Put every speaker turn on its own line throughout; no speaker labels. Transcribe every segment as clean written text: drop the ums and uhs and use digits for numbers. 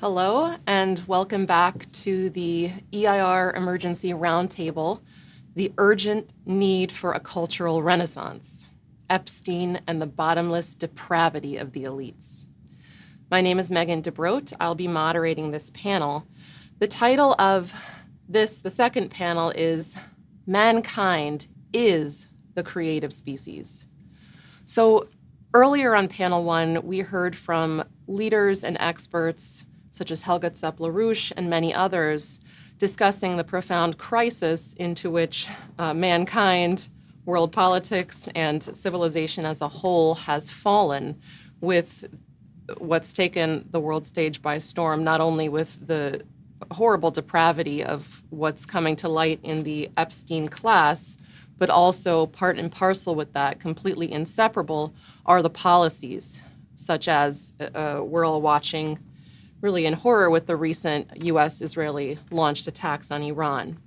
Hello, and welcome back to the EIR Emergency Roundtable, The Urgent Need for a Cultural Renaissance, Epstein and the Bottomless Depravity of the Elites. My name is Megan DeBroat. I'll be moderating this panel. The title of the second panel, is Mankind is the Creative Species. So earlier on panel one, we heard from leaders and experts such as Helga Zepp-LaRouche and many others, discussing the profound crisis into which mankind, world politics, and civilization as a whole has fallen with what's taken the world stage by storm, not only with the horrible depravity of what's coming to light in the Epstein class, but also part and parcel with that, completely inseparable, are the policies, such as we're all watching really in horror with the recent US-Israeli launched attacks on Iran.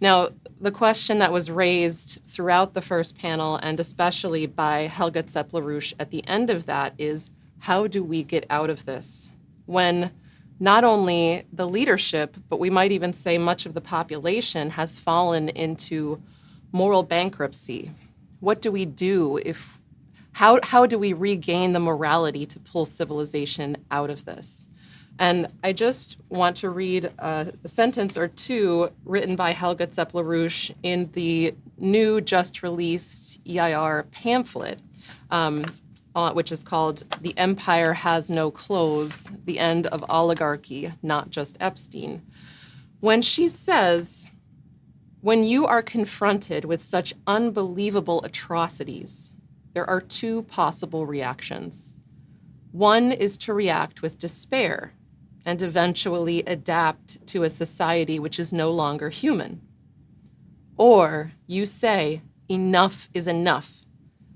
Now, the question that was raised throughout the first panel, and especially by Helga Zepp-LaRouche at the end of that, is how do we get out of this? When not only the leadership, but we might even say much of the population has fallen into moral bankruptcy. What do we do how do we regain the morality to pull civilization out of this? And I just want to read a sentence or two written by Helga Zepp-LaRouche in the new just released EIR pamphlet, which is called The Empire Has No Clothes, The End of Oligarchy, Not Just Epstein. When she says, when you are confronted with such unbelievable atrocities, there are two possible reactions. One is to react with despair and eventually adapt to a society which is no longer human. Or you say, enough is enough.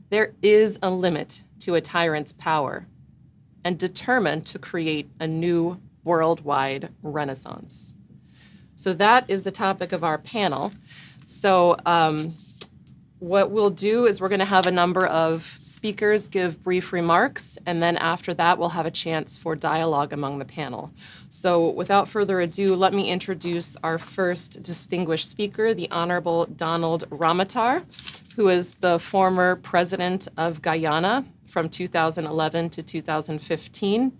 There is a limit to a tyrant's power, and determine to create a new worldwide renaissance. So that is the topic of our panel. So what we'll do is we're going to have a number of speakers give brief remarks, and then after that, we'll have a chance for dialogue among the panel. So without further ado, let me introduce our first distinguished speaker, the Honorable Donald Ramotar, who is the former president of Guyana from 2011 to 2015.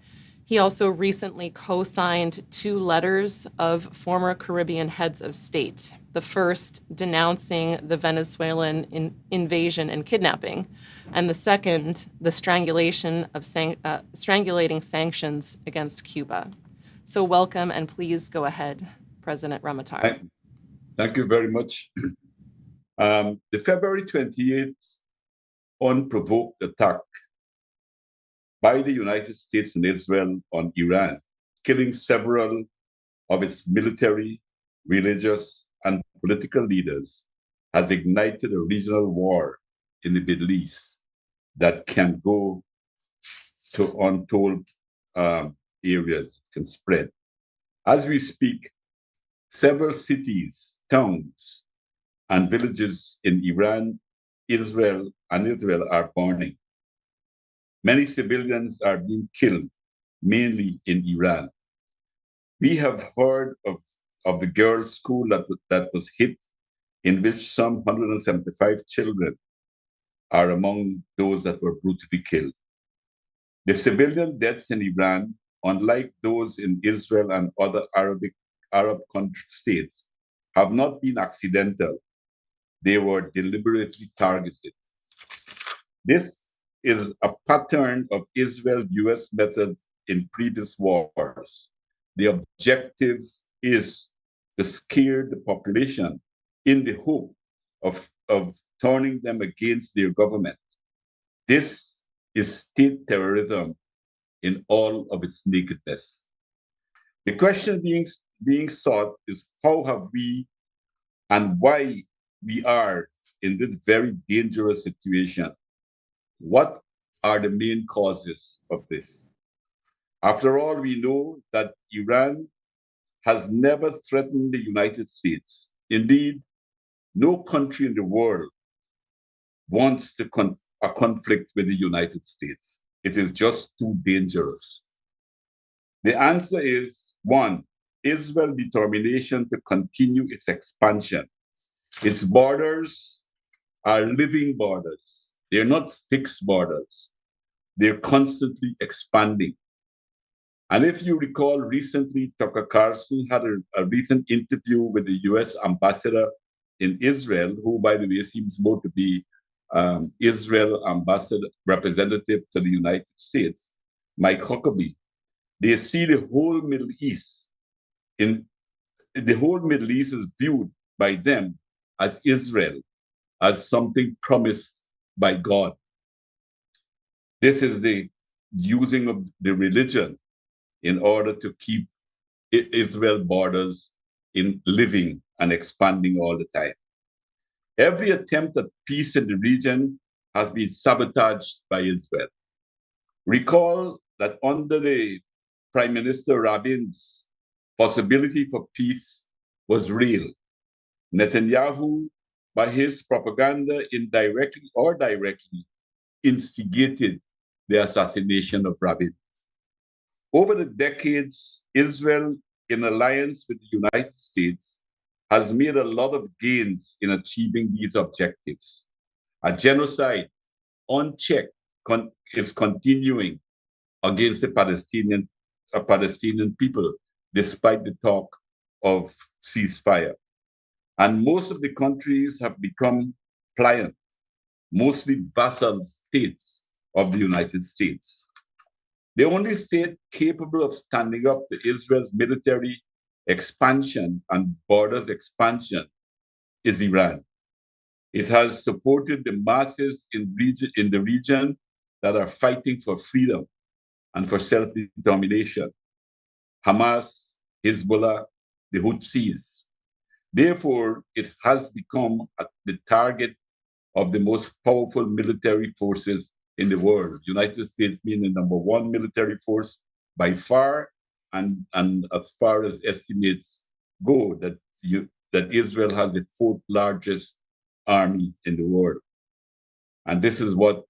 He also recently co-signed 2 letters of former Caribbean heads of state, the first denouncing the Venezuelan invasion and kidnapping, and the second, the strangulating sanctions against Cuba. So welcome, and please go ahead, President Ramotar.
Thank you very much. The February 28th unprovoked attack by the United States and Israel on Iran, killing several of its military, religious, and political leaders, has ignited a regional war in the Middle East that can go to untold areas, can spread. As we speak, several cities, towns, and villages in Iran, Israel are burning. Many civilians are being killed, mainly in Iran. We have heard of the girls' school that was hit, in which some 175 children are among those that were brutally killed. The civilian deaths in Iran, unlike those in Israel and other Arab states, have not been accidental. They were deliberately targeted. This is a pattern of Israel-US methods in previous wars. The objective is to scare the population in the hope of turning them against their government. This is state terrorism in all of its nakedness. The question being sought is how have we and why we are in this very dangerous situation. What are the main causes of this? After all, we know that Iran has never threatened the United States. Indeed, no country in the world wants a conflict with the United States. It is just too dangerous. The answer is one, Israel's determination to continue its expansion. Its borders are living borders. They're not fixed borders. They're constantly expanding. And if you recall, recently, Tucker Carlson had a recent interview with the US ambassador in Israel, who, by the way, seems more to be Israel ambassador representative to the United States, Mike Huckabee. They see the whole Middle East is viewed by them as Israel, as something promised by God. This is the using of the religion in order to keep Israel borders in living and expanding all the time. Every attempt at peace in the region has been sabotaged by Israel. Recall that under the Prime Minister Rabin's possibility for peace was real. Netanyahu, by his propaganda, indirectly or directly, instigated the assassination of Rabin. Over the decades, Israel, in alliance with the United States, has made a lot of gains in achieving these objectives. A genocide, unchecked, is continuing against the Palestinian people, despite the talk of ceasefire. And most of the countries have become pliant, mostly vassal states of the United States. The only state capable of standing up to Israel's military expansion and borders expansion is Iran. It has supported the masses in the region that are fighting for freedom and for self-determination. Hamas, Hezbollah, the Houthis. Therefore, it has become the target of the most powerful military forces in the world. United States being the number one military force by far, and as far as estimates go, that Israel has the fourth largest army in the world. And this is what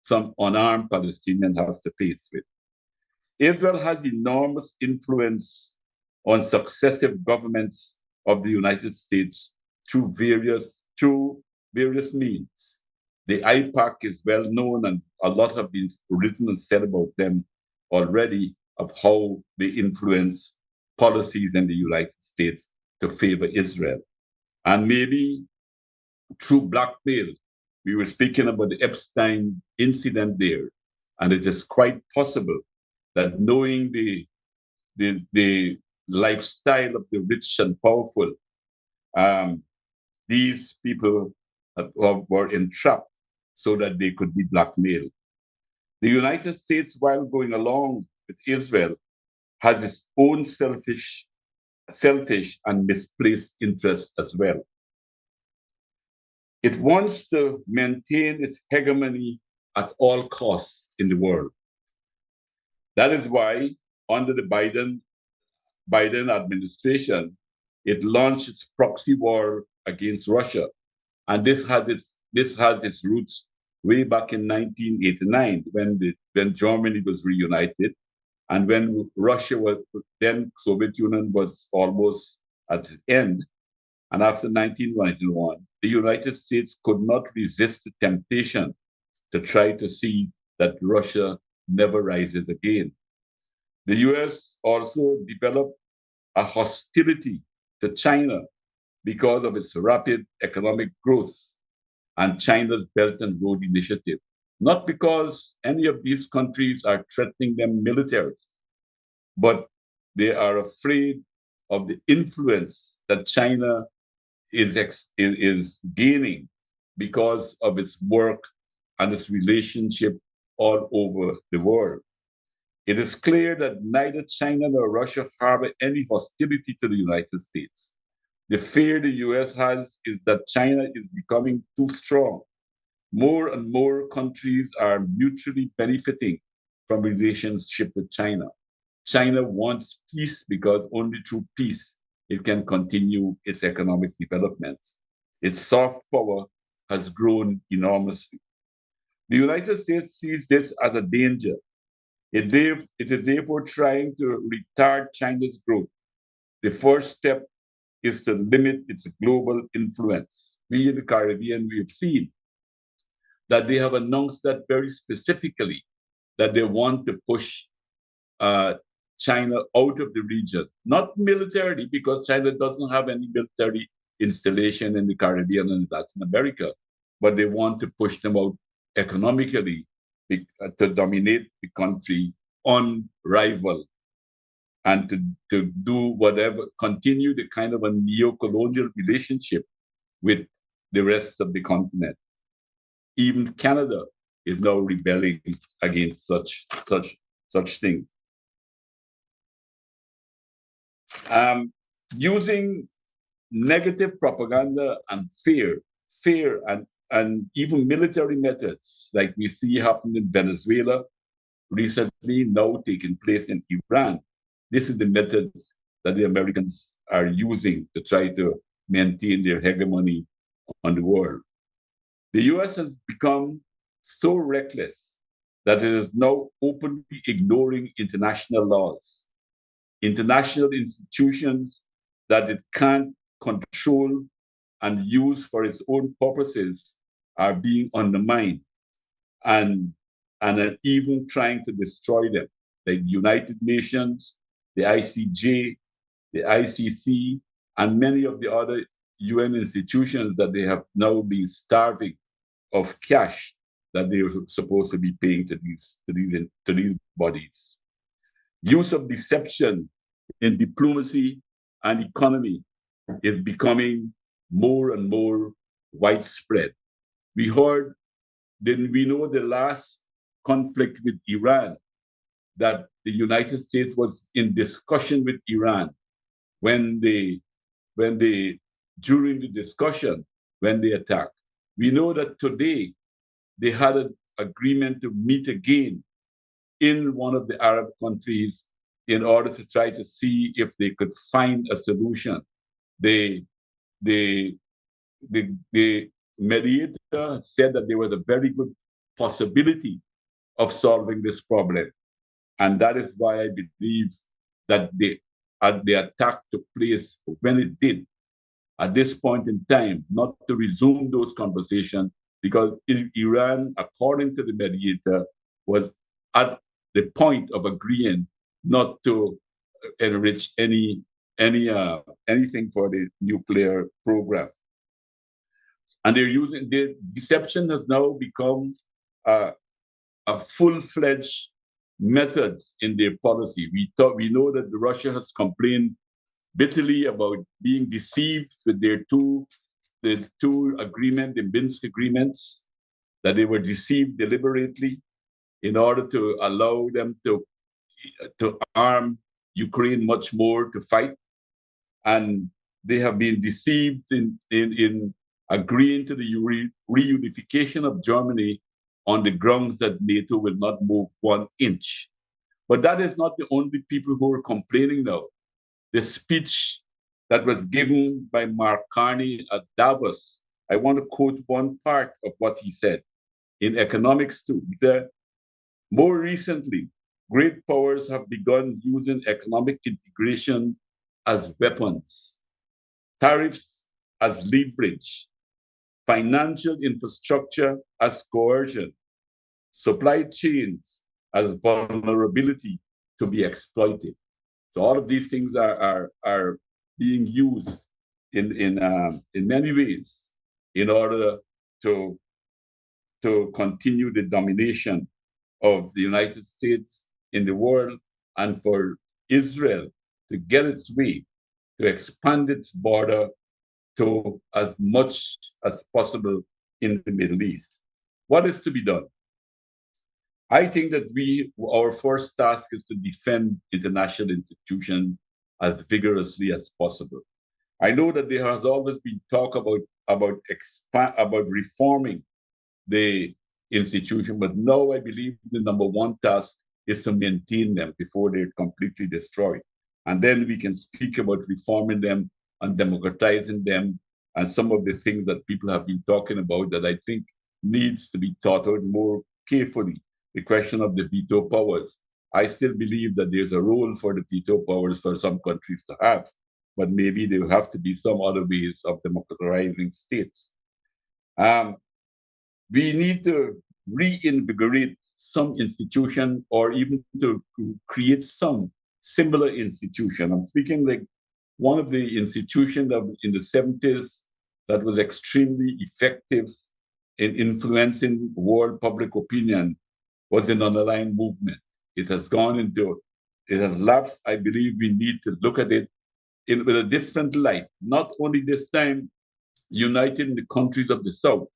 some unarmed Palestinians have to face with. Israel has enormous influence on successive governments of the United States through various means. The IPAC is well known, and a lot have been written and said about them already, of how they influence policies in the United States to favor Israel. And maybe through blackmail, we were speaking about the Epstein incident there, and it is quite possible that knowing the lifestyle of the rich and powerful, these people were entrapped so that they could be blackmailed. The United States, while going along with Israel, has its own selfish and misplaced interests as well. It wants to maintain its hegemony at all costs in the world. That is why, under the Biden administration, it launched its proxy war against Russia. And this has its roots way back in 1989, when Germany was reunited, and when then Soviet Union was almost at the end. And after 1991, the United States could not resist the temptation to try to see that Russia never rises again. The US also developed a hostility to China because of its rapid economic growth and China's Belt and Road Initiative, not because any of these countries are threatening them militarily, but they are afraid of the influence that China is gaining because of its work and its relationship all over the world. It is clear that neither China nor Russia harbor any hostility to the United States. The fear the US has is that China is becoming too strong. More and more countries are mutually benefiting from relationship with China. China wants peace because only through peace it can continue its economic development. Its soft power has grown enormously. The United States sees this as a danger. It is therefore trying to retard China's growth. The first step is to limit its global influence. We in the Caribbean, we have seen that they have announced that very specifically, that they want to push China out of the region, not militarily, because China doesn't have any military installation in the Caribbean and Latin America, but they want to push them out economically to dominate the country on rival and to do whatever, continue the kind of a neo-colonial relationship with the rest of the continent. Even Canada is now rebelling against such things. Using negative propaganda and fear and even military methods, like we see happen in Venezuela recently, now taking place in Iran. This is the methods that the Americans are using to try to maintain their hegemony on the world. The US has become so reckless that it is now openly ignoring international laws, international institutions that it can't control and use for its own purposes are being undermined and are even trying to destroy them, like the United Nations, the ICJ, the ICC, and many of the other UN institutions that they have now been starving of cash that they are supposed to be paying to these bodies. Use of deception in diplomacy and economy is becoming more and more widespread. We know the last conflict with Iran, that the United States was in discussion with Iran during the discussion, when they attacked. We know that today they had an agreement to meet again in one of the Arab countries in order to try to see if they could find a solution. The mediator said that there was a very good possibility of solving this problem. And that is why I believe that the attack took place when it did, at this point in time, not to resume those conversations, because Iran, according to the mediator, was at the point of agreeing not to enrich anything for the nuclear program. And the deception has now become a full-fledged methods in their policy. We know that Russia has complained bitterly about being deceived with the two agreements, the Minsk agreements, that they were deceived deliberately in order to allow them to arm Ukraine much more to fight. And they have been deceived in agreeing to the reunification of Germany on the grounds that NATO will not move 1 inch. But that is not the only people who are complaining now. The speech that was given by Mark Carney at Davos, I want to quote one part of what he said in economics too. He said, more recently, great powers have begun using economic integration as weapons, tariffs as leverage, financial infrastructure as coercion, supply chains as vulnerability to be exploited. So all of these things are being used in many ways in order to continue the domination of the United States in the world, and for Israel to get its way, to expand its border to as much as possible in the Middle East. What is to be done? I think that our first task is to defend international institutions as vigorously as possible. I know that there has always been talk about reforming the institution, but now I believe the number one task is to maintain them before they're completely destroyed. And then we can speak about reforming them and democratizing them, and some of the things that people have been talking about that I think needs to be thought out more carefully. The question of the veto powers. I still believe that there's a role for the veto powers for some countries to have, but maybe there will have to be some other ways of democratizing states. We need to reinvigorate some institution or even to create some similar institution. I'm speaking like one of the institutions in the 70s that was extremely effective in influencing world public opinion was the non-aligned movement. It has lapsed. I believe we need to look at it with a different light, not only this time uniting the countries of the South,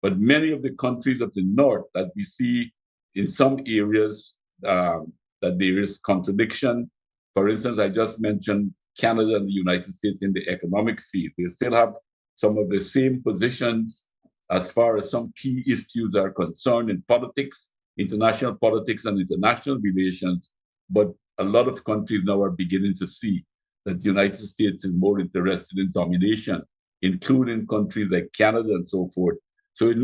but many of the countries of the North that we see in some areas that there is contradiction. For instance, I just mentioned Canada and the United States in the economic field. They still have some of the same positions as far as some key issues are concerned in politics, international politics and international relations. But a lot of countries now are beginning to see that the United States is more interested in domination, including countries like Canada and so forth. So an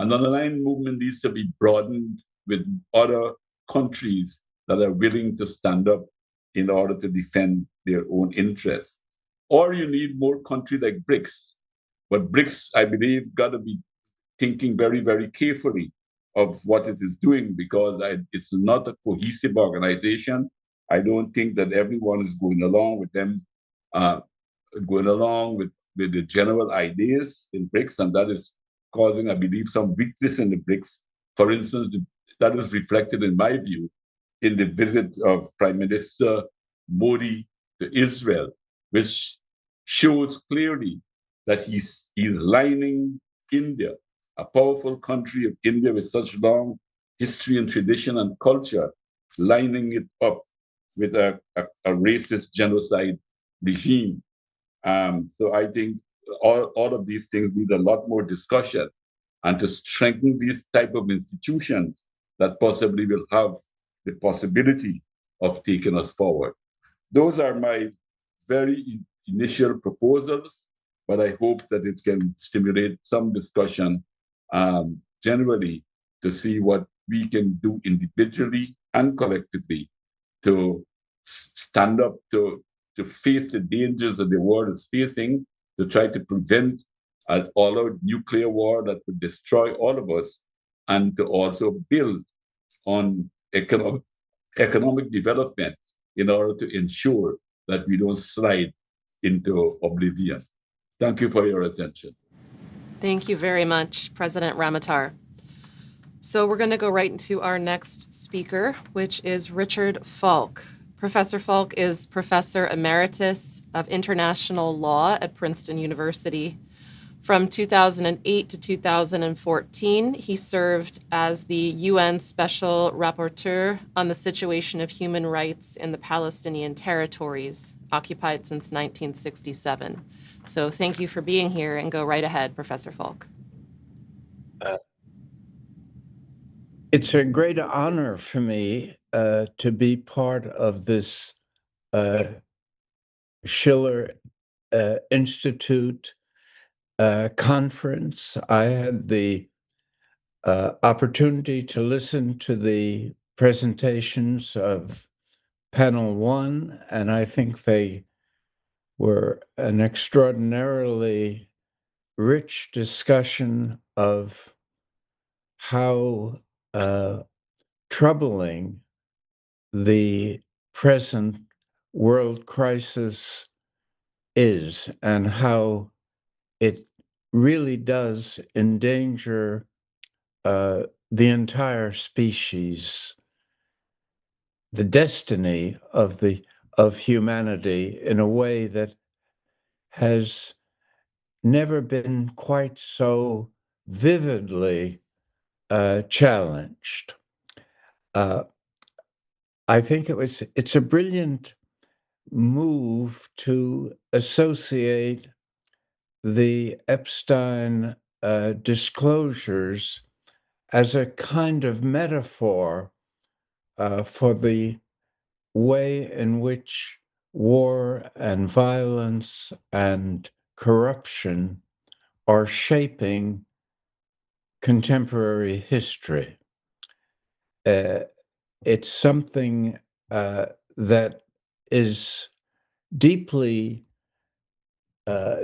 non-aligned movement needs to be broadened with other countries that are willing to stand up in order to defend their own interests. Or you need more countries like BRICS. But BRICS, I believe, got to be thinking very, very carefully of what it is doing because it's not a cohesive organization. I don't think that everyone is going along with them, going along with the general ideas in BRICS, and that is causing, I believe, some weakness in the BRICS. For instance, that is reflected, in my view, in the visit of Prime Minister Modi to Israel, which shows clearly that he's lining India, a powerful country of India with such long history and tradition and culture, lining it up with a racist genocide regime. So I think all of these things need a lot more discussion and to strengthen these type of institutions that possibly will have the possibility of taking us forward. Those are my very initial proposals, but I hope that it can stimulate some discussion generally to see what we can do individually and collectively to stand up to face the dangers that the world is facing, to try to prevent an all-out nuclear war that would destroy all of us, and to also build on economic development in order to ensure that we don't slide into oblivion. Thank you for your attention.
Thank you very much, President Ramotar. So we're going to go right into our next speaker, which is Richard Falk. Professor Falk is Professor Emeritus of International Law at Princeton University. From 2008 to 2014, he served as the UN Special Rapporteur on the situation of human rights in the Palestinian territories, occupied since 1967. So thank you for being here, and go right ahead, Professor Falk.
It's a great honor for me to be part of this Schiller Institute conference. I had the opportunity to listen to the presentations of panel one, and I think they were an extraordinarily rich discussion of how troubling the present world crisis is and how it really does endanger the entire species, the destiny of humanity in a way that has never been quite so vividly challenged. I think it's a brilliant move to associate the Epstein disclosures as a kind of metaphor for the way in which war and violence and corruption are shaping contemporary history. it's something that is deeply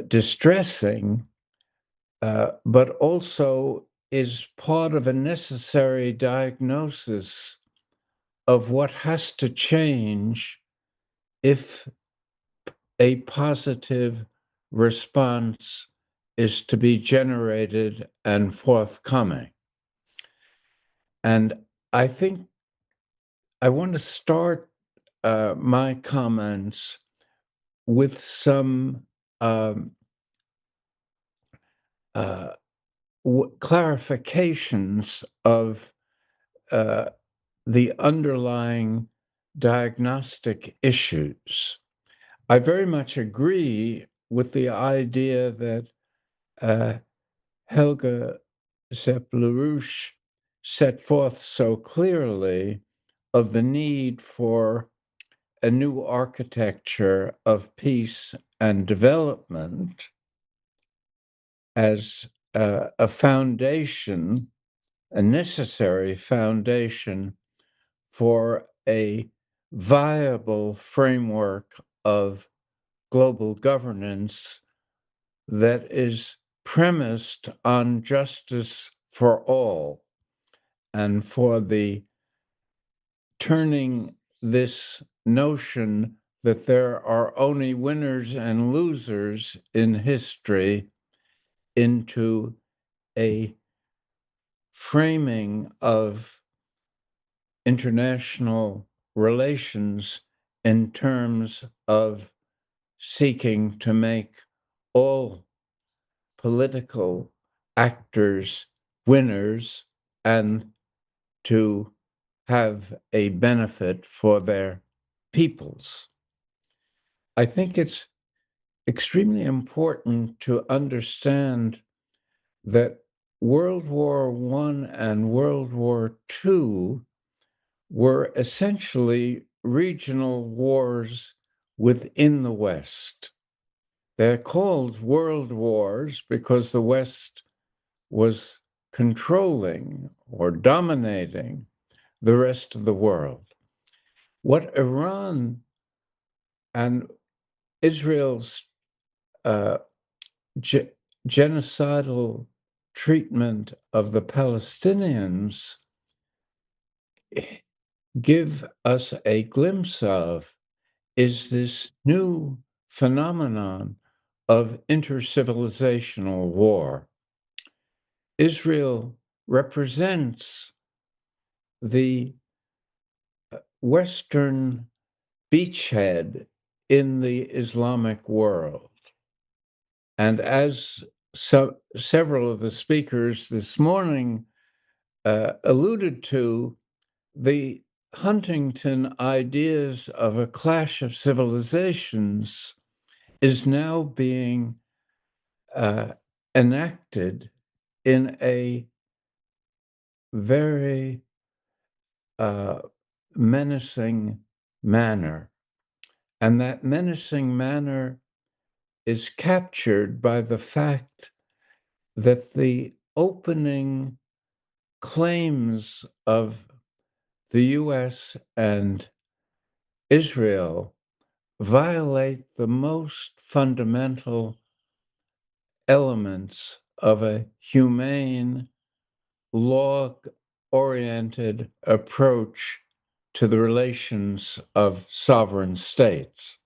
distressing, but also is part of a necessary diagnosis of what has to change if a positive response is to be generated and forthcoming. And I think I want to start my comments with some clarifications of the underlying diagnostic issues. I very much agree with the idea that Helga Zepp-LaRouche set forth so clearly of the need for a new architecture of peace and development as a foundation, a necessary foundation for a viable framework of global governance that is premised on justice for all, and for the turning this notion that there are only winners and losers in history into a framing of international relations in terms of seeking to make all political actors winners and to have a benefit for their peoples. I think it's extremely important to understand that World War I and World War II were essentially regional wars within the West. They're called world wars because the West was controlling or dominating the rest of the world. What Iran and Israel's genocidal treatment of the Palestinians give us a glimpse of is this new phenomenon of intercivilizational war. Israel represents the Western beachhead in the Islamic world. And as several of the speakers this morning alluded to, the Huntington ideas of a clash of civilizations is now being enacted in a very menacing manner. And that menacing manner is captured by the fact that the opening claims of the US and Israel violate the most fundamental elements of a humane, law-oriented approach to the relations of sovereign states.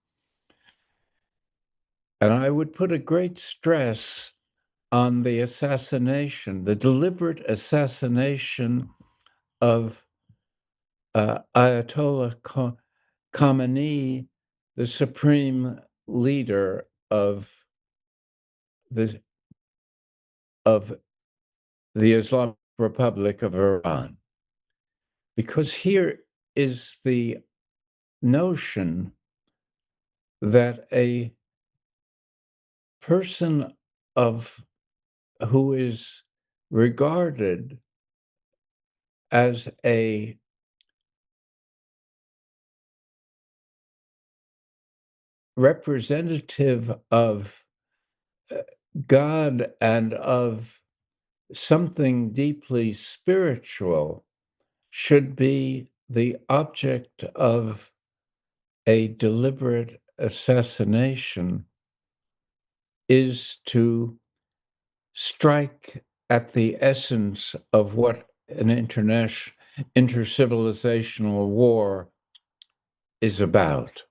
And I would put a great stress on the assassination, the deliberate assassination of Ayatollah Khamenei, the supreme leader of the Islamic Republic of Iran. Because here is the notion that a person who is regarded as a representative of God and of something deeply spiritual should be the object of a deliberate assassination is to strike at the essence of what an intercivilizational war is about.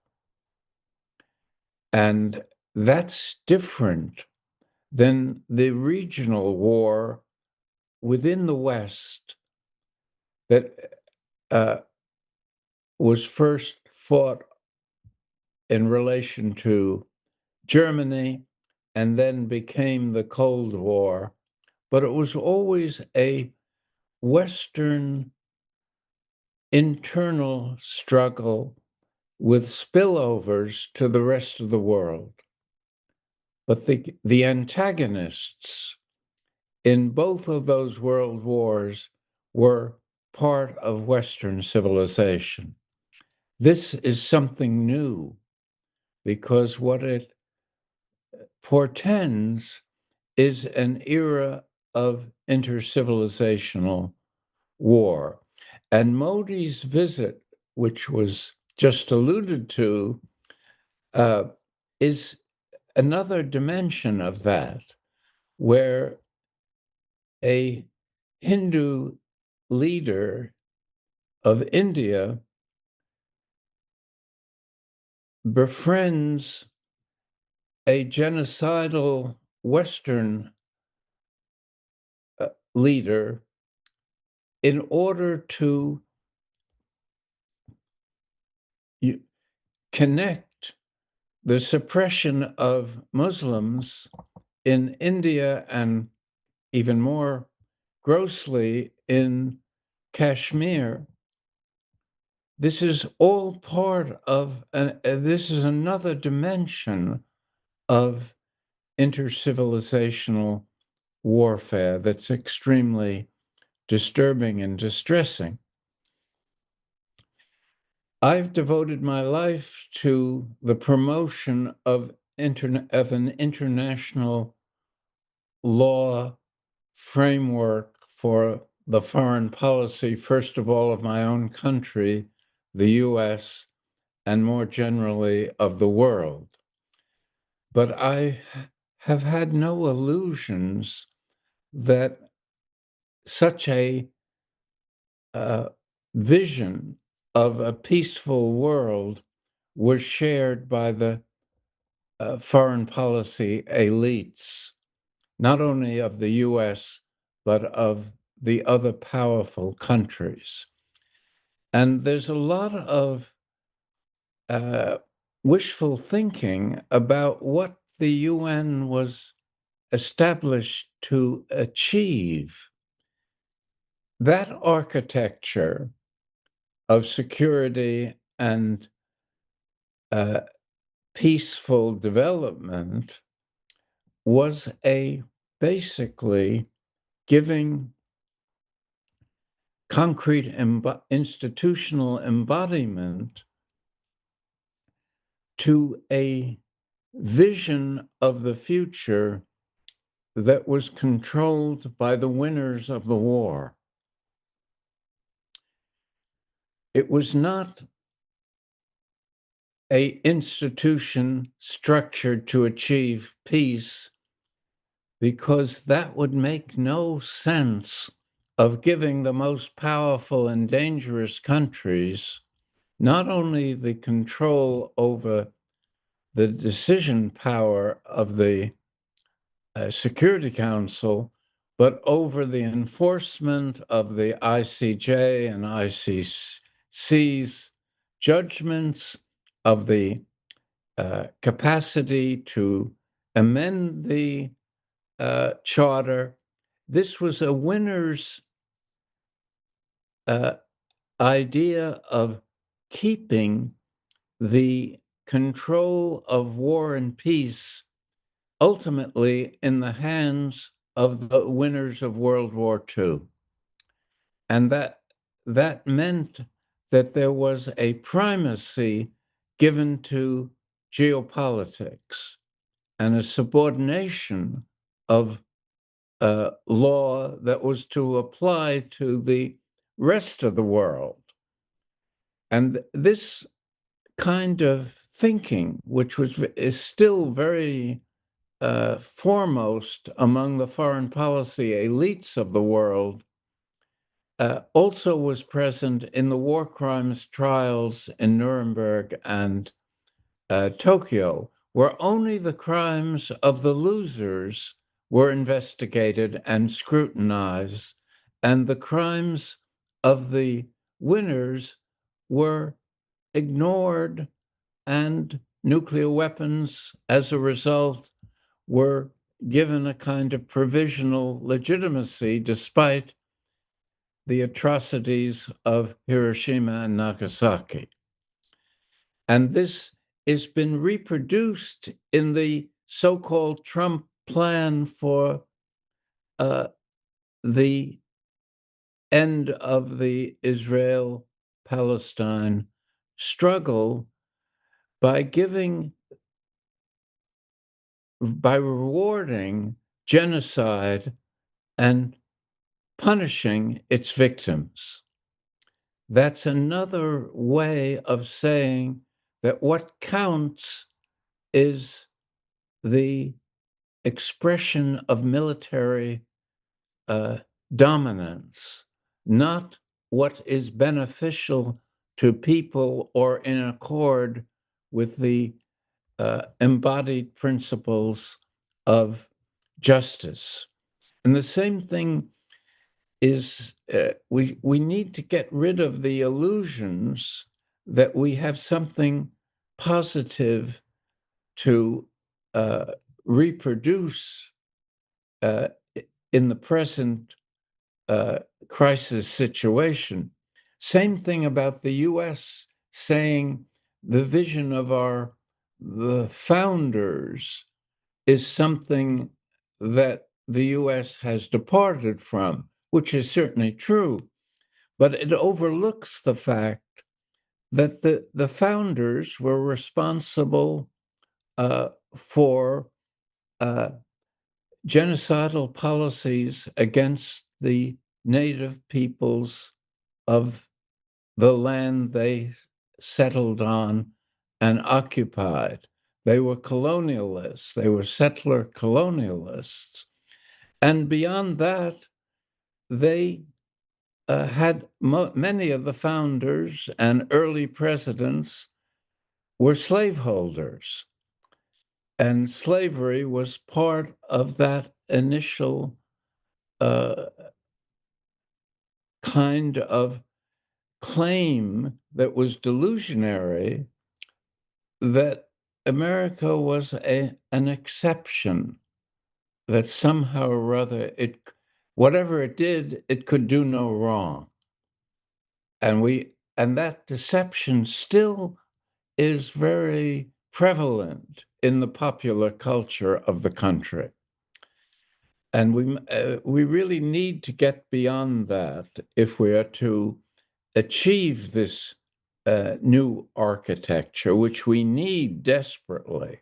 And that's different than the regional war within the West that was first fought in relation to Germany and then became the Cold War. But it was always a Western internal struggle with spillovers to the rest of the world. But the antagonists in both of those world wars were part of Western civilization. This is something new because what it portends is an era of intercivilizational war. And Modi's visit, which was just alluded to, is another dimension of that, where a Hindu leader of India befriends a genocidal Western leader in order to connect the suppression of Muslims in India and even more grossly in Kashmir. This is all part of, this is another dimension of intercivilizational warfare that's extremely disturbing and distressing. I've devoted my life to the promotion of an international law framework for the foreign policy, first of all, of my own country, the US, and more generally of the world. But I have had no illusions that such a vision of a peaceful world was shared by the foreign policy elites, not only of the US, but of the other powerful countries. And there's a lot of wishful thinking about what the UN was established to achieve. That architecture of security and peaceful development was basically giving concrete institutional embodiment to a vision of the future that was controlled by the winners of the war. It was not an institution structured to achieve peace, because that would make no sense of giving the most powerful and dangerous countries not only the control over the decision power of the Security Council, but over the enforcement of the ICJ and ICC's judgments, of the capacity to amend the charter. This was a winner's idea of keeping the control of war and peace ultimately in the hands of the winners of World War II. And that meant that there was a primacy given to geopolitics and a subordination of law that was to apply to the rest of the world. And this kind of thinking, which is still very foremost among the foreign policy elites of the world, also was present in the war crimes trials in Nuremberg and Tokyo, where only the crimes of the losers were investigated and scrutinized, and the crimes of the winners were ignored, and nuclear weapons, as a result, were given a kind of provisional legitimacy despite the atrocities of Hiroshima and Nagasaki. And this has been reproduced in the so-called Trump plan for the end of the Israel-Palestine struggle by rewarding genocide and punishing its victims. That's another way of saying that what counts is the expression of military dominance, not what is beneficial to people or in accord with the embodied principles of justice. And the same thing is we need to get rid of the illusions that we have something positive to reproduce in the present crisis situation. Same thing about the US saying the vision of the founders is something that the US has departed from, which is certainly true, but it overlooks the fact that the founders were responsible for genocidal policies against the native peoples of the land they settled on and occupied. They were colonialists, they were settler colonialists. And beyond that, they had many of the founders and early presidents were slaveholders. And slavery was part of that initial kind of claim that was delusionary that America was an exception, that somehow or other whatever it did, it could do no wrong. And that deception still is very prevalent in the popular culture of the country. And we really need to get beyond that if we are to achieve this new architecture, which we need desperately.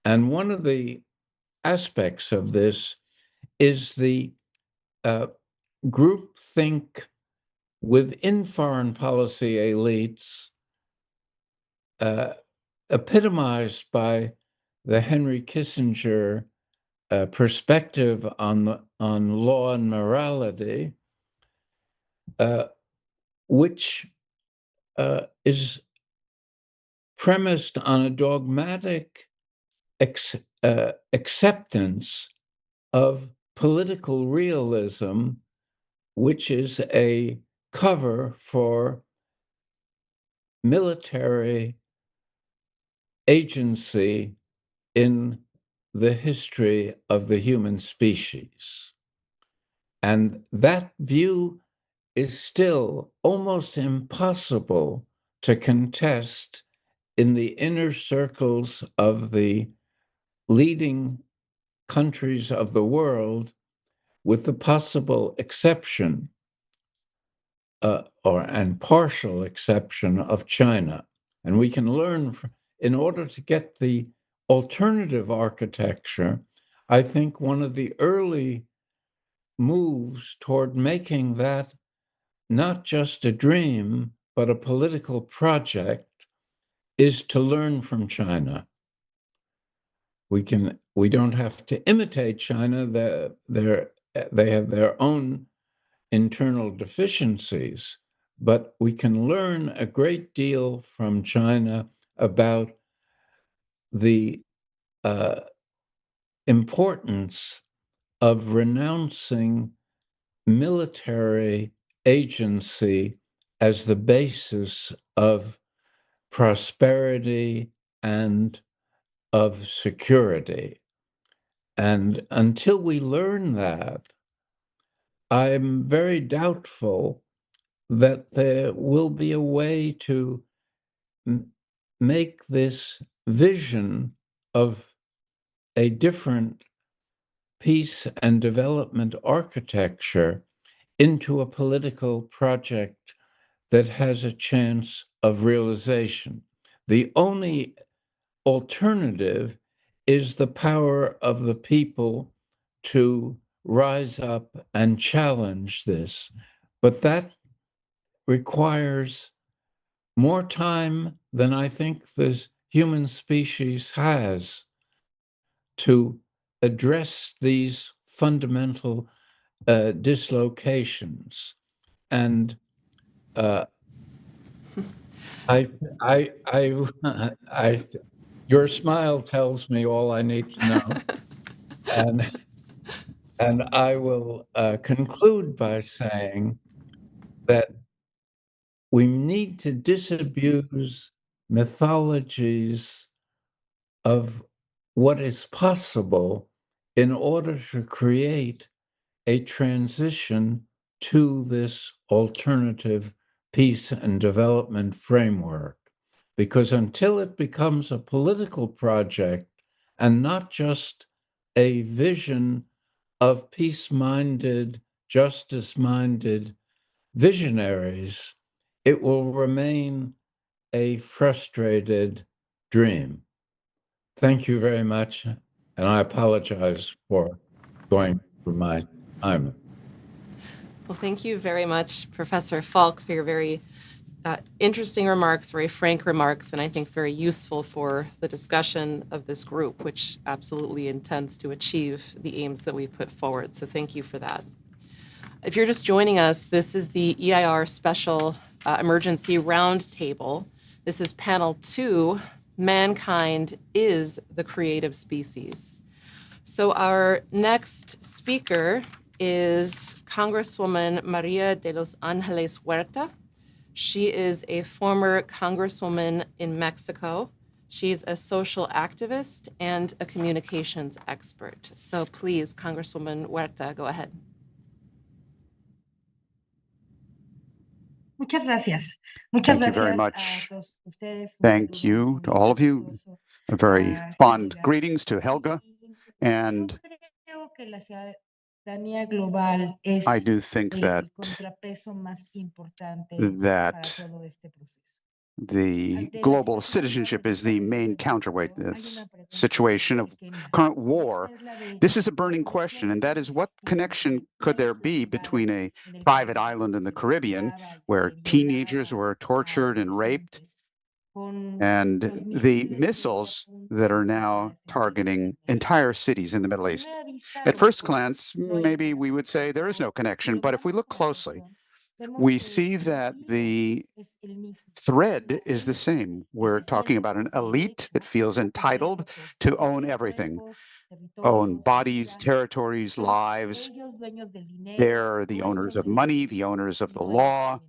And one of the aspects of this is the groupthink within foreign policy elites, epitomized by the Henry Kissinger perspective on law and morality, which is premised on a dogmatic acceptance of political realism, which is a cover for military agency in the history of the human species. And that view is still almost impossible to contest in the inner circles of the leading countries of the world, with the possible exception and partial exception of China. And we can learn, in order to get the alternative architecture, I think one of the early moves toward making that not just a dream, but a political project is to learn from China. We don't have to imitate China. They have their own internal deficiencies, but we can learn a great deal from China about the importance of renouncing military agency as the basis of prosperity and of security. And until we learn that, I'm very doubtful that there will be a way to make this vision of a different peace and development architecture into a political project that has a chance of realization. The only alternative is the power of the people to rise up and challenge this. But that requires more time than I think the human species has to address these fundamental dislocations. And your smile tells me all I need to know. And I will conclude by saying that we need to disabuse mythologies of what is possible in order to create a transition to this alternative peace and development framework. Because until it becomes a political project and not just a vision of peace-minded, justice-minded visionaries, it will remain a frustrated dream. Thank you very much, and I apologize for going through my time.
Well, thank you very much, Professor Falk, for your very interesting remarks, very frank remarks, and I think very useful for the discussion of this group, which absolutely intends to achieve the aims that we've put forward. So thank you for that. If you're just joining us, this is the EIR Special Emergency Roundtable. This is panel 2, Mankind is the Creative Species. So our next speaker is Congresswoman María de los Ángeles Huerta. She is a former Congresswoman in Mexico. She's a social activist and a communications expert. So please, Congresswoman Huerta, go ahead.
Muchas gracias.
Thank you very much. Thank you to all of you. A very fond greetings to Helga. And I do think that the global citizenship is the main counterweight in this situation of current war. This is a burning question, and that is, what connection could there be between a private island in the Caribbean where teenagers were tortured and raped and the missiles that are now targeting entire cities in the Middle East? At first glance, maybe we would say there is no connection, but if we look closely, we see that the thread is the same. We're talking about an elite that feels entitled to own everything, own bodies, territories, lives. They're the owners of money, the owners of the law,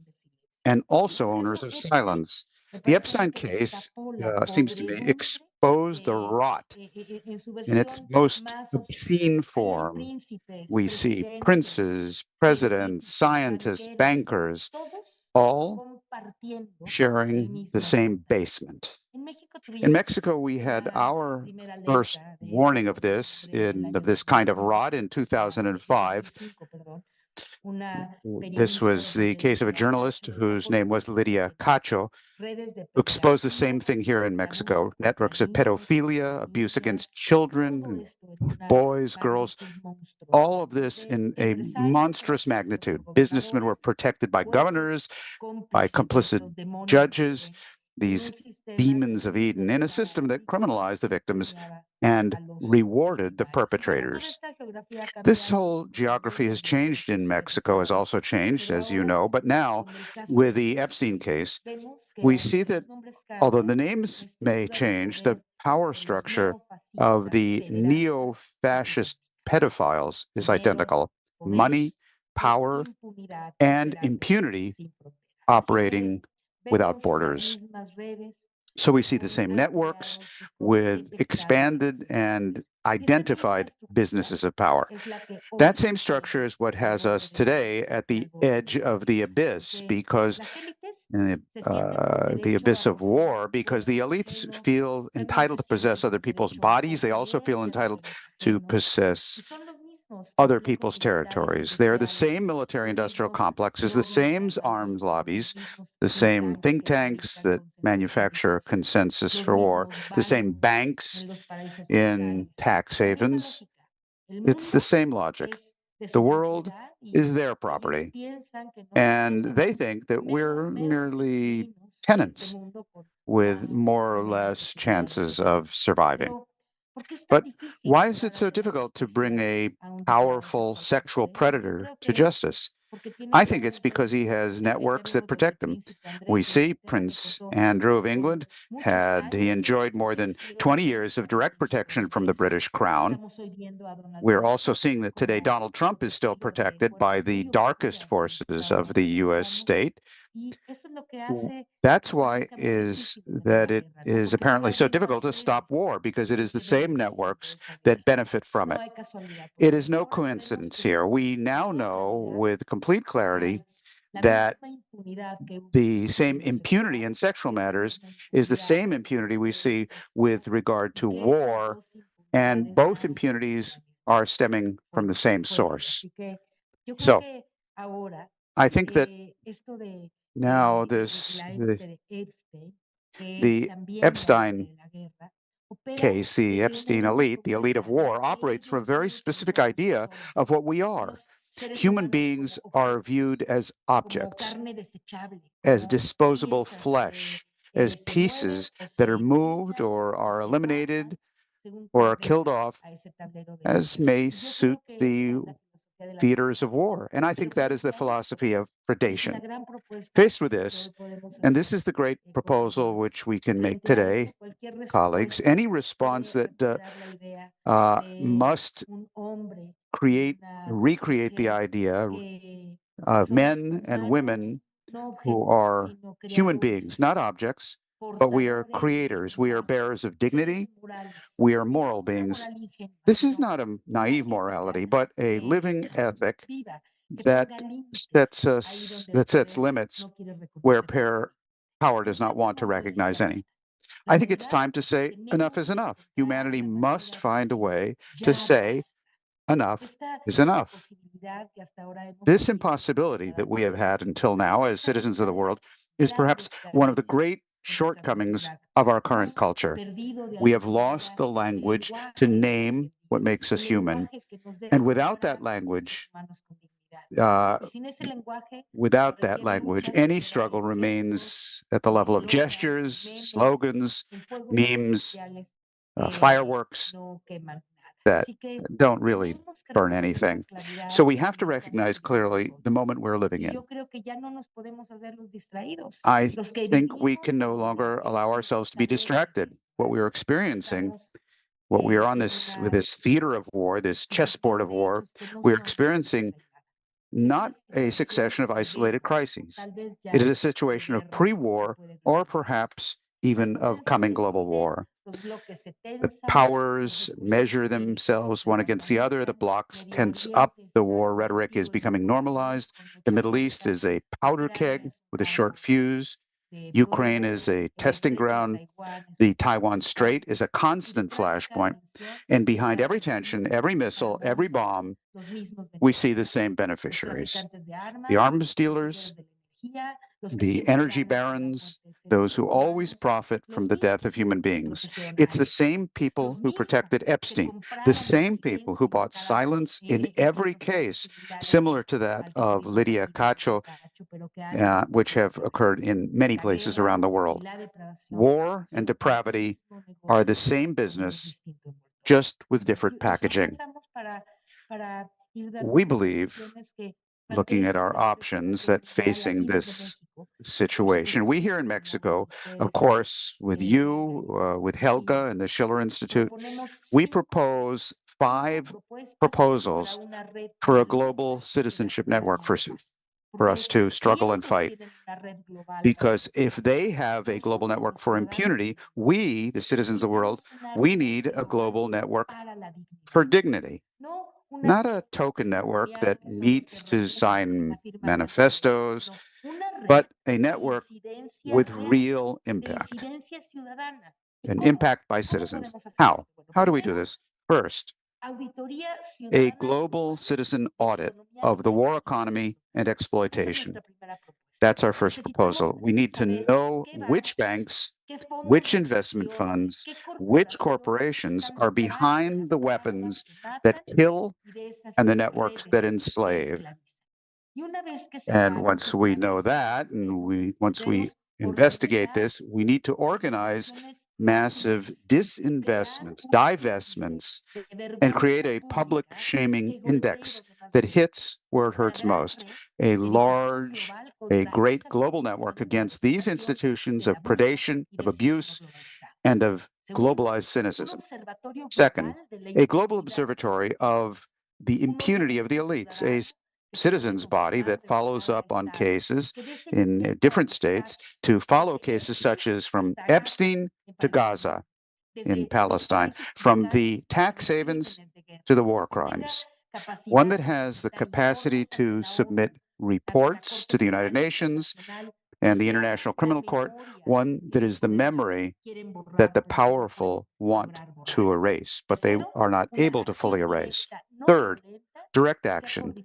and also owners of silence. The Epstein case seems to me exposed the rot in its most obscene form. We see princes, presidents, scientists, bankers, all sharing the same basement. In Mexico, we had our first warning of this kind of rot in 2005, This was the case of a journalist whose name was Lydia Cacho, who exposed the same thing here in Mexico. Networks of pedophilia, abuse against children, boys, girls, all of this in a monstrous magnitude. Businessmen were protected by governors, by complicit judges, these demons of Eden, in a system that criminalized the victims and rewarded the perpetrators. This whole geography has changed in Mexico, has also changed, as you know, but now with the Epstein case, we see that although the names may change, the power structure of the neo-fascist pedophiles is identical. Money, power, and impunity operating without borders. So we see the same networks with expanded and identified businesses of power. That same structure is what has us today at the edge of the abyss, because the abyss of war, because the elites feel entitled to possess other people's bodies. They also feel entitled to possess other people's territories. They are the same military-industrial complexes, the same arms lobbies, the same think tanks that manufacture consensus for war, the same banks in tax havens. It's the same logic. The world is their property, and they think that we're merely tenants with more or less chances of surviving. But why is it so difficult to bring a powerful sexual predator to justice? I think it's because he has networks that protect him. We see Prince Andrew of England he enjoyed more than 20 years of direct protection from the British Crown. We're also seeing that today Donald Trump is still protected by the darkest forces of the US state. That's why it is apparently so difficult to stop war, because it is the same networks that benefit from it. It is no coincidence here. We now know with complete clarity that the same impunity in sexual matters is the same impunity we see with regard to war, and both impunities are stemming from the same source. So I think that now the Epstein case, the Epstein elite, the elite of war, operates from a very specific idea of what we are. Human beings are viewed as objects, as disposable flesh, as pieces that are moved or are eliminated or are killed off as may suit the theaters of war. And I think that is the philosophy of predation. Faced with this, and this is the great proposal which we can make today, colleagues, any response that must recreate the idea of men and women who are human beings, not objects, but we are creators. We are bearers of dignity. We are moral beings. This is not a naive morality, but a living ethic that sets limits where power does not want to recognize any. I think it's time to say enough is enough. Humanity must find a way to say enough is enough. This impossibility that we have had until now as citizens of the world is perhaps one of the great shortcomings of our current culture. We have lost the language to name what makes us human. And without that language, any struggle remains at the level of gestures, slogans, memes, fireworks that don't really burn anything. So we have to recognize clearly the moment we're living in. I think we can no longer allow ourselves to be distracted. What we are experiencing, what we are on with this theater of war, this chessboard of war, we're experiencing not a succession of isolated crises. It is a situation of pre-war or perhaps even of coming global war. The powers measure themselves one against the other. The blocs tense up. The war rhetoric is becoming normalized. The Middle East is a powder keg with a short fuse. Ukraine is a testing ground. The Taiwan Strait is a constant flashpoint. And behind every tension, every missile, every bomb, we see the same beneficiaries: the arms dealers, the energy barons, those who always profit from the death of human beings. It's the same people who protected Epstein, the same people who bought silence in every case, similar to that of Lydia Cacho, which have occurred in many places around the world. War and depravity are the same business, just with different packaging. We believe, looking at our options, that facing this situation, we here in Mexico, of course, with you, with Helga and the Schiller Institute, we propose 5 proposals for a global citizenship network for us to struggle and fight. Because if they have a global network for impunity, we, the citizens of the world, we need a global network for dignity. Not a token network that meets to sign manifestos, but a network with real impact, an impact by citizens. How? How do we do this? First, a global citizen audit of the war economy and exploitation. That's our first proposal. We need to know which banks, which investment funds, which corporations are behind the weapons that kill and the networks that enslave. And once we know that, and once we investigate this, we need to organize massive disinvestments, divestments, and create a public shaming index that hits where it hurts most. A great global network against these institutions of predation, of abuse, and of globalized cynicism. Second, a global observatory of the impunity of the elites, a citizens body that follows up on cases in different states to follow cases such as from Epstein to Gaza in Palestine, from the tax havens to the war crimes. One that has the capacity to submit reports to the United Nations and the International Criminal Court, one that is the memory that the powerful want to erase, but they are not able to fully erase. Third, direct action,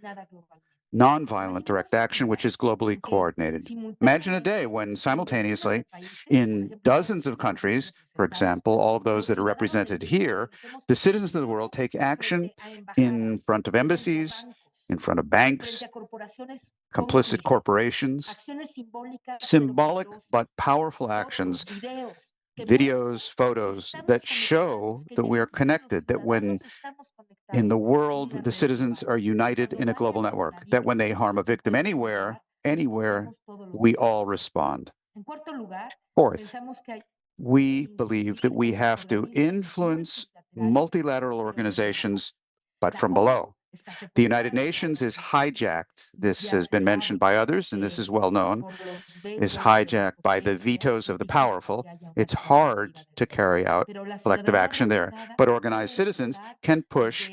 nonviolent direct action, which is globally coordinated. Imagine a day when simultaneously in dozens of countries, for example, all of those that are represented here, the citizens of the world take action in front of embassies, in front of banks, complicit corporations, symbolic but powerful actions, videos, photos that show that we are connected, that when in the world, the citizens are united in a global network, that when they harm a victim anywhere, we all respond. Fourth, we believe that we have to influence multilateral organizations, but from below. The United Nations is hijacked. This has been mentioned by others, and this is well known, is hijacked by the vetoes of the powerful. It's hard to carry out collective action there, but organized citizens can push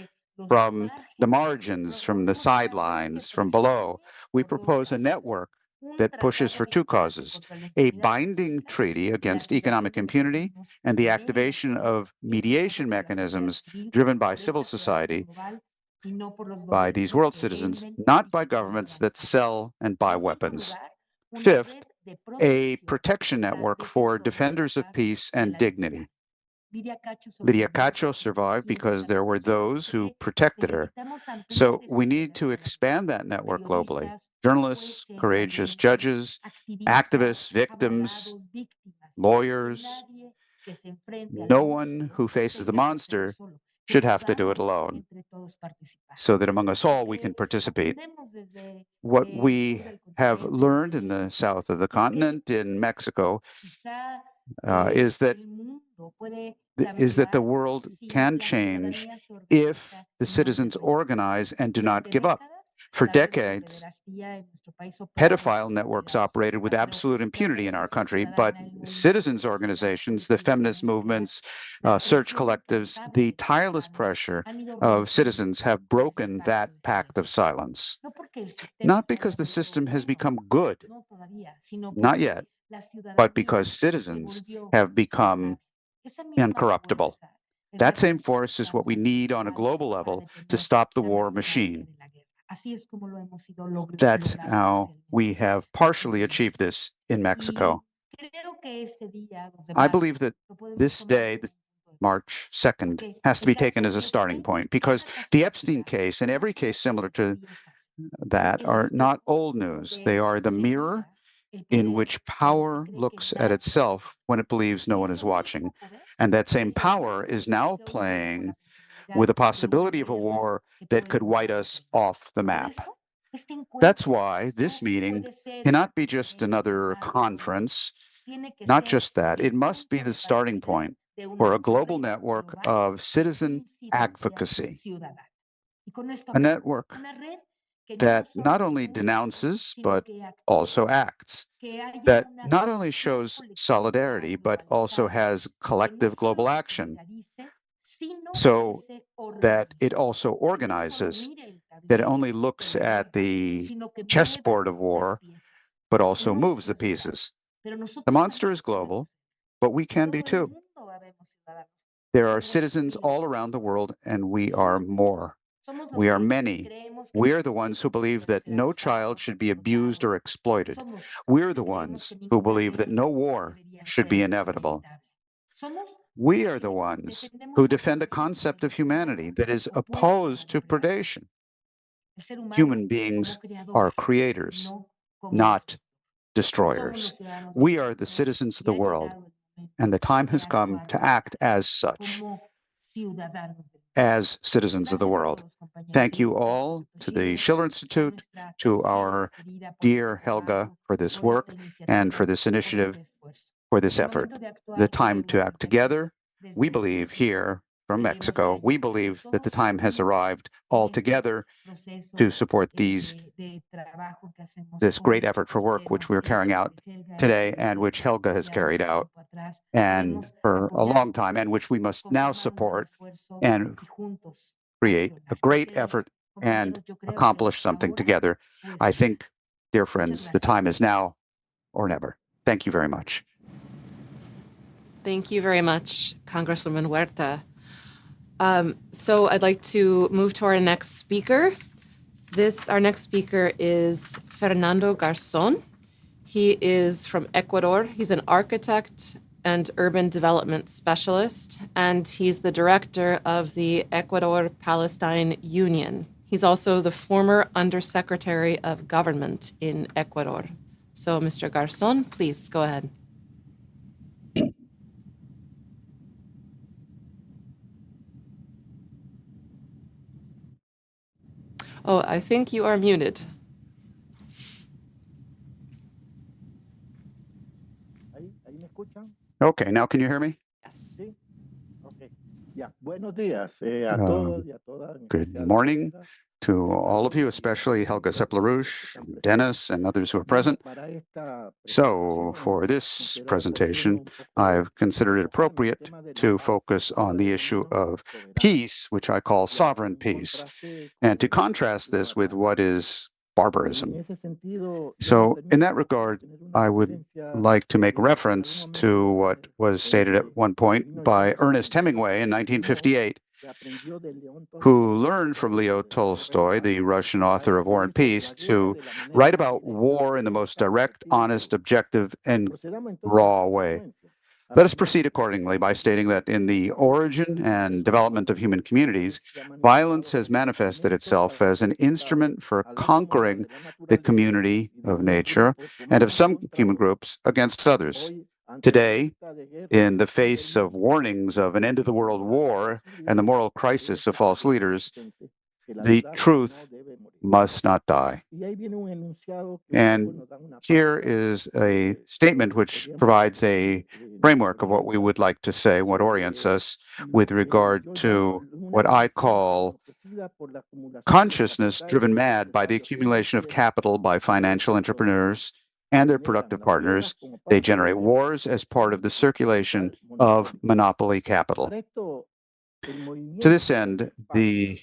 from the margins, from the sidelines, from below. We propose a network that pushes for 2 causes: a binding treaty against economic impunity and the activation of mediation mechanisms driven by civil society, by these world citizens, not by governments that sell and buy weapons. Fifth, a protection network for defenders of peace and dignity. Lydia Cacho survived because there were those who protected her. So we need to expand that network globally. Journalists, courageous judges, activists, victims, lawyers. No one who faces the monster should have to do it alone, so that among us all we can participate. What we have learned in the south of the continent, in Mexico, is that the world can change if the citizens organize and do not give up. For decades, pedophile networks operated with absolute impunity in our country, but citizens organizations, the feminist movements, search collectives, the tireless pressure of citizens have broken that pact of silence. Not because the system has become good, not yet, but because citizens have become incorruptible. That same force is what we need on a global level to stop the war machine. That's how we have partially achieved this in Mexico. I believe that this day, March 2nd, has to be taken as a starting point because the Epstein case and every case similar to that are not old news. They are the mirror in which power looks at itself when it believes no one is watching. And that same power is now playing with the possibility of a war that could wipe us off the map. That's why this meeting cannot be just another conference. Not just that, it must be the starting point for a global network of citizen advocacy, a network that not only denounces, but also acts, that not only shows solidarity, but also has collective global action, so that it also organizes, that it only looks at the chessboard of war, but also moves the pieces. The monster is global, but we can be too. There are citizens all around the world, and we are more. We are many. We are the ones who believe that no child should be abused or exploited. We're the ones who believe that no war should be inevitable. We are the ones who defend a concept of humanity that is opposed to predation. Human beings are creators, not destroyers. We are the citizens of the world, and the time has come to act as such, as citizens of the world. Thank you all to the Schiller Institute, to our dear Helga for this work and for this initiative, for this effort. The time to act together, we believe here from Mexico, we believe that the time has arrived all together to support this great effort for work which we're carrying out today and which Helga has carried out and for a long time and which we must now support and create a great effort and accomplish something together. I think, dear friends, the time is now or never. Thank you very much.
Thank you very much, Congresswoman Huerta. So I'd like to move to our next speaker. Our next speaker is Fernando Garzón. He is from Ecuador. He's an architect and urban development specialist, and he's the director of the Ecuador-Palestinian Union. He's also the former Undersecretary of Government in Ecuador. So, Mr. Garzón, please go ahead. Oh, I think you are muted.
Okay, now can you hear me?
Yes.
Good morning to all of you, especially Helga Seplerouche, Dennis, and others who are present. So for this presentation, I've considered it appropriate to focus on the issue of peace, which I call sovereign peace, and to contrast this with what is barbarism. So in that regard, I would like to make reference to what was stated at one point by Ernest Hemingway in 1958, who learned from Leo Tolstoy, the Russian author of War and Peace, to write about war in the most direct, honest, objective, and raw way. Let us proceed accordingly by stating that in the origin and development of human communities, violence has manifested itself as an instrument for conquering the community of nature and of some human groups against others. Today, in the face of warnings of an end-of-the-world war and the moral crisis of false leaders, the truth must not die. And here is a statement which provides a framework of what we would like to say, what orients us with regard to what I call consciousness driven mad by the accumulation of capital by financial entrepreneurs and their productive partners. They generate wars as part of the circulation of monopoly capital. To this end, the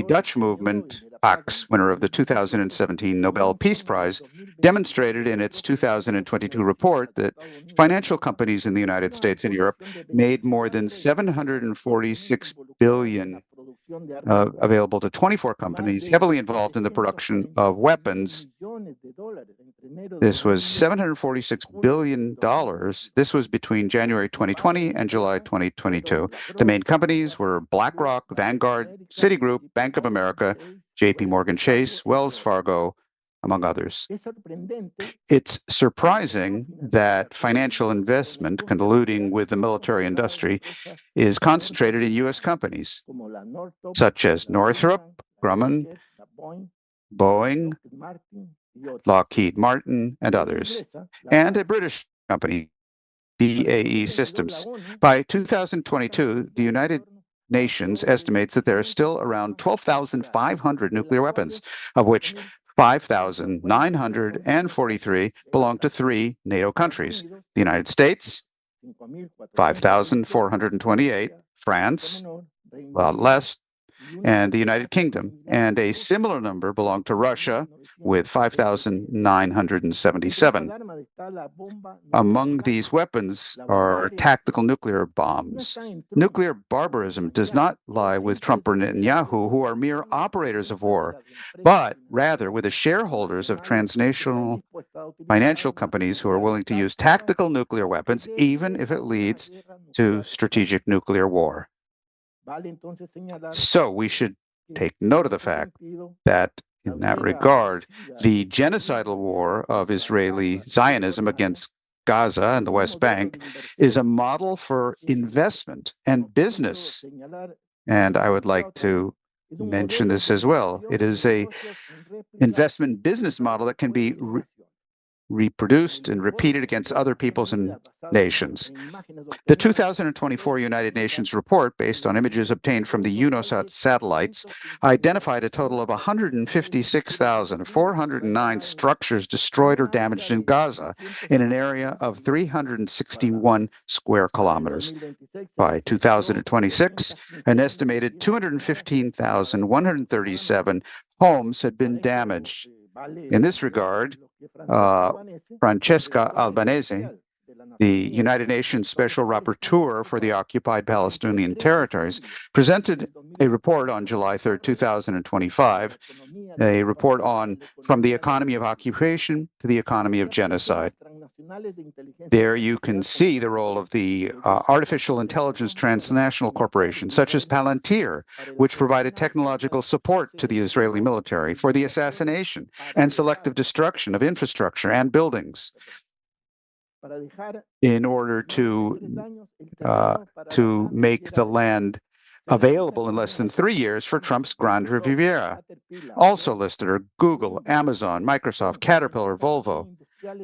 Dutch movement Pax, winner of the 2017 Nobel Peace Prize, demonstrated in its 2022 report that financial companies in the United States and Europe made more than 746 billion available to 24 companies heavily involved in the production of weapons. This was $746 billion. This was between January 2020 and July 2022. The main companies were BlackRock, Vanguard, Citigroup, Bank of America, JP Morgan Chase, Wells Fargo, among others. It's surprising that financial investment colluding with the military industry is concentrated in U.S. companies, such as Northrop Grumman, Boeing, Lockheed Martin, and others, and a British company, BAE Systems. By 2022, the United Nations estimates that there are still around 12,500 nuclear weapons, of which 5,943 belong to 3 NATO countries: the United States, 5,428, France, a lot less, and the United Kingdom, and a similar number belong to Russia, with 5,977. Among these weapons are tactical nuclear bombs. Nuclear barbarism does not lie with Trump or Netanyahu, who are mere operators of war, but rather with the shareholders of transnational financial companies who are willing to use tactical nuclear weapons, even if it leads to strategic nuclear war. So we should take note of the fact that, in that regard, the genocidal war of Israeli Zionism against Gaza and the West Bank is a model for investment and business. And I would like to mention this as well. It is an investment business model that can be reproduced and repeated against other peoples and nations. The 2024 United Nations report, based on images obtained from the UNOSAT satellites, identified a total of 156,409 structures destroyed or damaged in Gaza in an area of 361 square kilometers. By 2026, an estimated 215,137 homes had been damaged. In this regard, Francesca Albanese, the United Nations Special Rapporteur for the occupied Palestinian territories, presented a report on July 3, 2025, a report on From the Economy of Occupation to the Economy of Genocide. There you can see the role of the artificial intelligence transnational corporations, such as Palantir, which provided technological support to the Israeli military for the assassination and selective destruction of infrastructure and buildings in order to make the land available in less than 3 years for Trump's Grand Riviera. Also listed are Google, Amazon, Microsoft, Caterpillar, Volvo.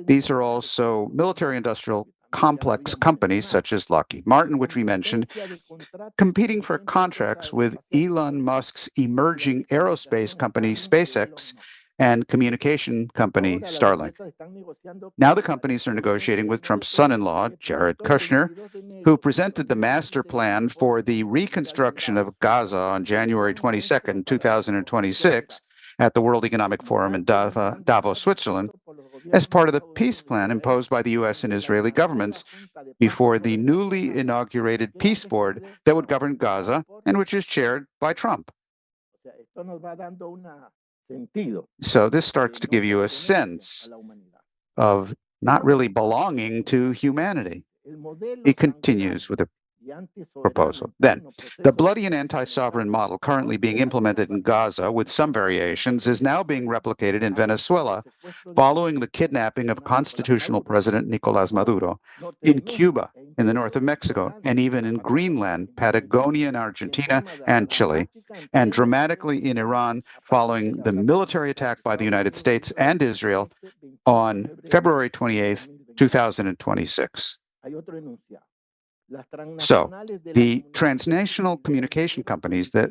These are also military-industrial complex companies such as Lockheed Martin, which we mentioned, competing for contracts with Elon Musk's emerging aerospace company, SpaceX, and communication company, Starlink. Now the companies are negotiating with Trump's son-in-law, Jared Kushner, who presented the master plan for the reconstruction of Gaza on January 22, 2026, at the World Economic Forum in Davos, Switzerland, as part of the peace plan imposed by the U.S. and Israeli governments before the newly inaugurated peace board that would govern Gaza and which is chaired by Trump. So this starts to give you a sense of not really belonging to humanity. He continues with a proposal. Then, the bloody and anti-sovereign model currently being implemented in Gaza, with some variations, is now being replicated in Venezuela following the kidnapping of constitutional President Nicolás Maduro, in Cuba, in the north of Mexico, and even in Greenland, Patagonia in Argentina, and Chile, and dramatically in Iran following the military attack by the United States and Israel on February 28, 2026. So, the transnational communication companies that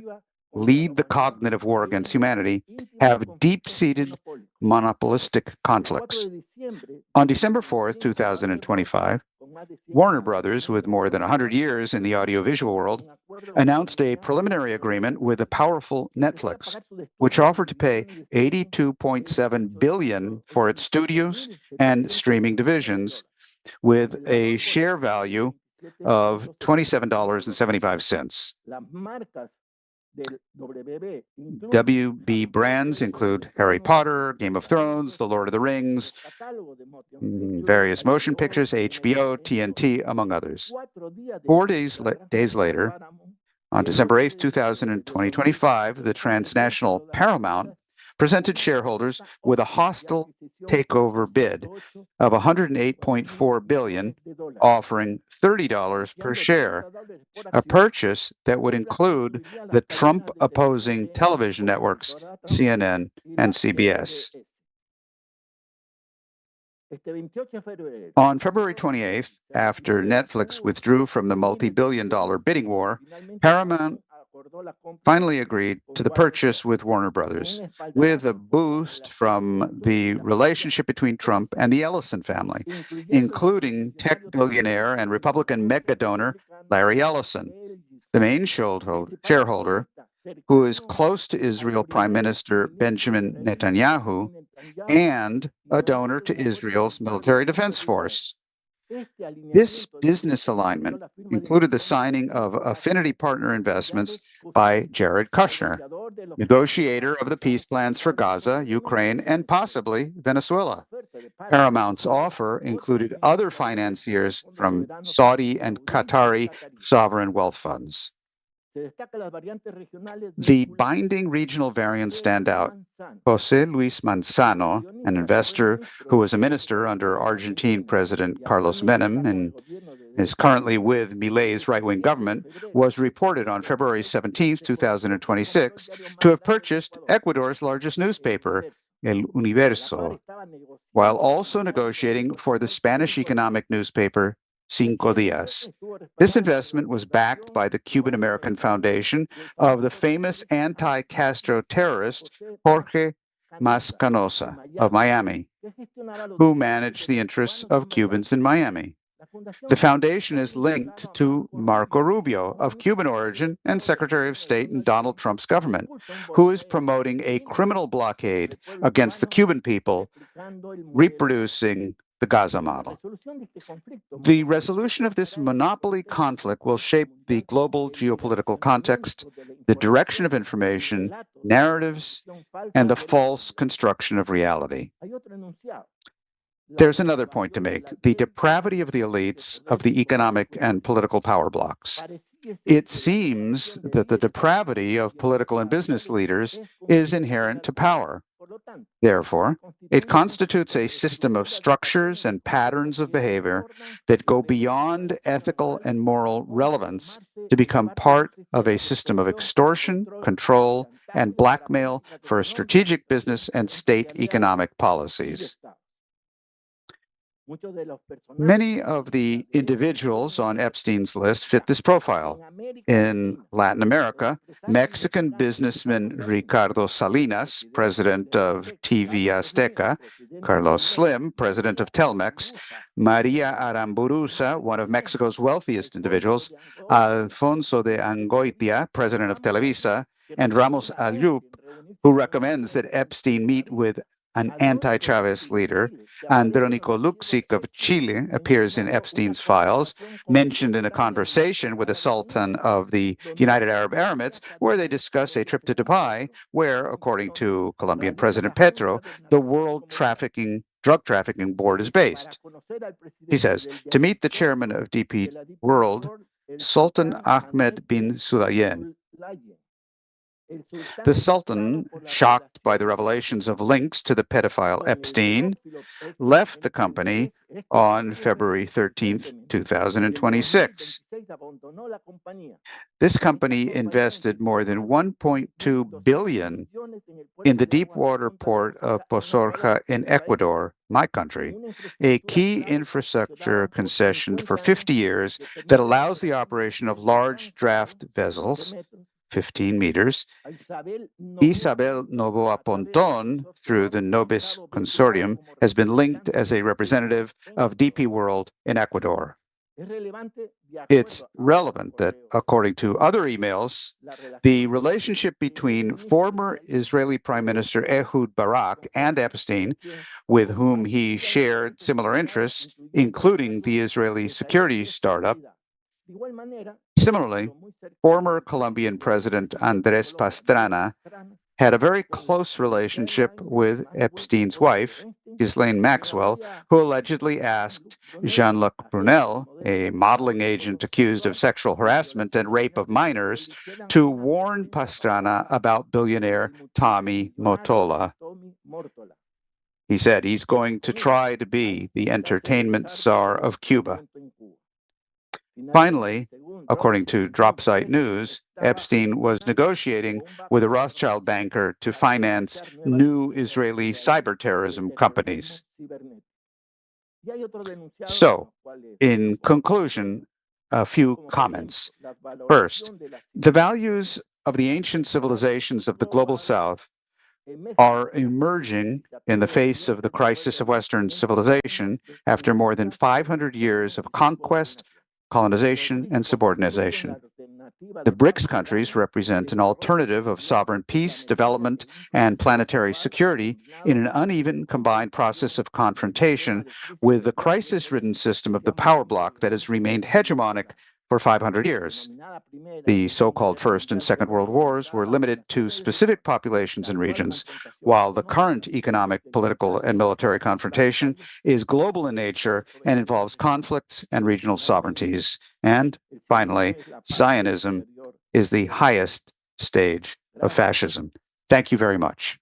lead the cognitive war against humanity have deep-seated monopolistic conflicts. On December 4, 2025, Warner Brothers, with more than 100 years in the audiovisual world, announced a preliminary agreement with the powerful Netflix, which offered to pay $82.7 billion for its studios and streaming divisions, with a share value of $27.75. WB brands include Harry Potter, Game of Thrones, The Lord of the Rings, various motion pictures, HBO, TNT, among others. 4 days later, on December 8th, 2025, the transnational Paramount presented shareholders with a hostile takeover bid of $108.4 billion, offering $30 per share, a purchase that would include the Trump-opposing television networks CNN and CBS. On February 28th, after Netflix withdrew from the multi-billion-dollar bidding war, Paramount finally agreed to the purchase with Warner Brothers, with a boost from the relationship between Trump and the Ellison family, including tech billionaire and Republican mega donor Larry Ellison, the main shareholder, who is close to Israel Prime Minister Benjamin Netanyahu and a donor to Israel's military defense force. This business alignment included the signing of affinity partner investments by Jared Kushner, negotiator of the peace plans for Gaza, Ukraine, and possibly Venezuela. Paramount's offer included other financiers from Saudi and Qatari sovereign wealth funds. The binding regional variants stand out. José Luis Manzano, an investor who was a minister under Argentine President Carlos Menem and is currently with Milei's right-wing government, was reported on February 17, 2026, to have purchased Ecuador's largest newspaper, El Universo, while also negotiating for the Spanish economic newspaper Cinco Días. This investment was backed by the Cuban-American Foundation of the famous anti-Castro terrorist Jorge Mascanosa of Miami, who managed the interests of Cubans in Miami. The foundation is linked to Marco Rubio, of Cuban origin and Secretary of State in Donald Trump's government, who is promoting a criminal blockade against the Cuban people, reproducing the Gaza model. The resolution of this monopoly conflict will shape the global geopolitical context, the direction of information, narratives, and the false construction of reality. There's another point to make: the depravity of the elites of the economic and political power blocks. It seems that the depravity of political and business leaders is inherent to power. Therefore, it constitutes a system of structures and patterns of behavior that go beyond ethical and moral relevance to become part of a system of extortion, control, and blackmail for strategic business and state economic policies. Many of the individuals on Epstein's list fit this profile. In Latin America, Mexican businessman Ricardo Salinas, president of TV Azteca, Carlos Slim, president of Telmex, María Aramburuza, one of Mexico's wealthiest individuals, Alfonso de Angoitia, president of Televisa, and Ramos Ayub, who recommends that Epstein meet with an anti-Chavez leader. Andrónico Luksic of Chile appears in Epstein's files, mentioned in a conversation with the Sultan of the United Arab Emirates, where they discuss a trip to Dubai, where, according to Colombian President Petro, the World Drug Trafficking Board is based. He says, to meet the chairman of DP World, Sultan Ahmed bin Sulayem. The Sultan, shocked by the revelations of links to the pedophile Epstein, left the company on February 13, 2026. This company invested more than $1.2 billion in the deepwater port of Bosshard in Ecuador, my country, a key infrastructure concession for 50 years that allows the operation of large draft vessels, 15 meters. Isabel Novoa Ponton, through the Nobis Consortium, has been linked as a representative of DP World in Ecuador. It's relevant that, according to other emails, the relationship between former Israeli Prime Minister Ehud Barak and Epstein, with whom he shared similar interests, including the Israeli security startup. Similarly, former Colombian President Andrés Pastrana had a very close relationship with Epstein's wife, Ghislaine Maxwell, who allegedly asked Jean-Luc Brunel, a modeling agent accused of sexual harassment and rape of minors, to warn Pastrana about billionaire Tommy Mottola. He said he's going to try to be the entertainment czar of Cuba. Finally, according to Dropsite News, Epstein was negotiating with a Rothschild banker to finance new Israeli cyber terrorism companies. So, in conclusion, a few comments. First, the values of the ancient civilizations of the Global South are emerging in the face of the crisis of Western civilization after more than 500 years of conquest, colonization, and subordination. The BRICS countries represent an alternative of sovereign peace, development, and planetary security in an uneven combined process of confrontation with the crisis-ridden system of the power bloc that has remained hegemonic for 500 years. The so-called First and Second World Wars were limited to specific populations and regions, while the current economic, political, and military confrontation is global in nature and involves conflicts and regional sovereignties. And finally, Zionism is the highest stage of fascism. Thank you very much.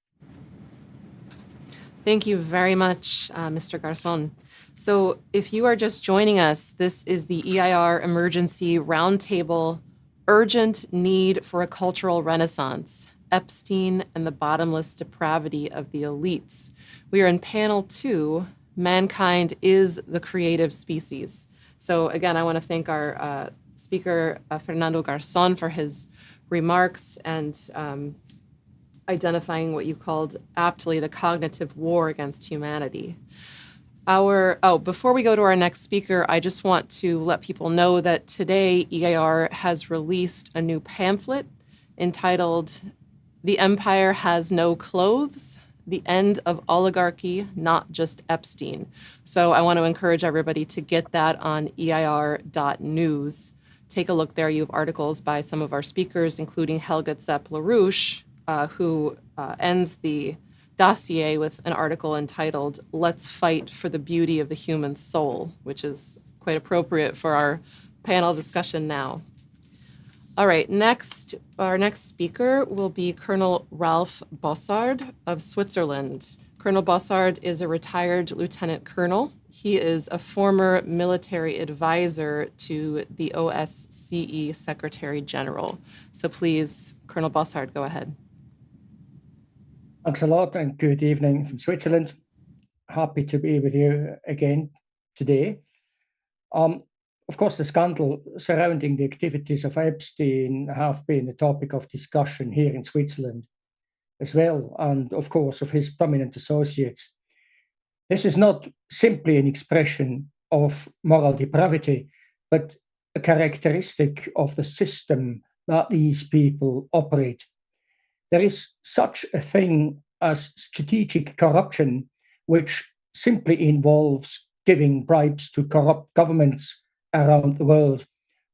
Thank you very much, Mr. Garzon. So if you are just joining us, this is the EIR Emergency Roundtable, Urgent Need for a Cultural Renaissance, Epstein and the Bottomless Depravity of the Elites. We are in panel 2, Mankind is the Creative Species. So again, I want to thank our speaker, Fernando Garzón, for his remarks and identifying what you called aptly the cognitive war against humanity. Before we go to our next speaker, I just want to let people know that today EIR has released a new pamphlet entitled The Empire Has No Clothes, The End of Oligarchy, Not Just Epstein. So I want to encourage everybody to get that on EIR.news. Take a look there. You have articles by some of our speakers, including Helga Zepp-LaRouche, who ends the dossier with an article entitled Let's Fight for the Beauty of the Human Soul, which is quite appropriate for our panel discussion now. All right, our next speaker will be Colonel Ralph Bosshard of Switzerland. Colonel Bosshard is a retired lieutenant colonel. He is a former military advisor to the OSCE Secretary General. So please, Colonel Bosshard, go ahead.
Thanks a lot and good evening from Switzerland. Happy to be with you again today. Of course, the scandal surrounding the activities of Epstein have been a topic of discussion here in Switzerland as well, and of course of his prominent associates. This is not simply an expression of moral depravity, but a characteristic of the system that these people operate. There is such a thing as strategic corruption, which simply involves giving bribes to corrupt governments around the world,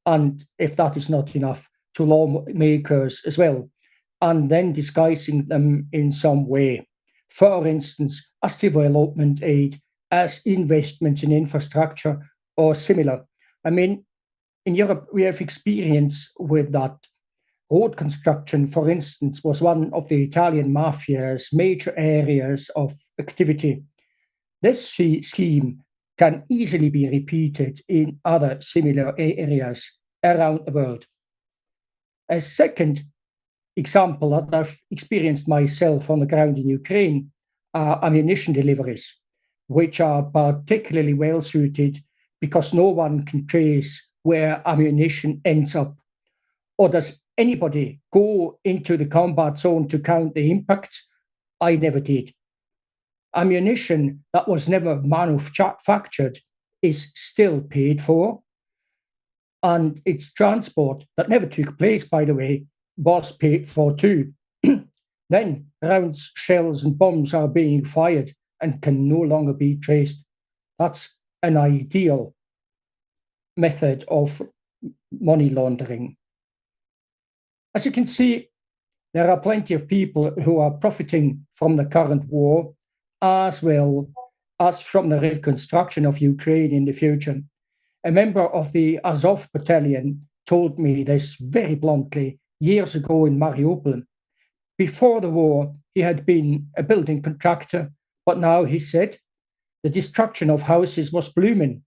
and if that is not enough, to lawmakers as well, and then disguising them in some way. For instance, as development aid, as investments in infrastructure, or similar. I mean, in Europe, we have experience with that. Road construction, for instance, was one of the Italian mafia's major areas of activity. This scheme can easily be repeated in other similar areas around the world. A second example that I've experienced myself on the ground in Ukraine are ammunition deliveries, which are particularly well suited because no one can trace where ammunition ends up. Or does anybody go into the combat zone to count the impact? I never did. Ammunition that was never manufactured is still paid for, and its transport, that never took place, by the way, was paid for too. Then rounds, shells, and bombs are being fired and can no longer be traced. That's an ideal method of money laundering. As you can see, there are plenty of people who are profiting from the current war, as well as from the reconstruction of Ukraine in the future. A member of the Azov battalion told me this very bluntly years ago in Mariupol. Before the war, he had been a building contractor, but now, he said, the destruction of houses was blooming.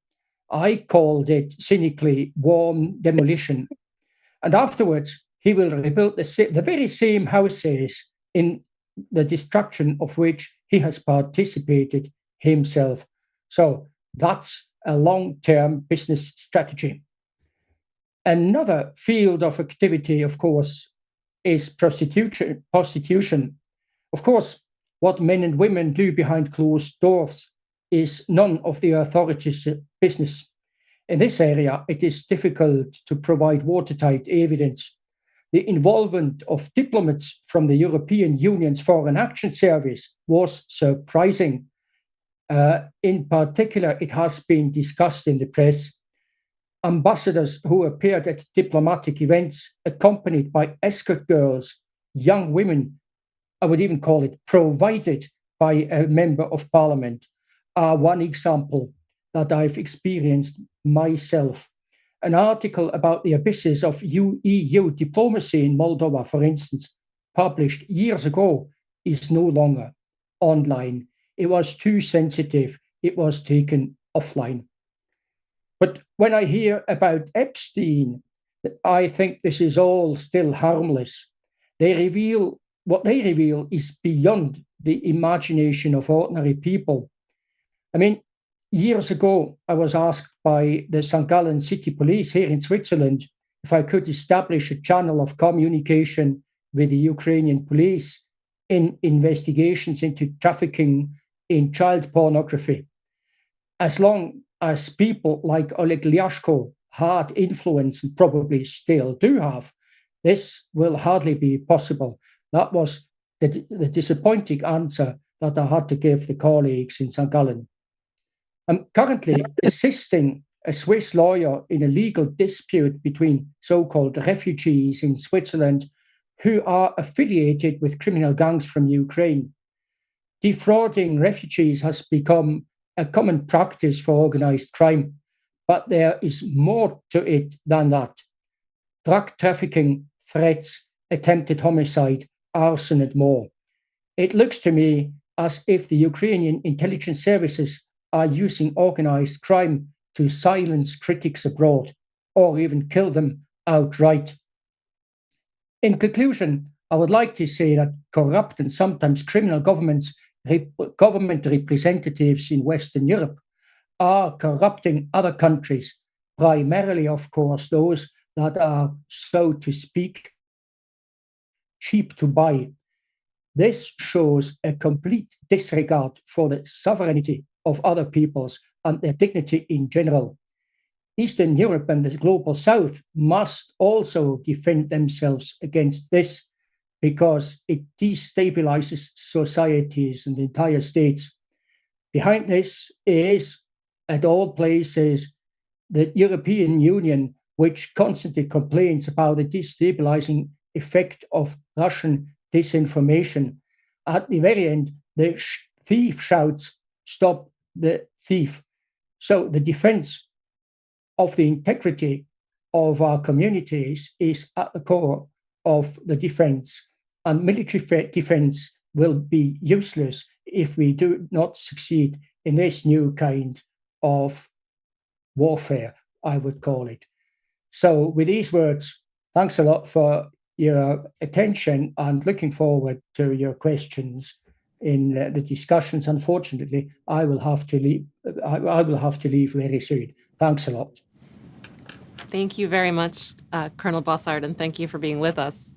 I called it cynically warm demolition. And afterwards, he will rebuild the very same houses in the destruction of which he has participated himself. So that's a long-term business strategy. Another field of activity, of course, is prostitution. Of course, what men and women do behind closed doors is none of the authorities' business. In this area, it is difficult to provide watertight evidence. The involvement of diplomats from the European Union's Foreign Action Service was surprising. In particular, it has been discussed in the press. Ambassadors who appeared at diplomatic events accompanied by escort girls, young women, I would even call it provided by a member of parliament, are one example that I've experienced myself. An article about the abysses of EU diplomacy in Moldova, for instance, published years ago, is no longer online. It was too sensitive. It was taken offline. But when I hear about Epstein, I think this is all still harmless. What they reveal is beyond the imagination of ordinary people. I mean, years ago, I was asked by the St. Gallen City Police here in Switzerland if I could establish a channel of communication with the Ukrainian police in investigations into trafficking in child pornography. As long as people like Oleg Lyashko had influence, and probably still do have, this will hardly be possible. That was the disappointing answer that I had to give the colleagues in St. Gallen. I'm currently assisting a Swiss lawyer in a legal dispute between so-called refugees in Switzerland who are affiliated with criminal gangs from Ukraine. Defrauding refugees has become a common practice for organized crime, but there is more to it than that. Drug trafficking, threats, attempted homicide, arson, and more. It looks to me as if the Ukrainian intelligence services are using organized crime to silence critics abroad or even kill them outright. In conclusion, I would like to say that corrupt and sometimes criminal government representatives in Western Europe are corrupting other countries, primarily, of course, those that are, so to speak, cheap to buy. This shows a complete disregard for the sovereignty of other peoples and their dignity in general. Eastern Europe and the global South must also defend themselves against this, because it destabilizes societies and entire states. Behind this is, at all places, the European Union, which constantly complains about the destabilizing effect of Russian disinformation. At the very end, the thief shouts, "Stop the thief." So the defense of the integrity of our communities is at the core of the defense. And military defense will be useless if we do not succeed in this new kind of warfare, I would call it. So with these words, thanks a lot for your attention and looking forward to your questions in the discussions. Unfortunately, I will have to leave. I will have to leave very soon. Thanks a lot.
Thank you very much, Colonel Bosshard, and thank you for being with us.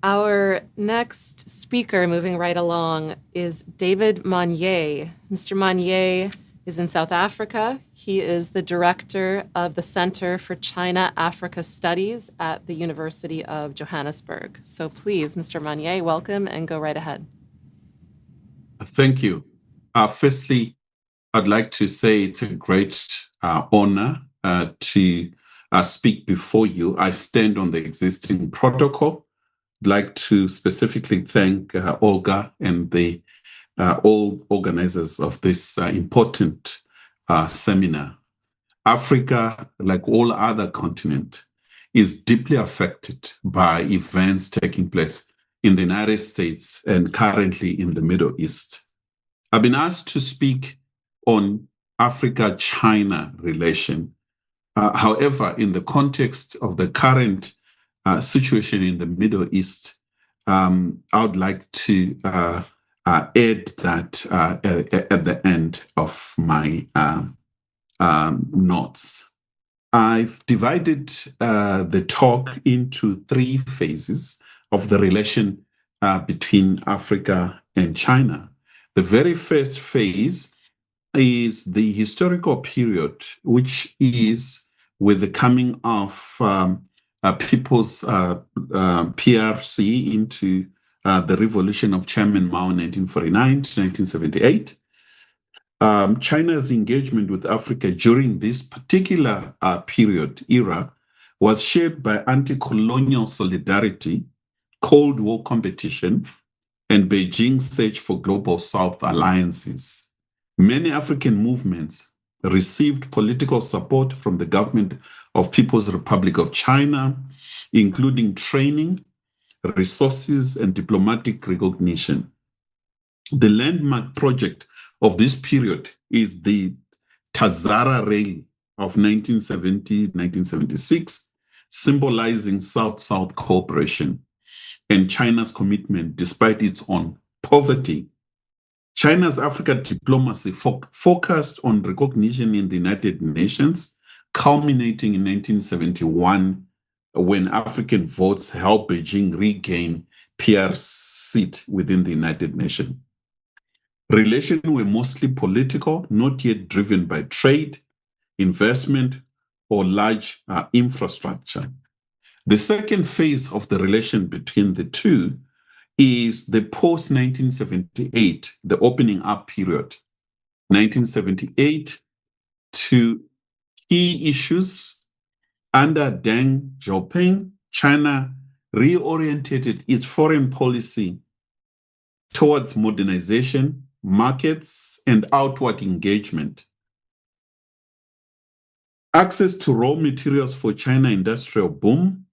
Our next speaker, moving right along, is David Monyae. Mr. Monyae He's in South Africa. He is the director of the Center for China-Africa Studies at the University of Johannesburg. So please, Mr. Monyae, welcome and go right ahead.
Thank you. Firstly, I'd like to say it's a great honor to speak before you. I stand on the existing protocol. I'd like to specifically thank Olga and the all organizers of this important seminar. Africa, like all other continents, is deeply affected by events taking place in the United States and currently in the Middle East. I've been asked to speak on Africa-China relation. However, in the context of the current situation in the Middle East, I would like to add that at the end of my notes. I've divided the talk into three phases of the relation between Africa and China. The very first phase is the historical period, which is with the coming of people's PRC into the revolution of Chairman Mao in 1949 to 1978. China's engagement with Africa during this particular era was shaped by anti-colonial solidarity, Cold War competition, and Beijing's search for global South alliances. Many African movements received political support from the government of People's Republic of China, including training, resources, and diplomatic recognition. The landmark project of this period is the Tazara Rail of 1970-1976, symbolizing South-South cooperation and China's commitment despite its own poverty. China's Africa diplomacy focused on recognition in the United Nations, culminating in 1971 when African votes helped Beijing regain PR's seat within the United Nations. Relations were mostly political, not yet driven by trade, investment, or large infrastructure. The second phase of the relation between the two is the post-1978, the opening up period, 1978 to key issues. Under Deng Xiaoping, China reoriented its foreign policy towards modernization, markets, and outward engagement. Access to raw materials for China industrial boom,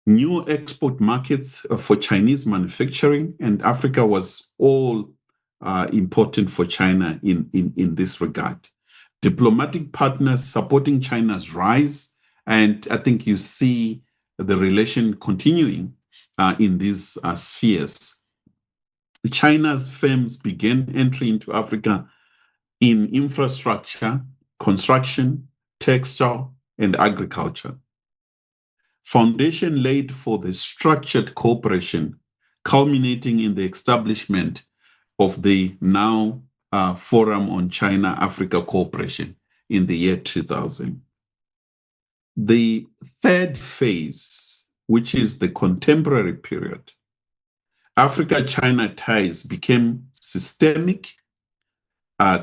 new export markets for Chinese manufacturing, and Africa was all important for China in this regard. Diplomatic partners supporting China's rise, and I think you see the relation continuing in these spheres. China's firms began entry into Africa in infrastructure, construction, textile, and agriculture. Foundation laid for the structured cooperation, culminating in the establishment of the now Forum on China-Africa Cooperation in the year 2000. The third phase, which is the contemporary period, Africa-China ties became systemic,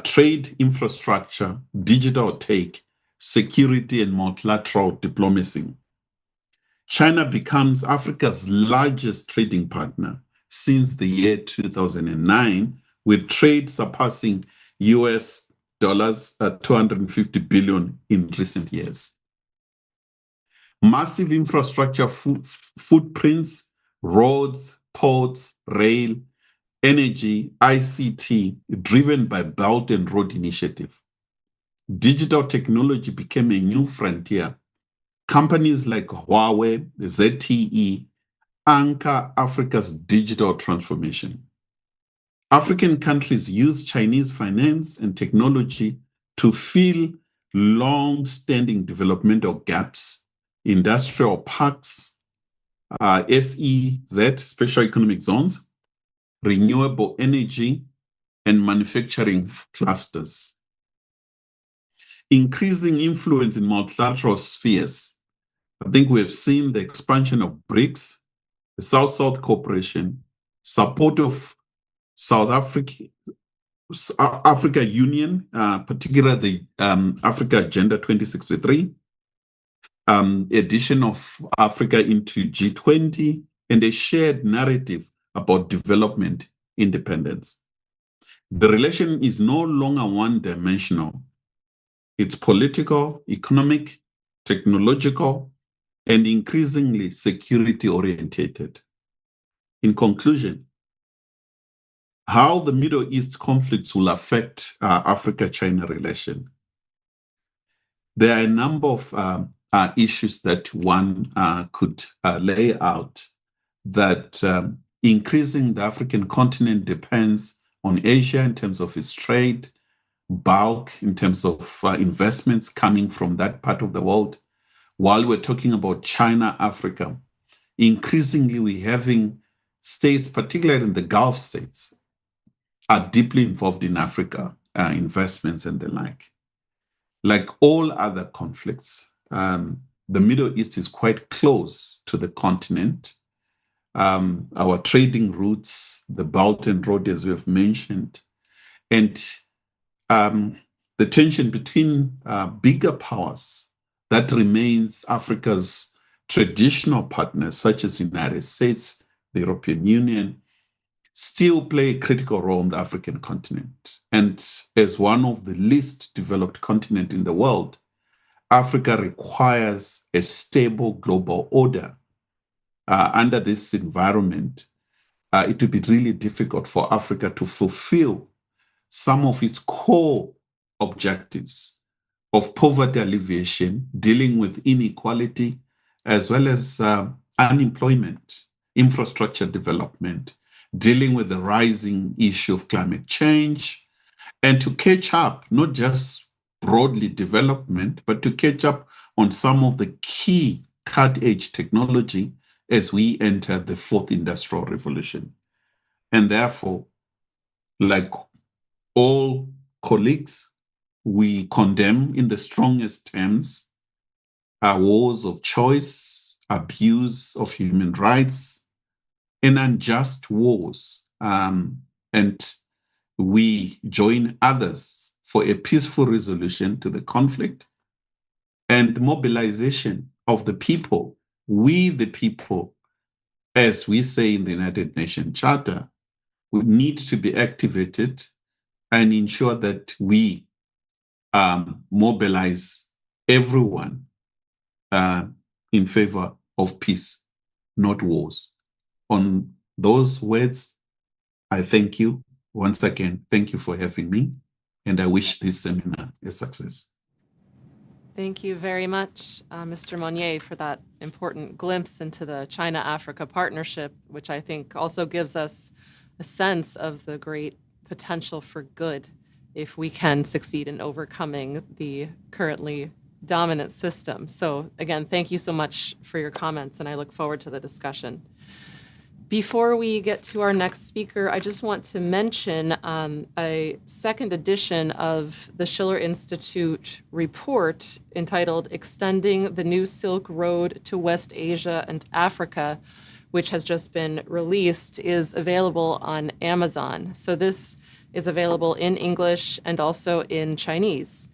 trade infrastructure, digital tech, security, and multilateral diplomacy. China becomes Africa's largest trading partner since the year 2009, with trade surpassing US dollars at $250 billion in recent years. Massive infrastructure footprints, roads, ports, rail, energy, ICT, driven by Belt and Road Initiative. Digital technology became a new frontier. Companies like Huawei, ZTE, anchor Africa's digital transformation. African countries use Chinese finance and technology to fill long-standing developmental gaps, industrial parks, SEZ, special economic zones, renewable energy, and manufacturing clusters. Increasing influence in multilateral spheres. I think we have seen the expansion of BRICS, the South-South cooperation, support of South Africa Union, particularly the Africa Agenda 2063, addition of Africa into G20, and a shared narrative about development independence. The relation is no longer one-dimensional. It's political, economic, technological, and increasingly security-orientated. In conclusion, how the Middle East conflicts will affect Africa-China relation. There are a number of issues that one could lay out, that increasing the African continent depends on Asia in terms of its trade, bulk in terms of investments coming from that part of the world. While we're talking about China, Africa, increasingly we're having states, particularly in the Gulf states, are deeply involved in Africa, investments and the like. Like all other conflicts, the Middle East is quite close to the continent. Our trading routes, the Belt and Road, as we have mentioned, and the tension between bigger powers that remains Africa's traditional partners, such as the United States, the European Union, still play a critical role on the African continent. And as one of the least developed continents in the world, Africa requires a stable global order. Under this environment, it would be really difficult for Africa to fulfill some of its core objectives of poverty alleviation, dealing with inequality, as well as unemployment, infrastructure development, dealing with the rising issue of climate change, and to catch up, not just broadly development, but to catch up on some of the key cutting-edge technology as we enter the fourth industrial revolution. And therefore, like all colleagues, we condemn in the strongest terms wars of choice, abuse of human rights, and unjust wars. And we join others for a peaceful resolution to the conflict and mobilization of the people. We, the people, as we say in the United Nations Charter, we need to be activated and ensure that we mobilize everyone in favor of peace, not wars. On those words, I thank you once again. Thank you for having me, and I wish this seminar a success.
Thank you very much, Mr. Monyae, for that important glimpse into the China-Africa partnership, which I think also gives us a sense of the great potential for good if we can succeed in overcoming the currently dominant system. So again, thank you so much for your comments, and I look forward to the discussion. Before we get to our next speaker, I just want to mention a second edition of the Schiller Institute report entitled Extending the New Silk Road to West Asia and Africa, which has just been released, is available on Amazon. So this is available in English and also in Chinese.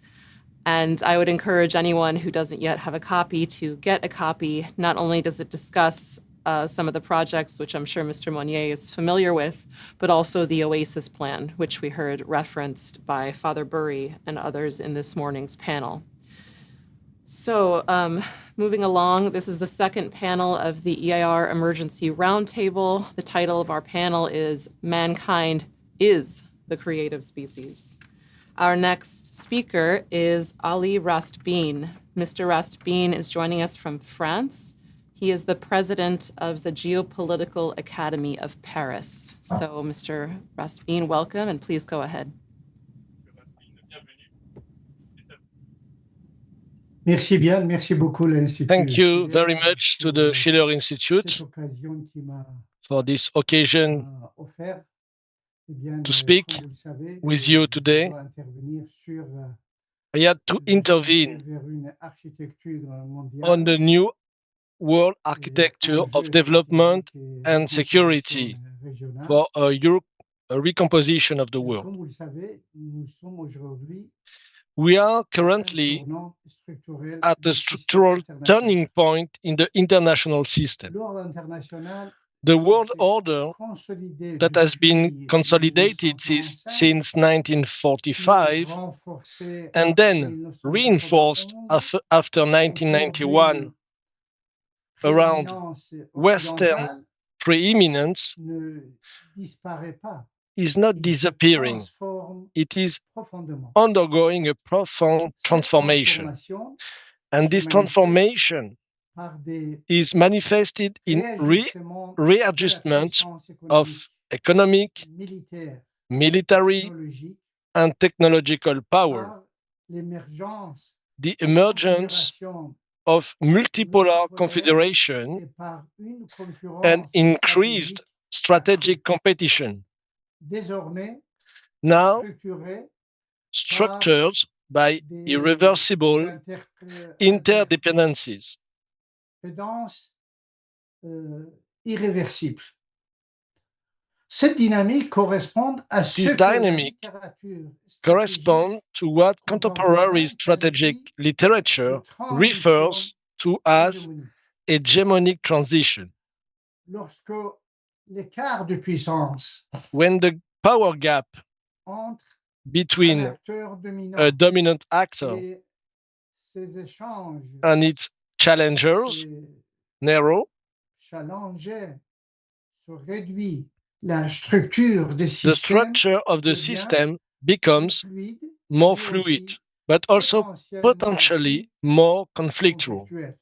And I would encourage anyone who doesn't yet have a copy to get a copy. Not only does it discuss some of the projects, which I'm sure Mr. Monyae is familiar with, but also the OASIS plan, which we heard referenced by Father Burry and others in this morning's panel. So moving along, this is the second panel of the EIR Emergency Roundtable. The title of our panel is Mankind is the Creative Species. Our next speaker is Ali Rastbeen. Mr. Rastbeen is joining us from France. He is the president of the Geopolitical Academy of Paris. So, Mr. Rastbeen, welcome, and please go ahead.
Merci bien, merci beaucoup l'Institut.
Thank you very much to the Schiller Institute for this occasion to speak with you today. I had to intervene on the new world architecture of development and security for a recomposition of the world. We are currently at a structural turning point in the international system. The world order that has been consolidated since 1945 and then reinforced after 1991 around Western preeminence is not disappearing. It is undergoing a profound transformation. And this transformation is manifested in readjustment of economic, military, and technological power, the emergence of multipolar confederation, and increased strategic competition, now structured by irreversible interdependencies.
Cette dynamique correspond à
This dynamic corresponds to what contemporary strategic literature refers to as hegemonic transition.
Lorsque l'écart de puissance
When the power gap
entre
between a dominant actor
et ses échanges,
and its challengers
ses
narrow,
challengers se réduit, la structure des
the
systèmes
structure of the
devient
system becomes
fluide,
more
mais
fluid,
aussi
but also potentially more conflictual.
conflictuel.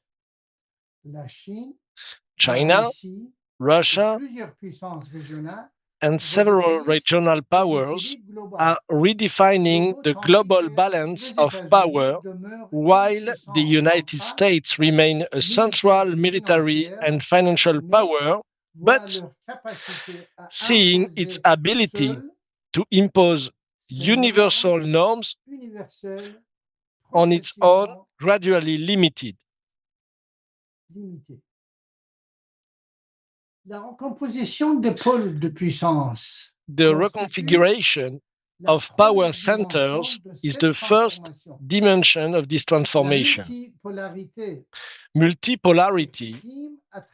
La Chine, la
China,
Russie et
Russia,
plusieurs puissances régionales
and several regional powers are redefining the global balance of power, while the United States remain a central military and financial power, but seeing its ability to impose universal norms on its own gradually limited.
La recomposition des pôles de puissance
The reconfiguration of power centers is the first dimension of this transformation. Multipolarity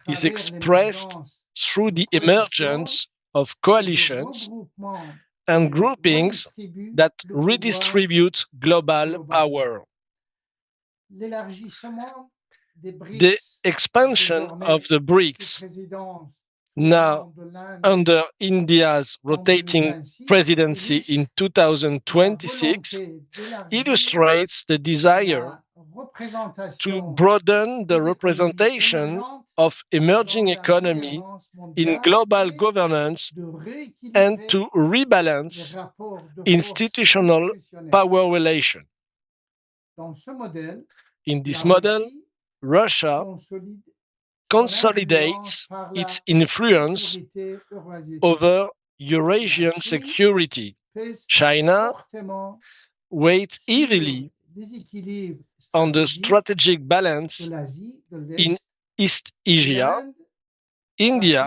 is expressed through the emergence of coalitions and groupings that redistribute global power. The expansion of the BRICS, now under India's rotating presidency in 2026, illustrates the desire to broaden the representation of emerging economy in global governance and to rebalance institutional power relations. In this model, Russia consolidates its influence over Eurasian security. China weighs heavily on the strategic balance in East Asia. India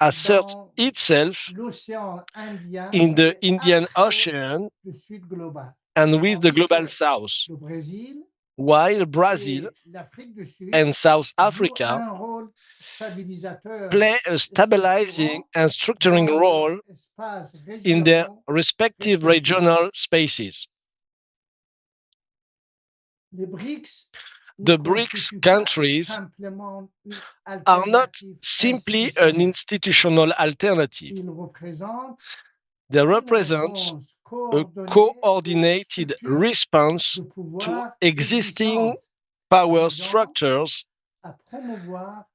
asserts itself in the Indian Ocean and with the global South, while Brazil and South Africa play a stabilizing and structuring role in their respective regional spaces. The BRICS countries are not simply an institutional alternative. They represent a coordinated response to existing power structures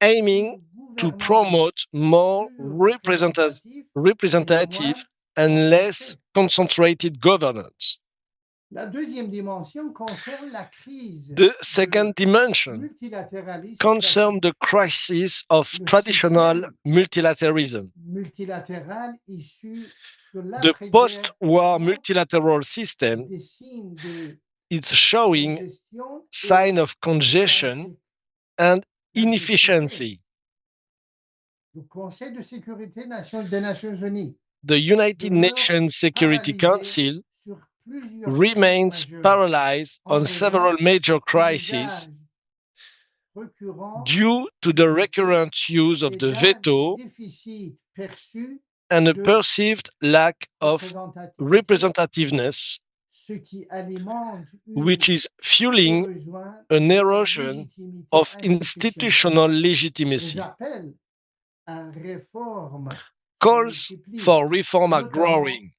aiming to promote more representative and less concentrated governance. The second dimension concerns the crisis of traditional multilateralism. The post-war multilateral system is showing signs of congestion and inefficiency. The United Nations Security Council remains paralyzed on several major crises due to the recurrent use of the veto and a perceived lack of representativeness, which is fueling an erosion of institutional legitimacy. Calls for reform are growing,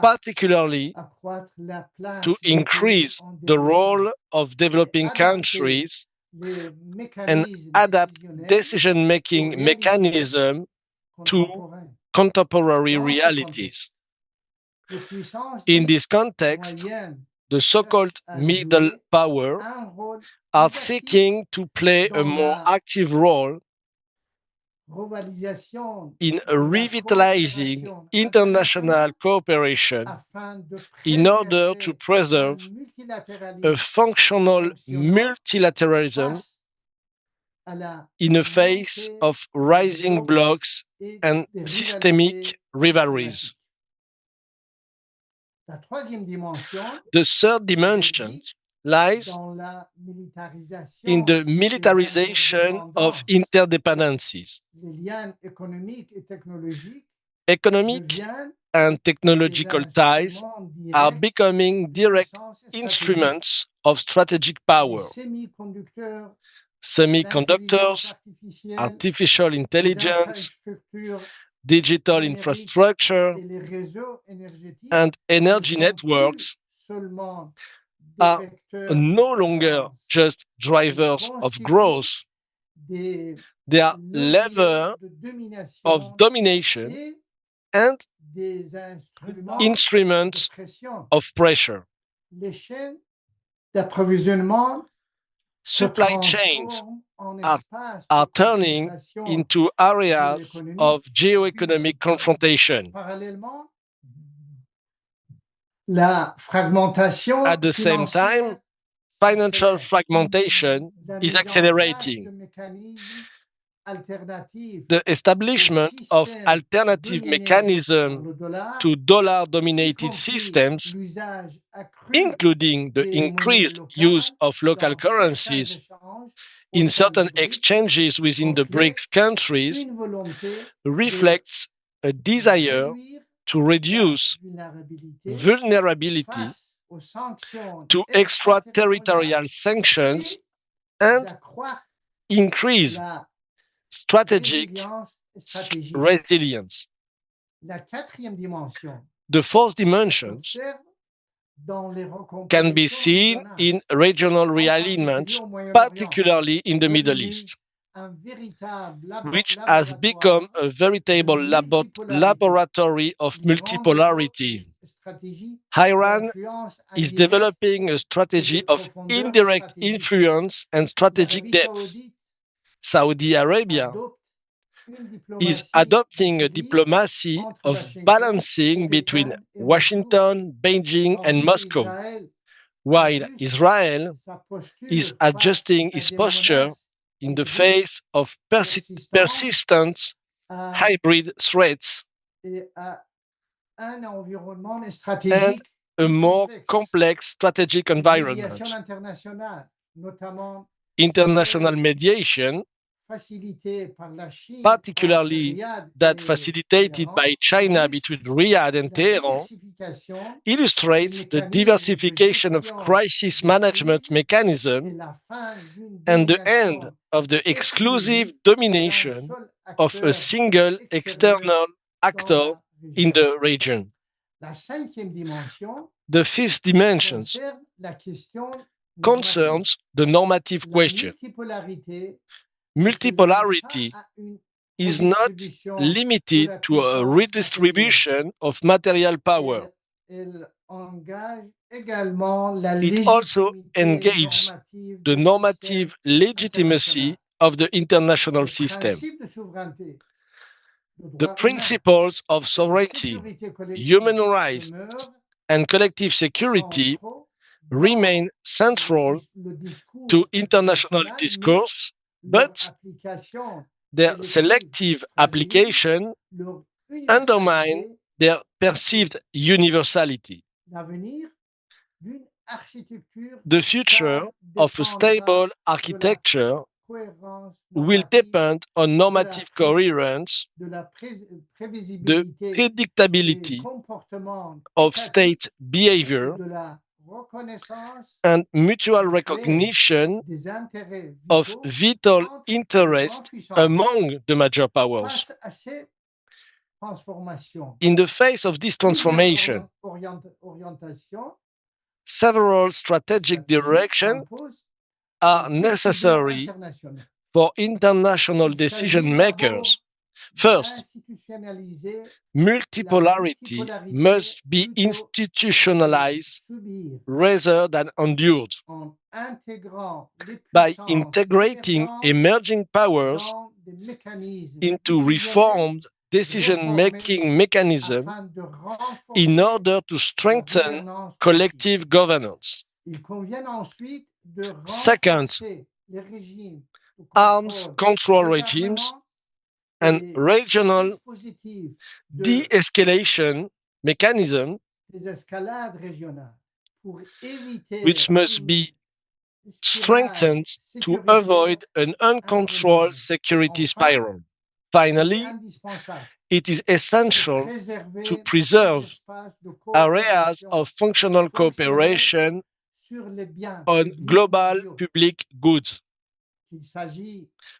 particularly to increase the role of developing countries and adapt decision-making mechanisms to contemporary realities. In this context, the so-called middle power are seeking to play a more active role in revitalizing international cooperation in order to preserve a functional multilateralism in the face of rising blocs and systemic rivalries. The third dimension lies in the militarization of interdependencies. Economic and technological ties are becoming direct instruments of strategic power. Semiconductors, artificial intelligence, digital infrastructure, and energy networks are no longer just drivers of growth. They are levers of domination and instruments of pressure. Supply chains are turning into areas of geoeconomic confrontation. At the same time, financial fragmentation is accelerating. The establishment of alternative mechanisms to dollar-dominated systems, including the increased use of local currencies in certain exchanges within the BRICS countries, reflects a desire to reduce vulnerability to extraterritorial sanctions and increase strategic resilience. The fourth dimension can be seen in regional realignments, particularly in the Middle East, which has become a veritable laboratory of multipolarity. Iran is developing a strategy of indirect influence and strategic depth. Saudi Arabia is adopting a diplomacy of balancing between Washington, Beijing, and Moscow, while Israel is adjusting its posture in the face of persistent hybrid threats and a more complex strategic environment. International mediation, particularly that facilitated by China between Riyadh and Tehran, illustrates the diversification of crisis management mechanisms and the end of the exclusive domination of a single external actor in the region. The fifth dimension concerns the normative question. Multipolarity is not limited to a redistribution of material power. It also engages the normative legitimacy of the international system. the principles of sovereignty, human rights, and collective security remain central to international discourse, but their selective application undermines their perceived universality. The future of a stable architecture will depend on normative coherence, the predictability of state behavior, and mutual recognition of vital interest among the major powers. In the face of this transformation, several strategic directions are necessary for international decision makers. First, multipolarity must be institutionalized rather than endured. By integrating emerging powers into reformed decision-making mechanisms in order to strengthen collective governance. Second, arms control regimes and regional de-escalation mechanisms, which must be strengthened to avoid an uncontrolled security spiral. Finally, it is essential to preserve areas of functional cooperation on global public goods,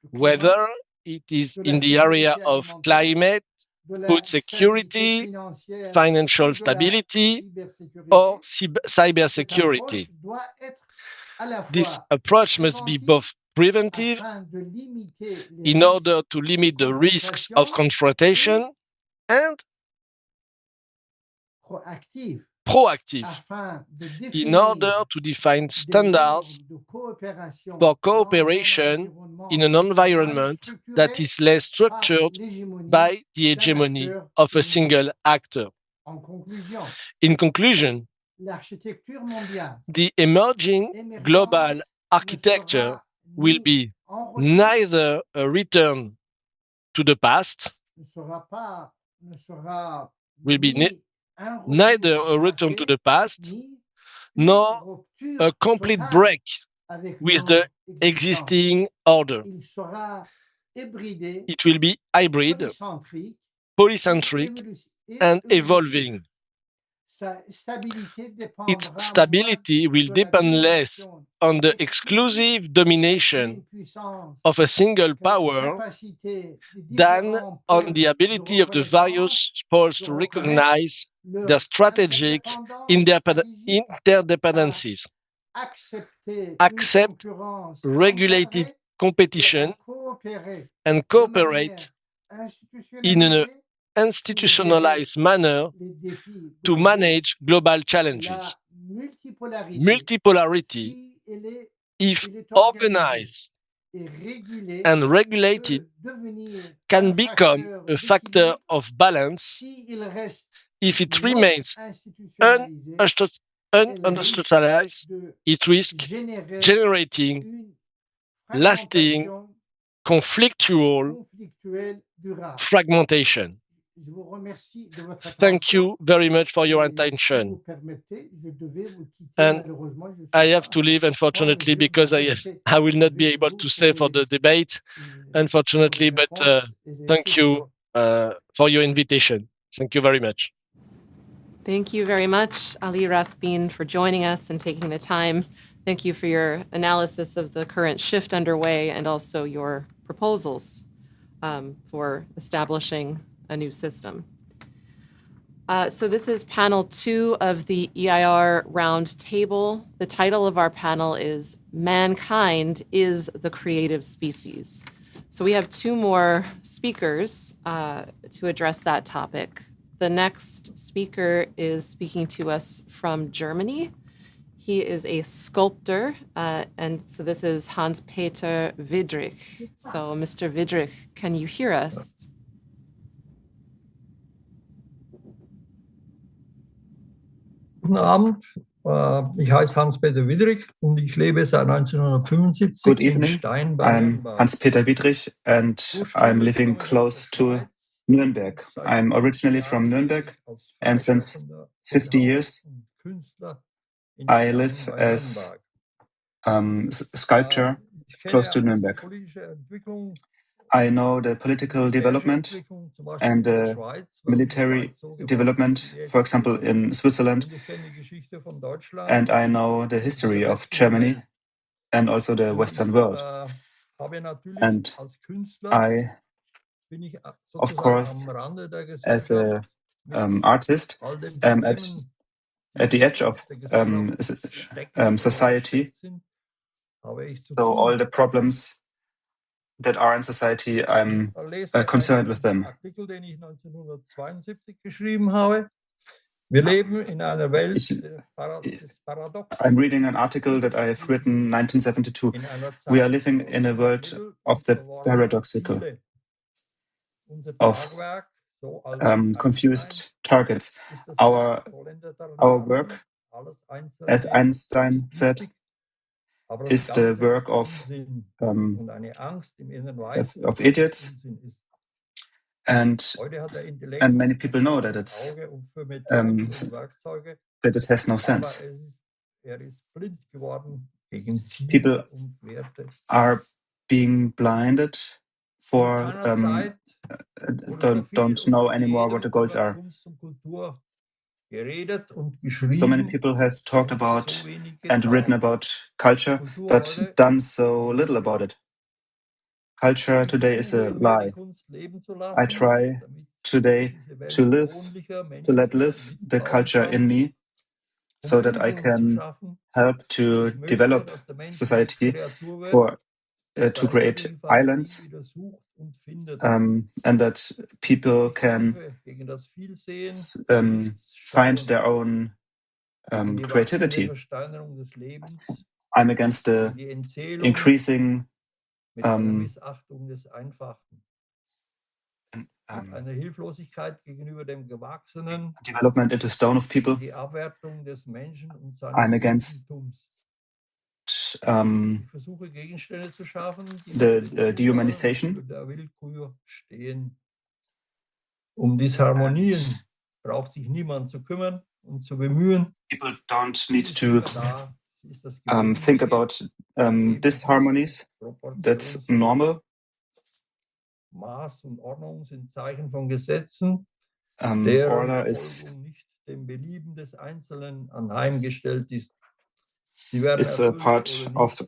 whether it is in the area of climate, food security, financial stability, or cybersecurity. This approach must be both preventive in order to limit the risks of confrontation and proactive in order to define standards for cooperation in an environment that is less structured by the hegemony of a single actor. In conclusion, the emerging global architecture will be neither a return to the past, neither a return to the past, nor a complete break with the existing order. It will be hybrid, polycentric, and evolving. Its stability will depend less on the exclusive domination of a single power than on the ability of the various poles to recognize their strategic interdependencies, accept regulated competition, and cooperate in an institutionalized manner to manage global challenges. Multipolarity, if organized and regulated, can become a factor of balance if it remains uninstitutionalized. It risks generating lasting conflictual fragmentation. Thank you very much for your attention. And I have to leave, unfortunately, because I will not be able to stay for the debate, unfortunately, but thank you for your invitation. Thank you very much.
Thank you very much, Ali Rastbeen, for joining us and taking the time. Thank you for your analysis of the current shift underway and also your proposals for establishing a new system. So this is panel 2 of the EIR Roundtable. The title of our panel is Mankind is the Creative Species. So we have 2 more speakers to address that topic. The next speaker is speaking to us from Germany. He is a sculptor, and so this is Hans-Peter Vidri. So Mr. Vidri, can you hear us?
Guten Abend. Ich heiße Hans-Peter Vidri und ich lebe seit 1975
Good
in
evening. I'm
Steinbach.
Hans-Peter Widrich, and I'm living close to Nuremberg. I'm originally from Nuremberg, and since 50 years, I live as sculptor close to Nuremberg. I know the political development and the military development, for example, in Switzerland, and I know the history of Germany and also the Western world. And I, of course, as an artist, am at the edge of society. So all the problems that are in society, I'm concerned with them. I'm reading an article that I have written in 1972. We are living in a world of the paradoxical, of confused targets. Our work, as Einstein said, is the work of idiots, and many people know that it's that it has no sense. People are being blinded for don't know anymore what the goals are. So many people have talked about and written about culture, but done so little about it. Culture today is a lie. I try today to let live the culture in me, so that I can help to develop society to create islands, and that people can find their own creativity. I'm against the increasing development into stone of people. I'm against the dehumanization. People don't need to think about disharmonies. That's normal. Order is a part of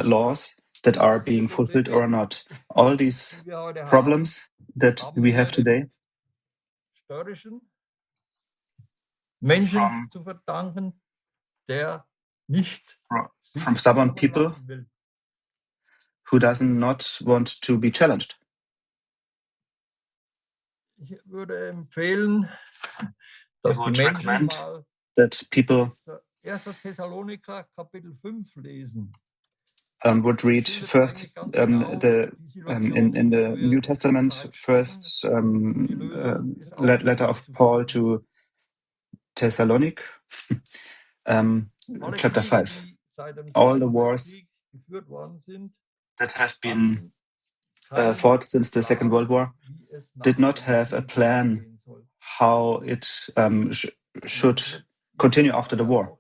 laws that are being fulfilled or not. All these problems that we have today from stubborn people who does not want to be challenged. I would recommend that people would read first in the New Testament, first letter of Paul to Thessalonic, chapter 5. All the wars that have been fought since the Second World War did not have a plan how it should continue after the war.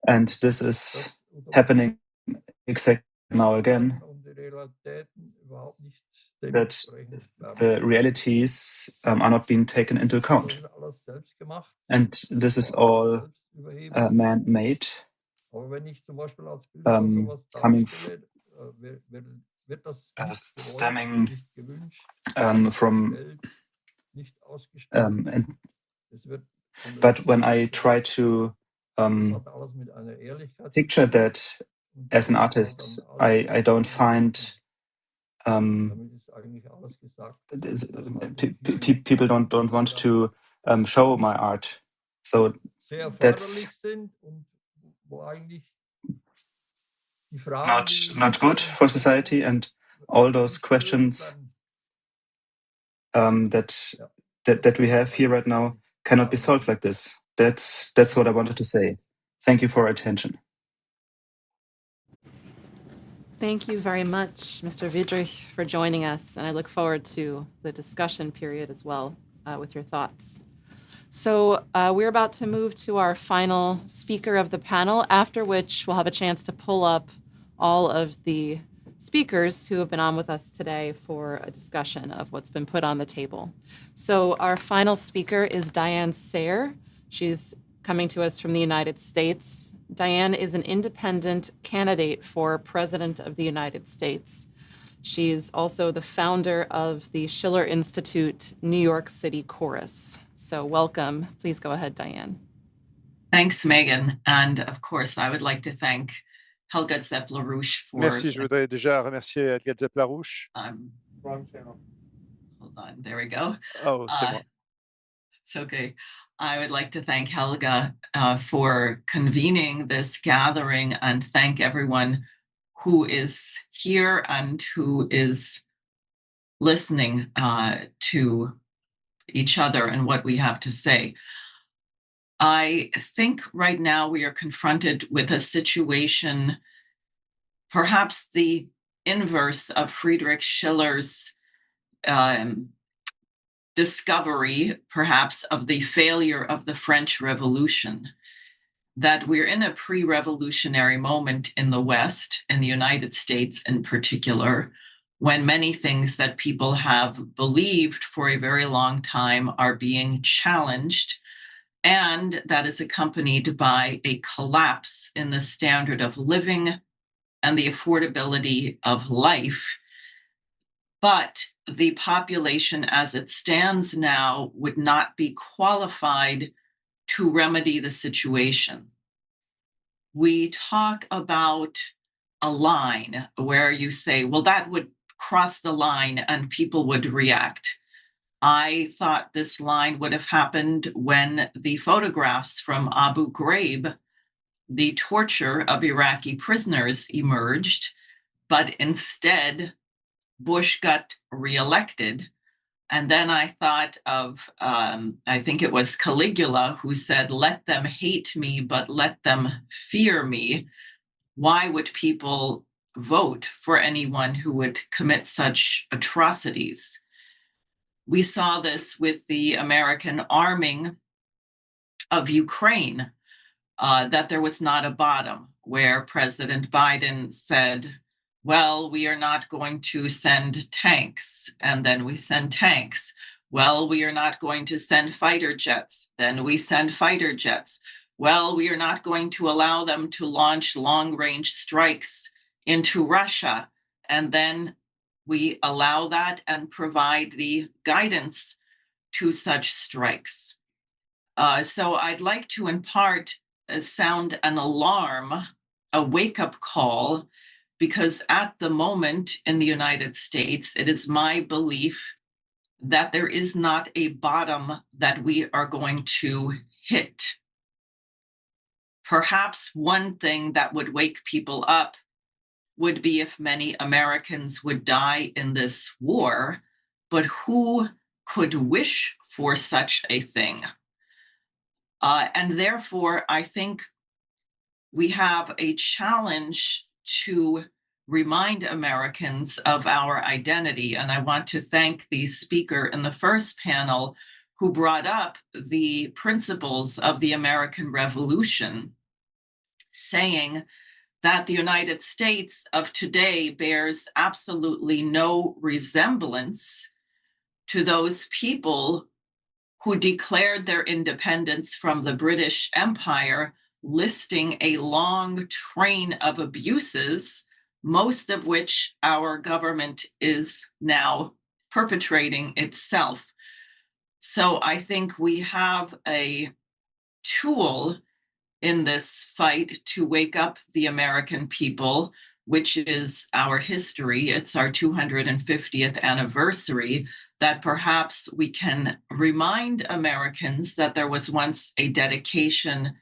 And this is happening exactly now again, that the realities are not being taken into account. And this is all man-made, coming stemming from but when I try to picture that as an artist, I don't find people don't want to show my art. So that's not good for society, and all those questions that that we have here right now cannot be solved like this. That's what I wanted to say. Thank you for your attention.
Thank you very much, Mr. Vidri, for joining us, and I look forward to the discussion period as well with your thoughts. So we're about to move to our final speaker of the panel, after which we'll have a chance to pull up all of the speakers who have been on with us today for a discussion of what's been put on the table. So our final speaker is Diane Sayre. She's coming to us from the United States. Diane is an independent candidate for President of the United States. She's also the founder of the Schiller Institute New York City Chorus. So welcome. Please go ahead, Diane.
Thanks, Megan. And of course, I would like to thank Helga Zepp-LaRouche for...
Merci, je voudrais déjà remercier Helga Zepp-LaRouche.
Hold on, there we go.
Oh, c'est moi.
It's okay. I would like to thank Helga for convening this gathering and thank everyone who is here and who is listening to each other and what we have to say. I think right now we are confronted with a situation, perhaps the inverse of Friedrich Schiller's discovery, perhaps, of the failure of the French Revolution, that we're in a pre-revolutionary moment in the West, in the United States in particular, when many things that people have believed for a very long time are being challenged, and that is accompanied by a collapse in the standard of living and the affordability of life. But the population as it stands now would not be qualified to remedy the situation. We talk about a line where you say, well, that would cross the line and people would react. I thought this line would have happened when the photographs from Abu Ghraib, the torture of Iraqi prisoners, emerged, but instead Bush got reelected. And then I thought of, I think it was Caligula who said, let them hate me, but let them fear me. Why would people vote for anyone who would commit such atrocities? We saw this with the American arming of Ukraine, that there was not a bottom, where President Biden said, well, we are not going to send tanks, and then we send tanks. Well, we are not going to send fighter jets, then we send fighter jets. Well, we are not going to allow them to launch long-range strikes into Russia, and then we allow that and provide the guidance to such strikes. So I'd like to in part sound an alarm, a wake-up call, because at the moment in the United States, it is my belief that there is not a bottom that we are going to hit. Perhaps one thing that would wake people up would be if many Americans would die in this war, but who could wish for such a thing? And therefore, I think we have a challenge to remind Americans of our identity. And I want to thank the speaker in the first panel who brought up the principles of the American Revolution, saying that the United States of today bears absolutely no resemblance to those people who declared their independence from the British Empire, listing a long train of abuses, most of which our government is now perpetrating itself. So I think we have a tool in this fight to wake up the American people, which is our history. It's our 250th anniversary, that perhaps we can remind Americans that there was once a dedication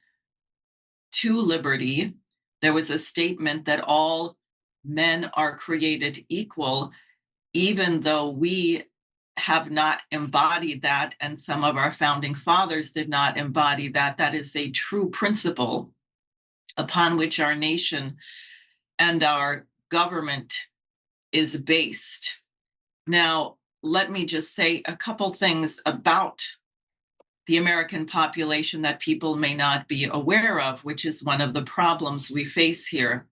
to liberty. There was a statement that all men are created equal, even though we have not embodied that, and some of our founding fathers did not embody that. That is a true principle upon which our nation and our government is based. Now, let me just say a couple things about the American population that people may not be aware of, which is one of the problems we face here.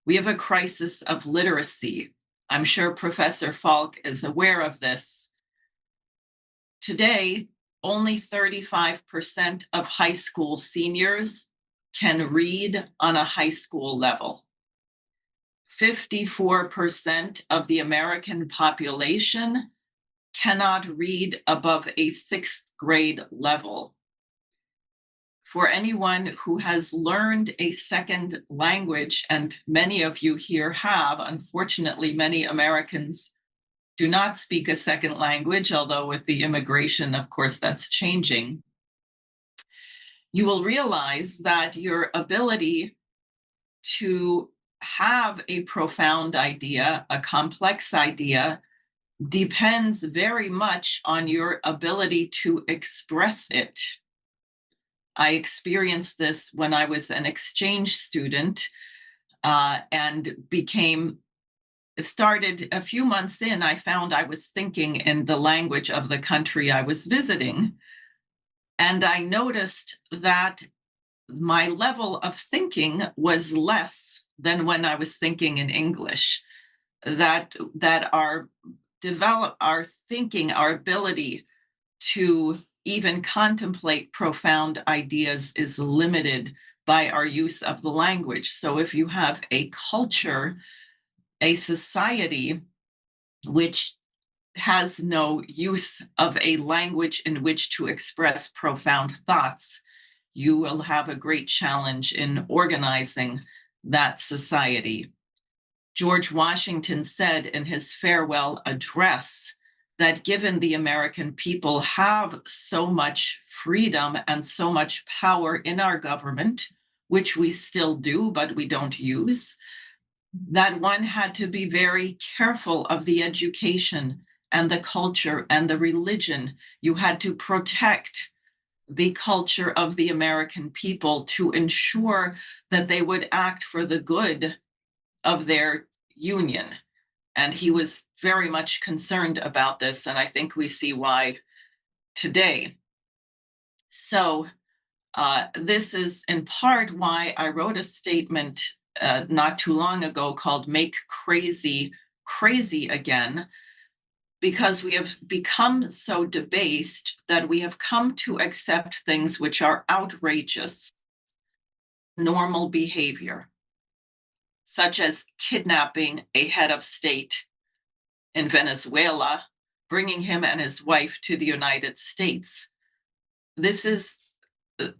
We have a crisis of literacy. I'm sure Professor Falk is aware of this. Today, only 35% of high school seniors can read on a high school level. 54% of the American population cannot read above a 6th grade level. For anyone who has learned a second language, and many of you here have, unfortunately, many Americans do not speak a second language, although with the immigration, of course, that's changing. You will realize that your ability to have a profound idea, a complex idea, depends very much on your ability to express it. I experienced this when I was an exchange student and started a few months in, I found I was thinking in the language of the country I was visiting. And I noticed that my level of thinking was less than when I was thinking in English, that our thinking, our ability to even contemplate profound ideas is limited by our use of the language. So if you have a culture, a society which has no use of a language in which to express profound thoughts, you will have a great challenge in organizing that society. George Washington said in his farewell address that given the American people have so much freedom and so much power in our government, which we still do, but we don't use, that one had to be very careful of the education and the culture and the religion. You had to protect the culture of the American people to ensure that they would act for the good of their union. And he was very much concerned about this, and I think we see why today. So this is in part why I wrote a statement not too long ago called Make Crazy Crazy Again, because we have become so debased that we have come to accept things which are outrageous, normal behavior, such as kidnapping a head of state in Venezuela, bringing him and his wife to the United States. This is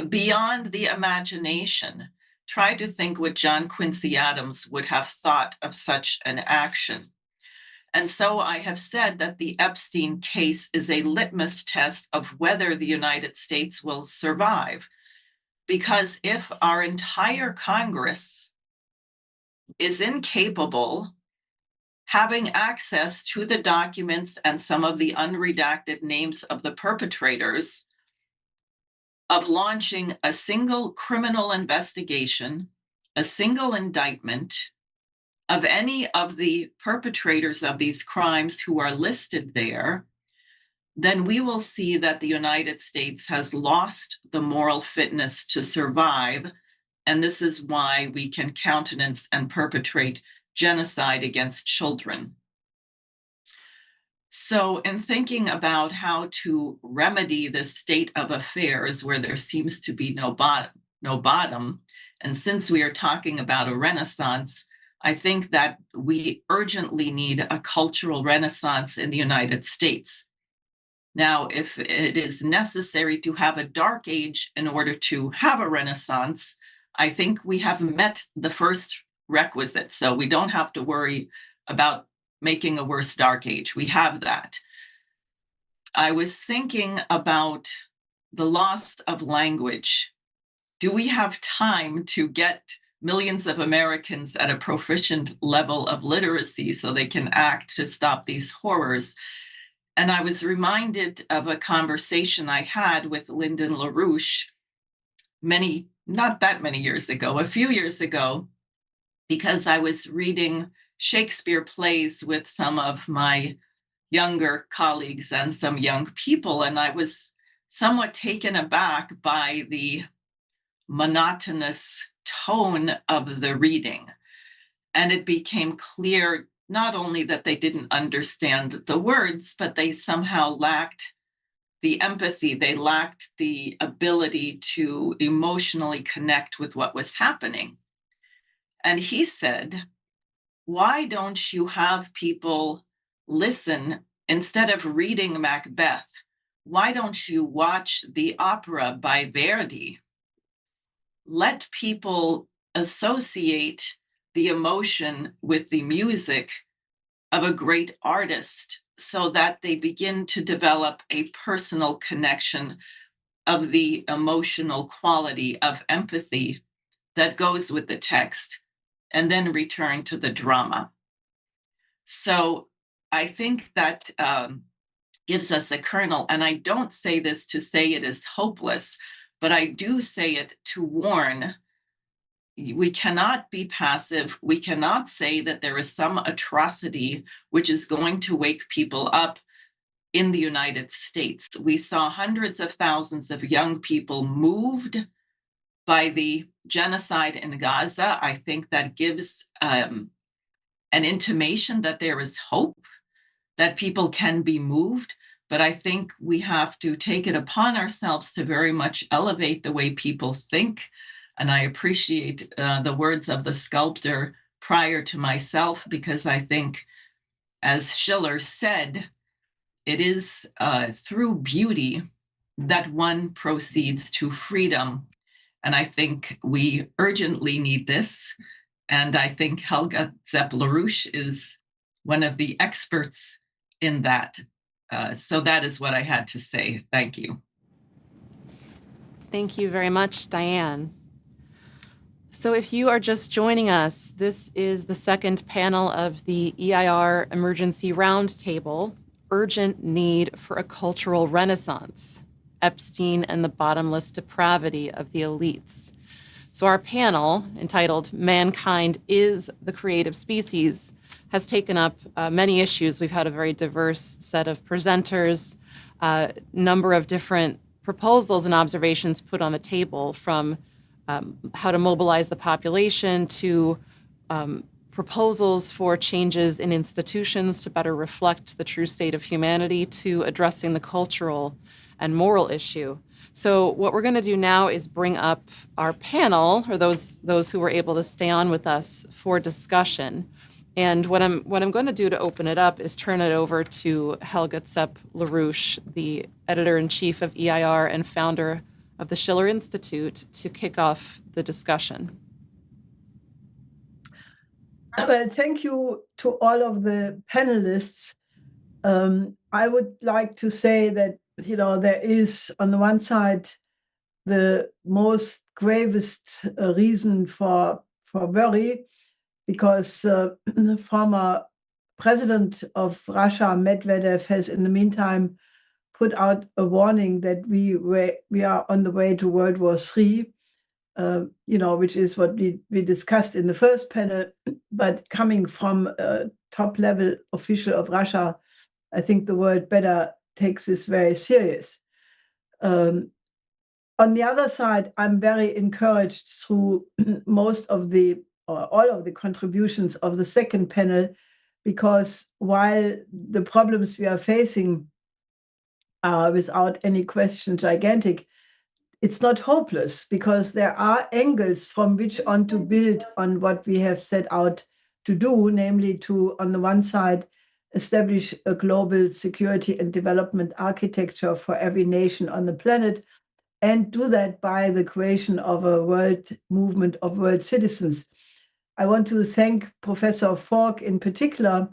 beyond the imagination. Try to think what John Quincy Adams would have thought of such an action. And so I have said that the Epstein case is a litmus test of whether the United States will survive. Because if our entire Congress is incapable, having access to the documents and some of the unredacted names of the perpetrators, of launching a single criminal investigation, a single indictment of any of the perpetrators of these crimes who are listed there, then we will see that the United States has lost the moral fitness to survive. And this is why we can countenance and perpetrate genocide against children. So in thinking about how to remedy this state of affairs where there seems to be no bottom, and since we are talking about a renaissance, I think that we urgently need a cultural renaissance in the United States. Now, if it is necessary to have a dark age in order to have a renaissance, I think we have met the first requisite. So we don't have to worry about making a worse dark age. We have that. I was thinking about the loss of language. Do we have time to get millions of Americans at a proficient level of literacy so they can act to stop these horrors? And I was reminded of a conversation I had with Lyndon LaRouche not that many years ago, a few years ago, because I was reading Shakespeare plays with some of my younger colleagues and some young people, and I was somewhat taken aback by the monotonous tone of the reading. And it became clear not only that they didn't understand the words, but they somehow lacked the empathy, they lacked the ability to emotionally connect with what was happening. And he said, why don't you have people listen instead of reading Macbeth? Why don't you watch the opera by Verdi? Let people associate the emotion with the music of a great artist so that they begin to develop a personal connection of the emotional quality of empathy that goes with the text, and then return to the drama. So I think that gives us a kernel, and I don't say this to say it is hopeless, but I do say it to warn. We cannot be passive. We cannot say that there is some atrocity which is going to wake people up in the United States. We saw hundreds of thousands of young people moved by the genocide in Gaza. I think that gives an intimation that there is hope, that people can be moved. But I think we have to take it upon ourselves to very much elevate the way people think. And I appreciate the words of the sculptor prior to myself, because I think, as Schiller said, it is through beauty that one proceeds to freedom. And I think we urgently need this. And I think Helga Zepp-LaRouche is one of the experts in that. So that is what I had to say. Thank you.
Thank you very much, Diane. So if you are just joining us, this is the second panel of the EIR Emergency Roundtable, Urgent Need for a Cultural Renaissance, Epstein and the Bottomless Depravity of the Elites. So our panel, entitled Mankind is the Creative Species, has taken up many issues. We've had a very diverse set of presenters, number of different proposals and observations put on the table, from how to mobilize the population to proposals for changes in institutions to better reflect the true state of humanity, to addressing the cultural and moral issue. So what we're going to do now is bring up our panel, or those who were able to stay on with us for discussion. And what I'm going to do to open it up is turn it over to Helga Zepp-LaRouche, the editor-in-chief of EIR and founder of the Schiller Institute, to kick off the discussion.
Well, thank you to all of the panelists. I would like to say that, there is, on the one side, the most gravest reason for worry, because the former president of Russia, Medvedev, has in the meantime put out a warning that we are on the way to World War III, which is what we discussed in the first panel. But coming from a top-level official of Russia, I think the world better takes this very serious. On the other side, I'm very encouraged through all of the contributions of the second panel, because while the problems we are facing are without any question gigantic, it's not hopeless, because there are angles from which on to build on what we have set out to do, namely to, on the one side, establish a global security and development architecture for every nation on the planet, and do that by the creation of a world movement of world citizens. I want to thank Professor Falk in particular,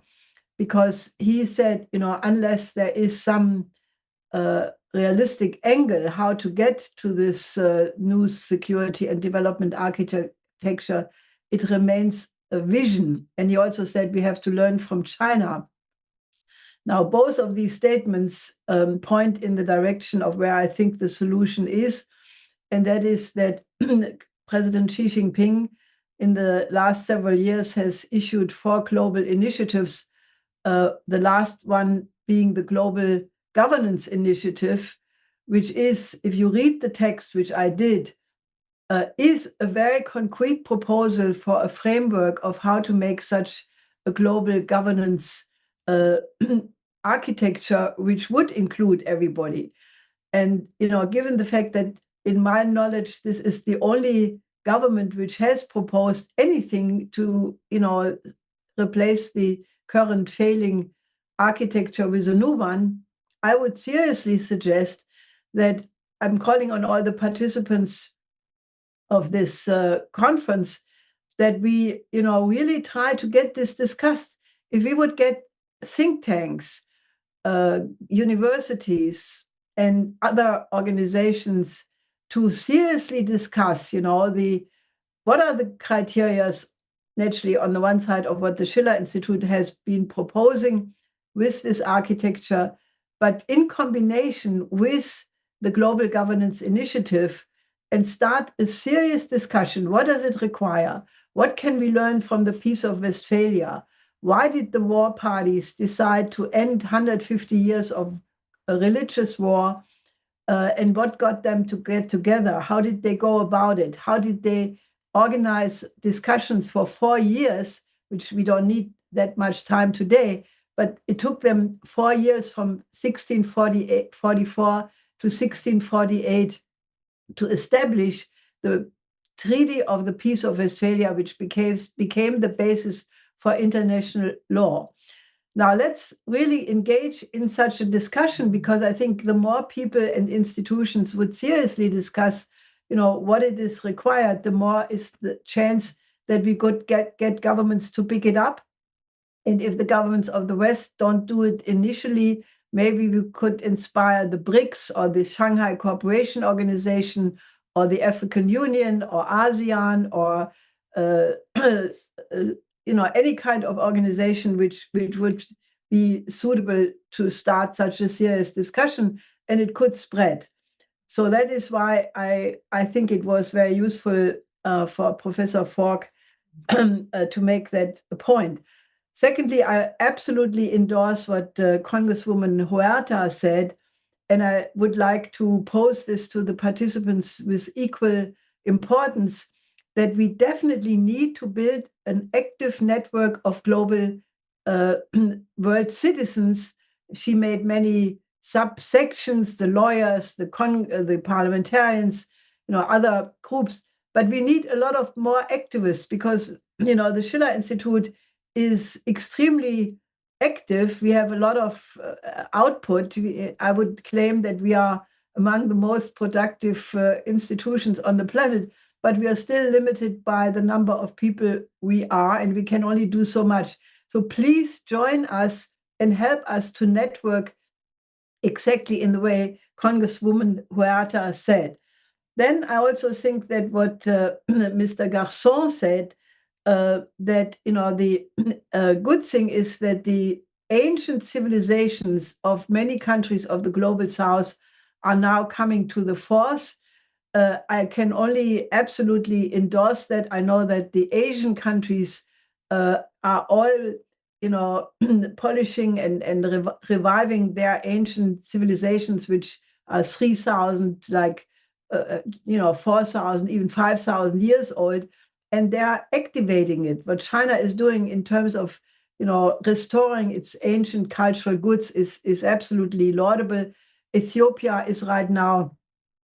because he said, unless there is some realistic angle how to get to this new security and development architecture, it remains a vision. And he also said we have to learn from China. Now, both of these statements point in the direction of where I think the solution is, and that is that President Xi Jinping in the last several years has issued 4 global initiatives, the last one being the Global Governance Initiative, which is, if you read the text, which I did, is a very concrete proposal for a framework of how to make such a global governance architecture, which would include everybody. And, given the fact that, in my knowledge, this is the only government which has proposed anything to, replace the current failing architecture with a new one, I would seriously suggest that I'm calling on all the participants of this conference that we, really try to get this discussed. If we would get think tanks, universities, and other organizations to seriously discuss, what are the criteria, naturally, on the one side of what the Schiller Institute has been proposing with this architecture, but in combination with the Global Governance Initiative, and start a serious discussion. What does it require? What can we learn from the Peace of Westphalia? Why did the war parties decide to end 150 years of a religious war? And what got them to get together? How did they go about it? How did they organize discussions for 4 years, which we don't need that much time today, but it took them 4 years from 1644 to 1648 to establish the Treaty of the Peace of Westphalia, which became the basis for international law. Now, let's really engage in such a discussion, because I think the more people and institutions would seriously discuss, what it is required, the more is the chance that we could get governments to pick it up. And if the governments of the West don't do it initially, maybe we could inspire the BRICS or the Shanghai Cooperation Organization or the African Union or ASEAN or any kind of organization which would be suitable to start such a serious discussion, and it could spread. So that is why I think it was very useful for Professor Falk to make that point. Secondly, I absolutely endorse what Congresswoman Huerta said, and I would like to pose this to the participants with equal importance, that we definitely need to build an active network of global world citizens. She made many subsections, the lawyers, the parliamentarians, other groups, but we need a lot of more activists, because, the Schiller Institute is extremely active. We have a lot of output. I would claim that we are among the most productive institutions on the planet, but we are still limited by the number of people we are, and we can only do so much. So please join us and help us to network exactly in the way Congresswoman Huerta said. Then I also think that what Mr. Garzon said, that the good thing is that the ancient civilizations of many countries of the global south are now coming to the force. I can only absolutely endorse that. I know that the Asian countries are all polishing and reviving their ancient civilizations, which are 3,000, 4,000, even 5,000 years old. And they are activating it. What China is doing in terms of, restoring its ancient cultural goods is absolutely laudable. Ethiopia is right now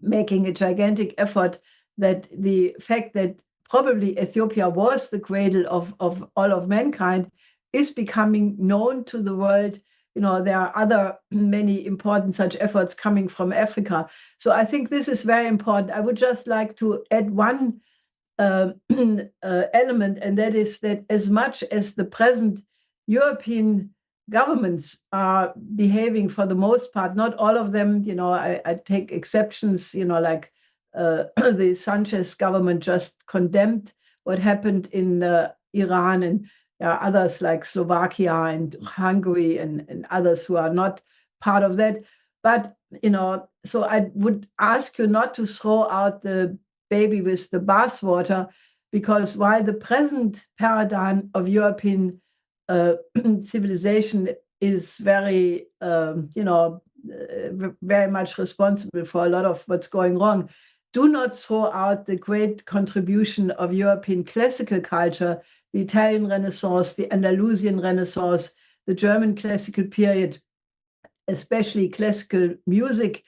making a gigantic effort, that the fact that probably Ethiopia was the cradle of all of mankind is becoming known to the world. There are other many important such efforts coming from Africa. So I think this is very important. I would just like to add one element, and that is that as much as the present European governments are behaving, for the most part, not all of them, I take exceptions, like the Sanchez government just condemned what happened in Iran, and There are others like Slovakia and Hungary and others who are not part of that. But, so I would ask you not to throw out the baby with the bathwater, because while the present paradigm of European civilization is very, very much responsible for a lot of what's going wrong, do not throw out the great contribution of European classical culture, the Italian Renaissance, the Andalusian Renaissance, the German classical period, especially classical music.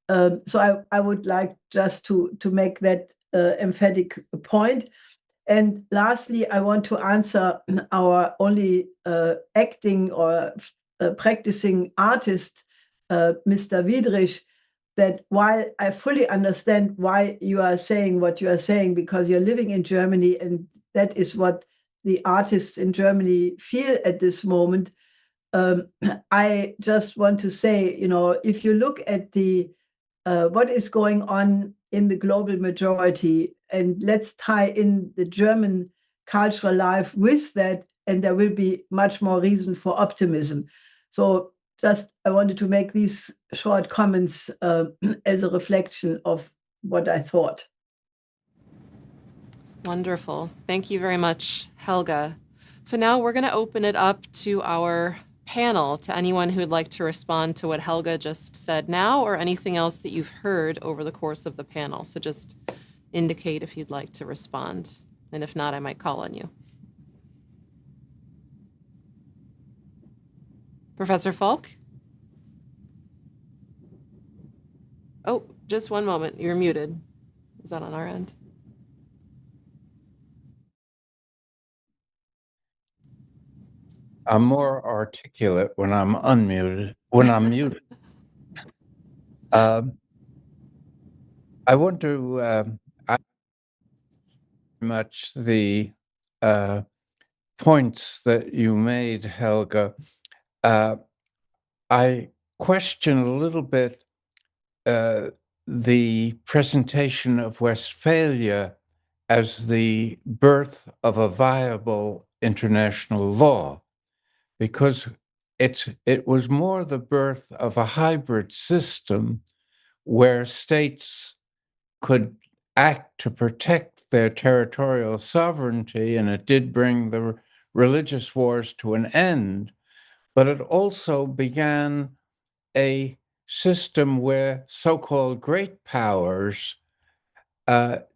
So I would like just to make that emphatic point. And lastly, I want to answer our only acting or practicing artist, Mr. Vidri, that while I fully understand why you are saying what you are saying, because you're living in Germany and that is what the artists in Germany feel at this moment, I just want to say, if you look at the what is going on in the global majority, and let's tie in the German cultural life with that, and there will be much more reason for optimism. So just I wanted to make these short comments as a reflection of what I thought.
Wonderful. Thank you very much, Helga. So now we're going to open it up to our panel, to anyone who would like to respond to what Helga just said now, or anything else that you've heard over the course of the panel. So just indicate if you'd like to respond. And if not, I might call on you. Professor Falk? Oh, just one moment. You're muted. Is that on our end?
I'm more articulate when I'm unmuted, when I'm muted. I want to I much the points that you made, Helga. I question a little bit the presentation of Westphalia as the birth of a viable international law, because it was more the birth of a hybrid system where states could act to protect their territorial sovereignty, and it did bring the religious wars to an end, but it also began a system where so-called great powers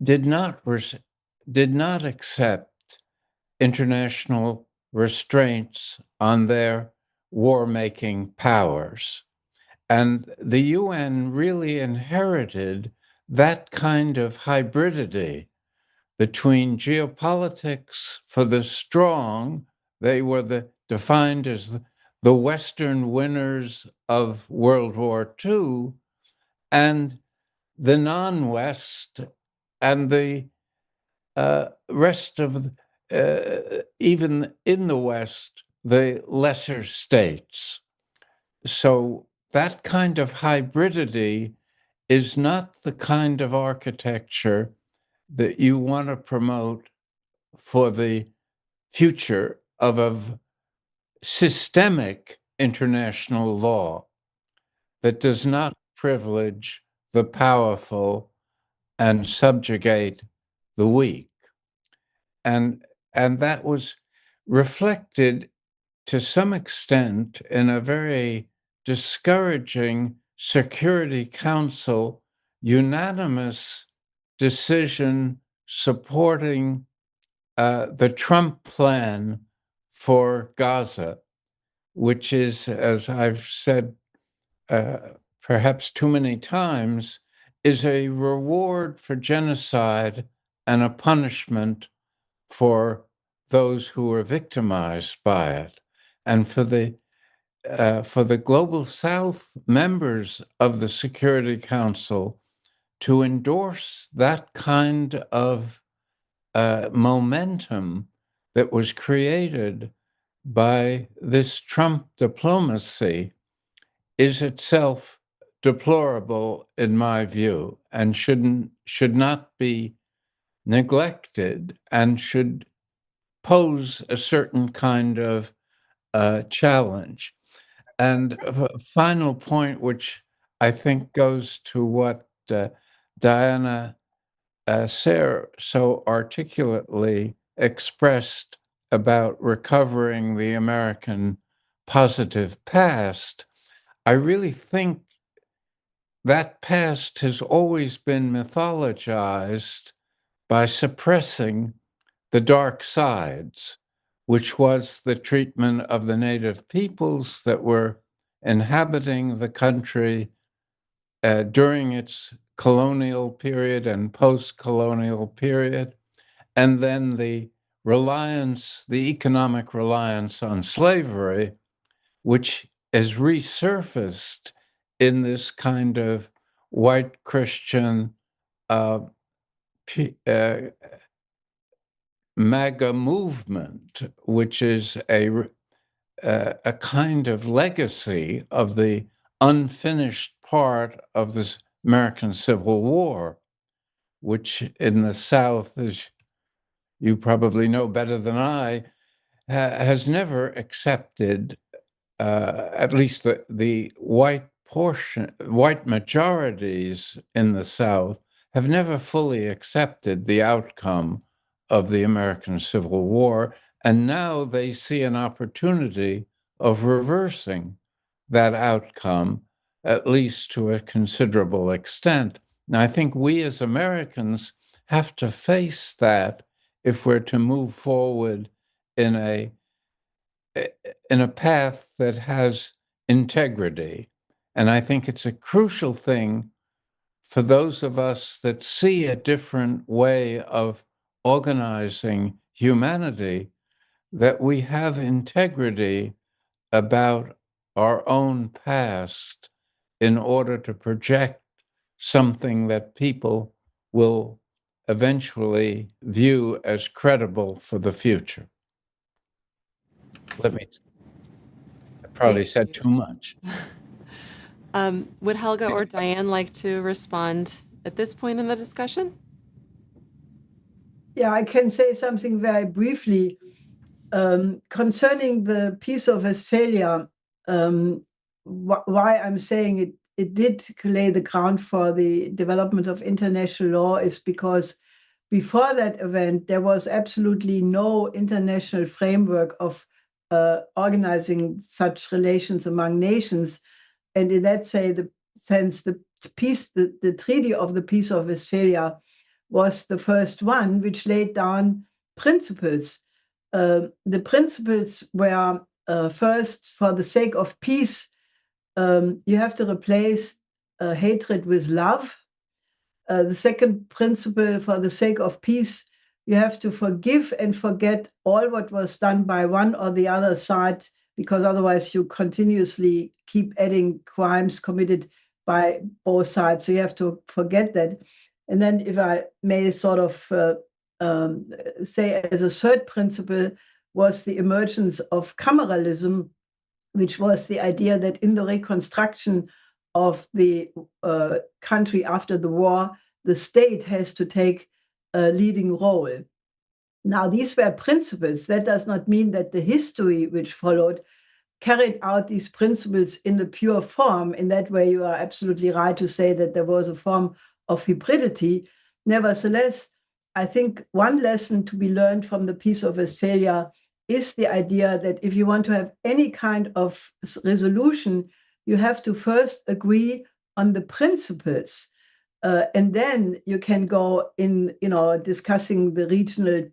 did not accept international restraints on their war-making powers. And the UN really inherited that kind of hybridity between geopolitics for the strong. They were defined as the Western winners of World War II, and the non-West and the rest of, even in the West, the lesser states. So that kind of hybridity is not the kind of architecture that you want to promote for the future of a systemic international law that does not privilege the powerful and subjugate the weak. And that was reflected to some extent in a very discouraging Security Council unanimous decision supporting the Trump plan for Gaza, which is, as I've said perhaps too many times, is a reward for genocide and a punishment for those who are victimized by it. And for the Global South members of the Security Council to endorse that kind of momentum that was created by this Trump diplomacy is itself deplorable in my view, and should not be neglected, and should pose a certain kind of challenge. And a final point, which I think goes to what Diana Sayre so articulately expressed about recovering the American positive past, I really think that past has always been mythologized by suppressing the dark sides, which was the treatment of the native peoples that were inhabiting the country during its colonial period and post-colonial period, and then the economic reliance on slavery, which has resurfaced in this kind of white Christian MAGA movement, which is a kind of legacy of the unfinished part of the American Civil War, which in the South, as you probably know better than I, has never accepted, at least the white majorities in the South have never fully accepted the outcome of the American Civil War. And now they see an opportunity of reversing that outcome, at least to a considerable extent. Now, I think we as Americans have to face that if we're to move forward in a path that has integrity. And I think it's a crucial thing for those of us that see a different way of organizing humanity, that we have integrity about our own past in order to project something that people will eventually view as credible for the future. I probably said too much.
Would Helga or Diane like to respond at this point in the discussion?
Yeah, I can say something very briefly concerning the Peace of Westphalia. Why I'm saying it did lay the ground for the development of international law is because before that event, there was absolutely no international framework of organizing such relations among nations. And in that sense, the Treaty of the Peace of Westphalia was the first one which laid down principles. The principles were first, for the sake of peace, you have to replace hatred with love. The second principle, for the sake of peace, you have to forgive and forget all what was done by one or the other side, because otherwise you continuously keep adding crimes committed by both sides. So you have to forget that. And then, if I may sort of say, as a third principle, was the emergence of cameralism, which was the idea that in the reconstruction of the country after the war, the state has to take a leading role. Now, these were principles. That does not mean that the history which followed carried out these principles in the pure form. In that way, you are absolutely right to say that there was a form of hybridity. Nevertheless, I think one lesson to be learned from the Peace of Westphalia is the idea that if you want to have any kind of resolution, you have to first agree on the principles. And then you can go in, discussing the regional,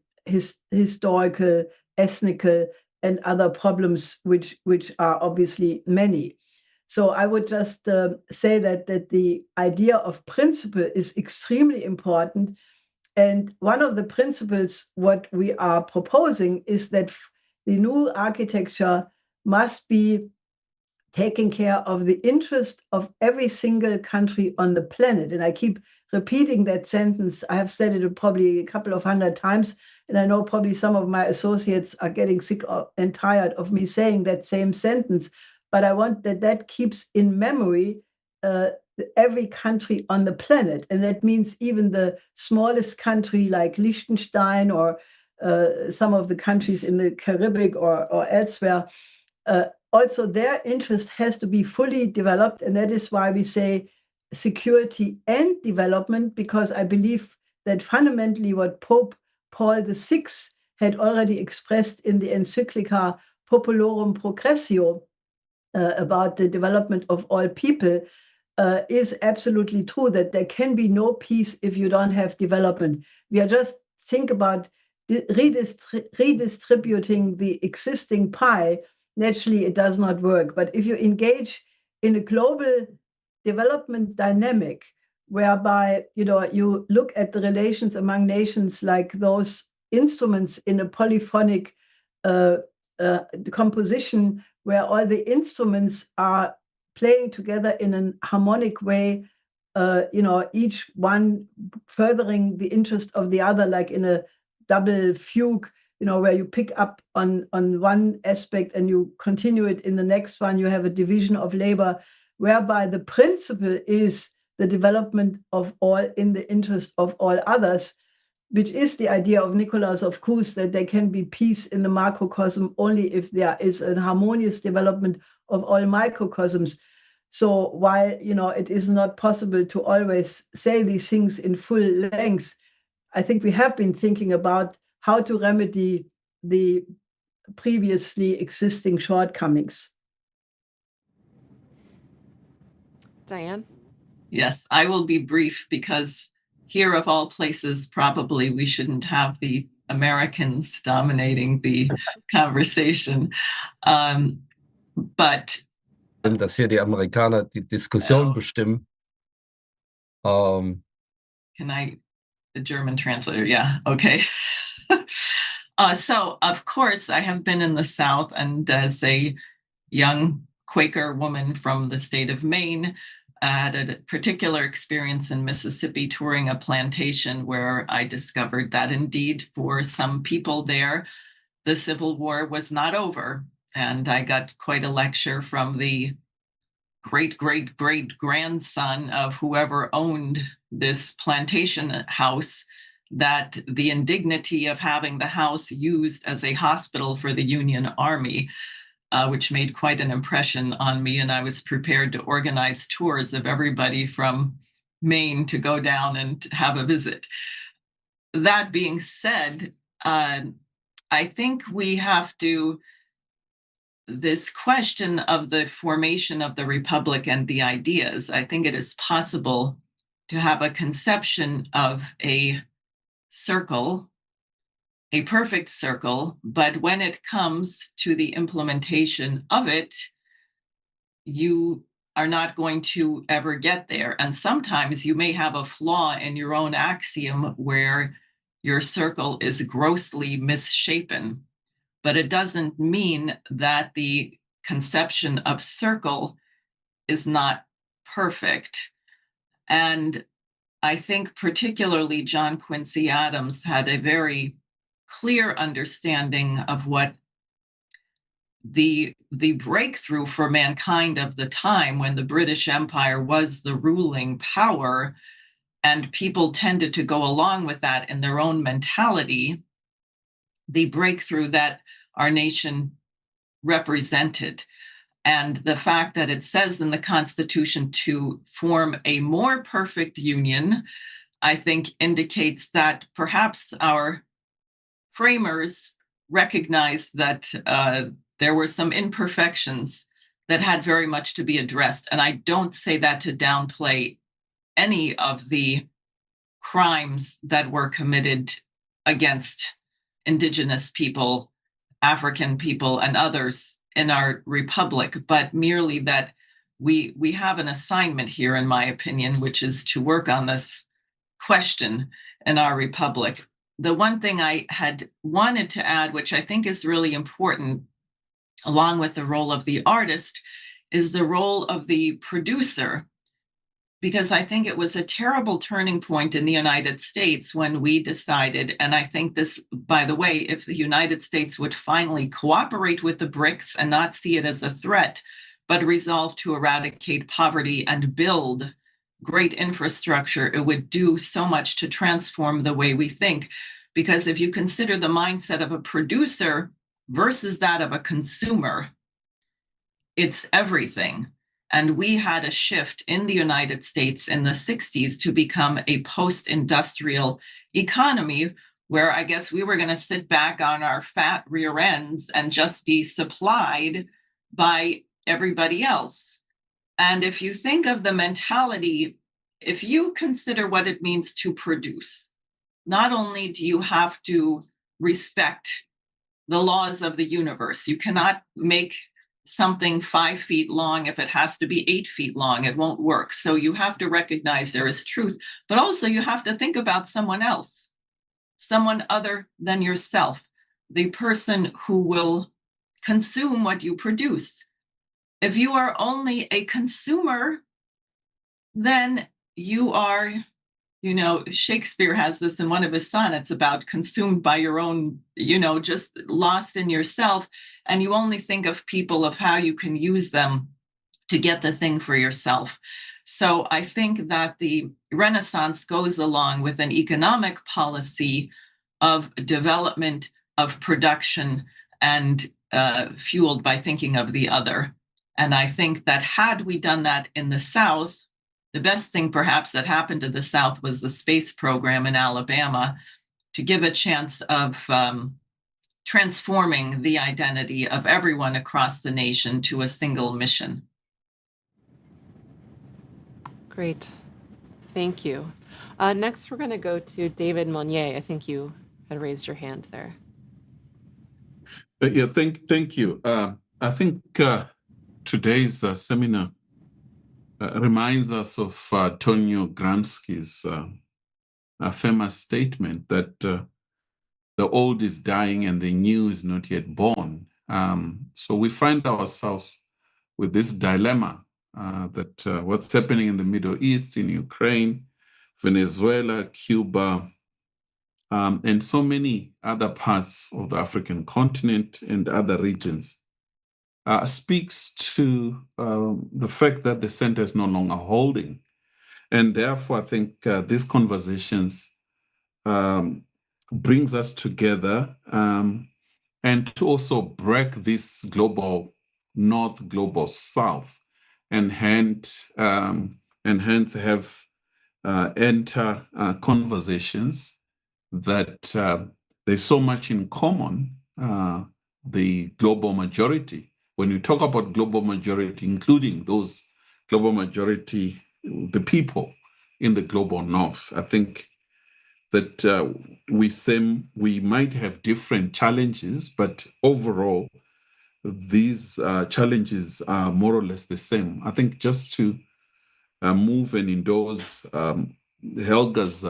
historical, ethnical, and other problems, which are obviously many. So I would just say that the idea of principle is extremely important. And one of the principles, what we are proposing, is that the new architecture must be taking care of the interest of every single country on the planet. And I keep repeating that sentence. I have said it probably a couple of hundred times, and I know probably some of my associates are getting sick and tired of me saying that same sentence. But I want that keeps in memory every country on the planet. And that means even the smallest country like Liechtenstein or some of the countries in the Caribbean or elsewhere, also their interest has to be fully developed. And that is why we say security and development, because I believe that fundamentally what Pope Paul VI had already expressed in the encyclica Populorum Progressio about the development of all people is absolutely true, that there can be no peace if you don't have development. We are just think about redistributing the existing pie. Naturally, it does not work. But if you engage in a global development dynamic, whereby you look at the relations among nations like those instruments in a polyphonic composition, where all the instruments are playing together in a harmonic way, each one furthering the interest of the other, like in a double fugue, where you pick up on one aspect and you continue it in the next one. You have a division of labor, whereby the principle is the development of all in the interest of all others, which is the idea of Nicolaus of Cruz, that there can be peace in the macrocosm only if there is a harmonious development of all microcosms. So while it is not possible to always say these things in full length, I think we have been thinking about how to remedy the previously existing shortcomings.
Diane?
Yes, I will be brief, because here of all places, probably we shouldn't have the Americans dominating the conversation. But
dass hier die Amerikaner die Diskussion bestimmen.
The German translator, yeah, okay. So, of course, I have been in the South, and as a young Quaker woman from the state of Maine, I had a particular experience in Mississippi touring a plantation where I discovered that indeed for some people there, the Civil War was not over. And I got quite a lecture from the great-great-great-grandson of whoever owned this plantation house, that the indignity of having the house used as a hospital for the Union Army, which made quite an impression on me. And I was prepared to organize tours of everybody from Maine to go down and have a visit. That being said, I think we have to, this question of the formation of the Republic and the ideas, I think it is possible to have a conception of a circle, a perfect circle, but when it comes to the implementation of it, you are not going to ever get there. And sometimes you may have a flaw in your own axiom where your circle is grossly misshapen, but it doesn't mean that the conception of circle is not perfect. And I think particularly John Quincy Adams had a very clear understanding of what the breakthrough for mankind of the time, when the British Empire was the ruling power and people tended to go along with that in their own mentality, the breakthrough that our nation represented. And the fact that it says in the Constitution to form a more perfect union, I think indicates that perhaps our framers recognized that there were some imperfections that had very much to be addressed. And I don't say that to downplay any of the crimes that were committed against Indigenous people, African people, and others in our republic, but merely that we have an assignment here, in my opinion, which is to work on this question in our republic. The one thing I had wanted to add, which I think is really important, along with the role of the artist, is the role of the producer, because I think it was a terrible turning point in the United States when we decided, and I think this, by the way, if the United States would finally cooperate with the BRICS and not see it as a threat, but resolve to eradicate poverty and build great infrastructure, it would do so much to transform the way we think. Because if you consider the mindset of a producer versus that of a consumer, it's everything. And we had a shift in the United States in the 60s to become a post-industrial economy, where I guess we were going to sit back on our fat rear ends and just be supplied by everybody else. And if you think of the mentality, if you consider what it means to produce, not only do you have to respect the laws of the universe, you cannot make something 5 feet long if it has to be 8 feet long, it won't work. So you have to recognize there is truth, but also you have to think about someone else, someone other than yourself, the person who will consume what you produce. If you are only a consumer, then you are, Shakespeare has this in one of his sonnets about consumed by your own, just lost in yourself. And you only think of people, of how you can use them to get the thing for yourself. So I think that the Renaissance goes along with an economic policy of development, of production, and fueled by thinking of the other. And I think that had we done that in the South, the best thing perhaps that happened to the South was the space program in Alabama, to give a chance of transforming the identity of everyone across the nation to a single mission.
Great. Thank you. Next, we're going to go to David Monyae. I think you had raised your hand there.
Yeah, thank you. I think today's seminar reminds us of Tonio Gramsci's famous statement that the old is dying and the new is not yet born. So we find ourselves with this dilemma that what's happening in the Middle East, in Ukraine, Venezuela, Cuba, and so many other parts of the African continent and other regions speaks to the fact that the center is no longer holding. And therefore, I think these conversations brings us together and to also break this global north, global south, and hence have enter conversations that there's so much in common, the global majority. When you talk about global majority, including those global majority, the people in the global north, I think that we might have different challenges, but overall, these challenges are more or less the same. I think just to move and endorse Helga's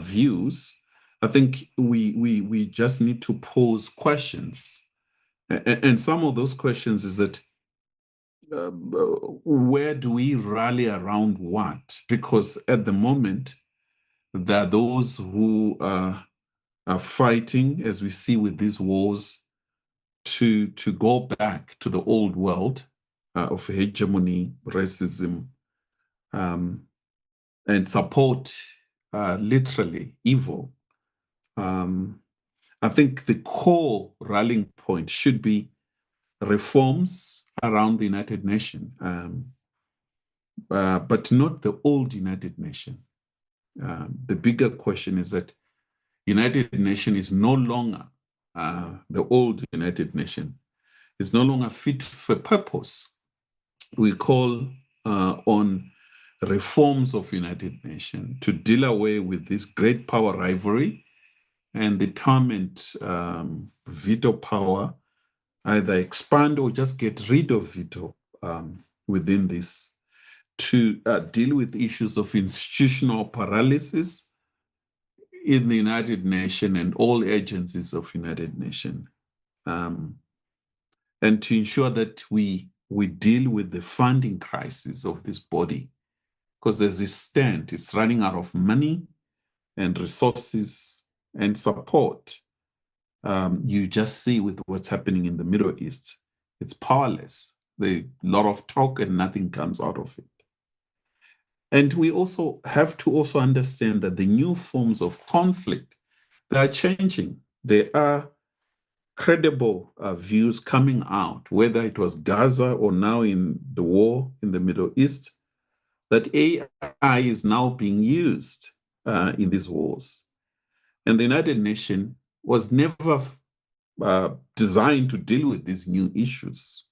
views, I think we just need to pose questions. And some of those questions is that where do we rally around what? Because at the moment, there are those who are fighting, as we see with these wars, to go back to the old world of hegemony, racism, and support literally evil. I think the core rallying point should be reforms around the United Nations, but not the old United Nations. The bigger question is that United Nations is no longer the old United Nations. It's no longer fit for purpose. We call on reforms of United Nations to deal away with this great power rivalry and the permanent veto power, either expand or just get rid of veto within this, to deal with issues of institutional paralysis in the United Nations and all agencies of United Nations, and to ensure that we deal with the funding crisis of this body, because there's this stand, it's running out of money and resources and support. You just see with what's happening in the Middle East, it's powerless. There's a lot of talk and nothing comes out of it. And we also have to also understand that the new forms of conflict they are changing. There are credible views coming out, whether it was Gaza or now in the war in the Middle East, that AI is now being used in these wars. And the United Nations was never designed to deal with these new issues.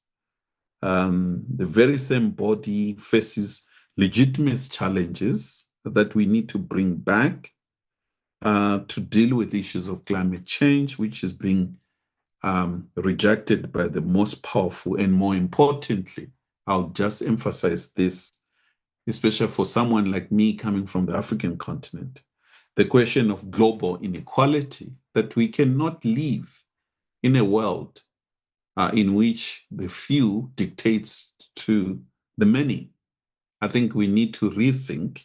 The very same body faces legitimate challenges that we need to bring back to deal with issues of climate change, which is being rejected by the most powerful. And more importantly, I'll just emphasize this, especially for someone like me coming from the African continent, the question of global inequality, that we cannot live in a world in which the few dictates to the many. I think we need to rethink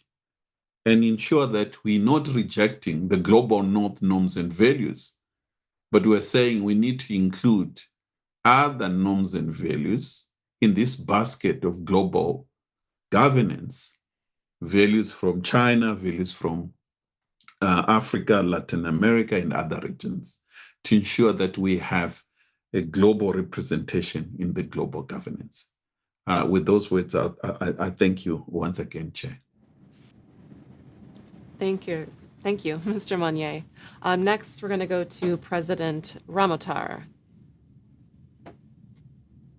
and ensure that we're not rejecting the global north norms and values, but we're saying we need to include other norms and values in this basket of global governance, values from China, values from Africa, Latin America, and other regions, to ensure that we have a global representation in the global governance. With those words, I thank you once again, Chair.
Thank you. Thank you, Mr. Monyae. Next, we're going to go to President Ramotar.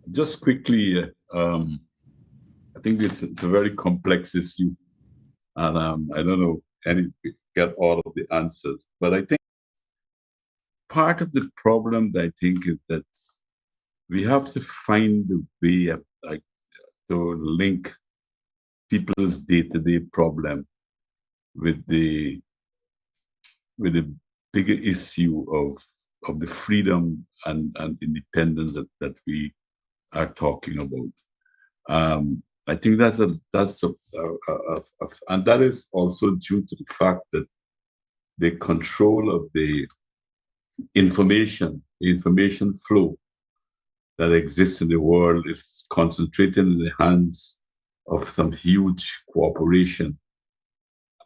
Just quickly, I think it's a very complex issue, and I don't know get all of the answers, but I think part of the problem, I think, is that we have to find a way to link people's day-to-day problem with the bigger issue of the freedom and independence that we are talking about. I think and that is also due to the fact that the control of the information flow that exists in the world is concentrated in the hands of some huge corporation,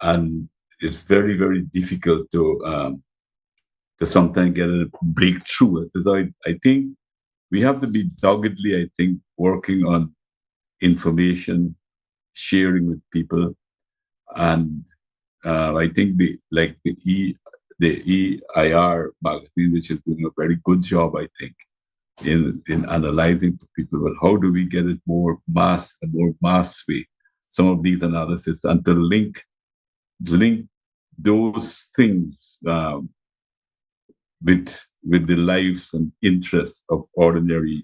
and it's very, very difficult to sometimes get a breakthrough. So I think we have to be doggedly, working on information sharing with people, and I think the EIR magazine, which is doing a very good job, I think, in analyzing to people, but how do we get it more mass way, some of these analysis, and to link those things with the lives and interests of ordinary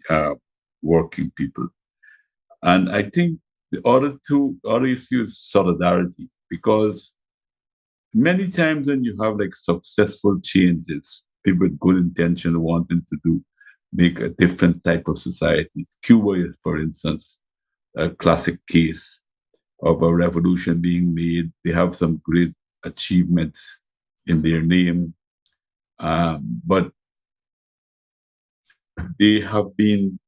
working people. And I think the other issue is solidarity, because many times when you have successful changes, people with good intention wanting to make a different type of society. Cuba is, for instance, a classic case of a revolution being made. They have some great achievements in their name, but they have been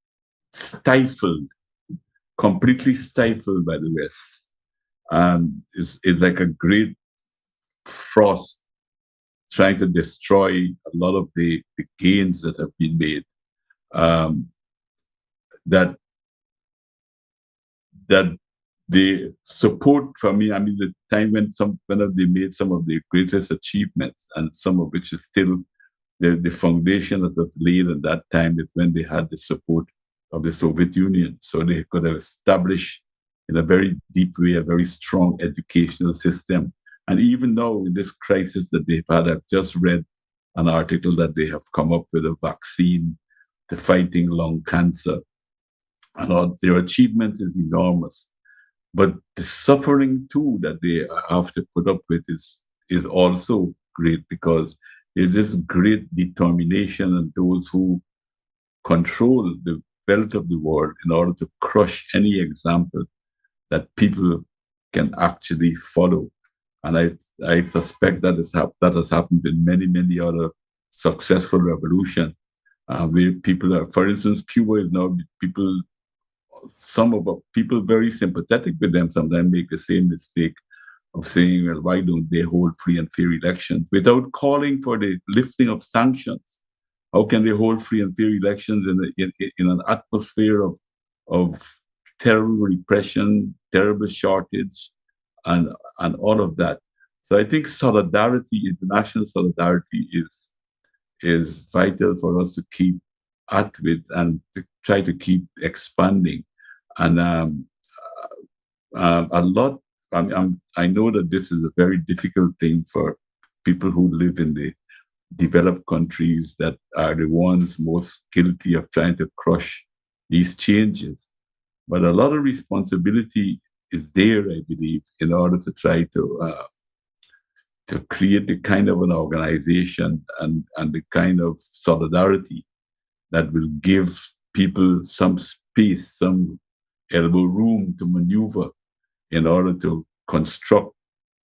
completely stifled by the West. And it's like a great frost trying to destroy a lot of the gains that have been made. That the support from me, the time when they made some of the greatest achievements, and some of which is still the foundation that was laid at that time, is when they had the support of the Soviet Union. So they could have established in a very deep way a very strong educational system. And even now in this crisis that they've had, I've just read an article that they have come up with a vaccine to fighting lung cancer. And all their achievement is enormous. But the suffering too that they have to put up with is also great, because there's this great determination in those who control the wealth of the world in order to crush any example that people can actually follow. And I suspect that has happened in many, many other successful revolutions, where people are, for instance, Cuba is now some of the people very sympathetic with them sometimes make the same mistake of saying, well, why don't they hold free and fair elections without calling for the lifting of sanctions? How can they hold free and fair elections in an atmosphere of terrible repression, terrible shortage, and all of that? So I think solidarity, international solidarity, is vital for us to keep at with and to try to keep expanding. And a lot. I know that this is a very difficult thing for people who live in the developed countries that are the ones most guilty of trying to crush these changes. But a lot of responsibility is there, I believe, in order to try to create the kind of an organization and the kind of solidarity that will give people some space, some elbow room to maneuver in order to construct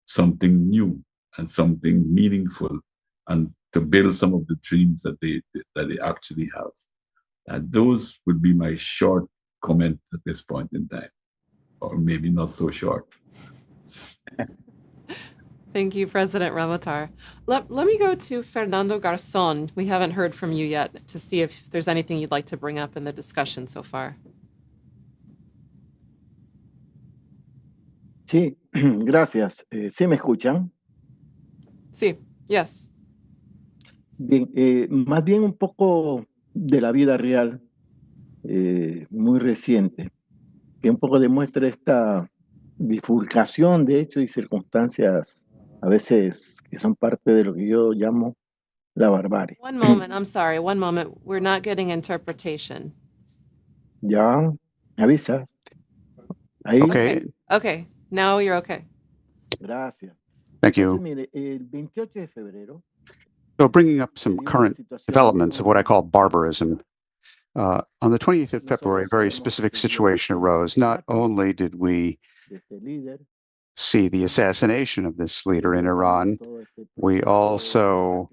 something new and something meaningful, and to build some of the dreams that they actually have. And those would be my short comment at this point in time, or maybe not so short.
Thank you, President Ramotar. Let me go to Fernando Garzón. We haven't heard from you yet, to see if there's anything you'd like to bring up in the discussion so far.
Sí, gracias. ¿Sí me escuchan?
Sí, yes.
Bien, más bien un poco de la vida real, muy reciente, que un poco demuestra esta bifurcación de hechos y circunstancias a veces que son parte de lo que yo llamo la barbarie.
One moment, I'm sorry, one moment. We're not getting interpretation.
Ya, me avisa. Ahí.
Okay, now you're okay.
Gracias.
Thank you.
Entonces, mire, el 28 de febrero.
So bringing up some current developments of what I call barbarism. On the 28th of February, a very specific situation arose. Not only did we see the assassination of this leader in Iran, we also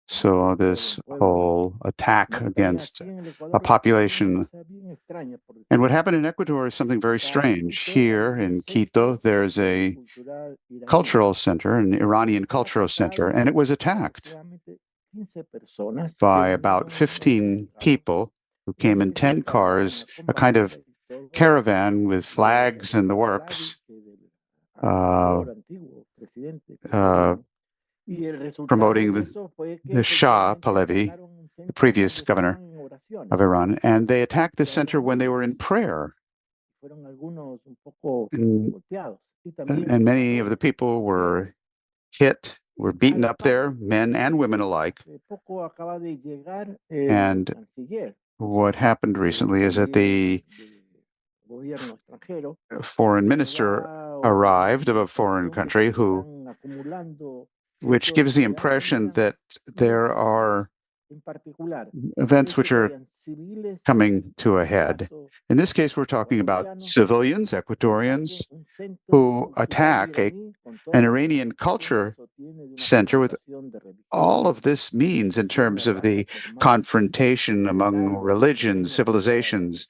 saw this whole attack against a population. And what happened in Ecuador is something very strange. Here in Quito, there's a cultural center, an Iranian cultural center, and it was attacked by about 15 people who came in 10 cars, a kind of caravan with flags and the works, promoting the Shah Pahlavi, the previous governor of Iran, and they attacked the center when they were in prayer. And many of the people were hit, were beaten up there, men and women alike. And what happened recently is that the foreign minister arrived of a foreign country which gives the impression that there are events which are coming to a head. In this case, we're talking about civilians, Ecuadorians, who attack an Iranian culture center with all of this means in terms of the confrontation among religions, civilizations,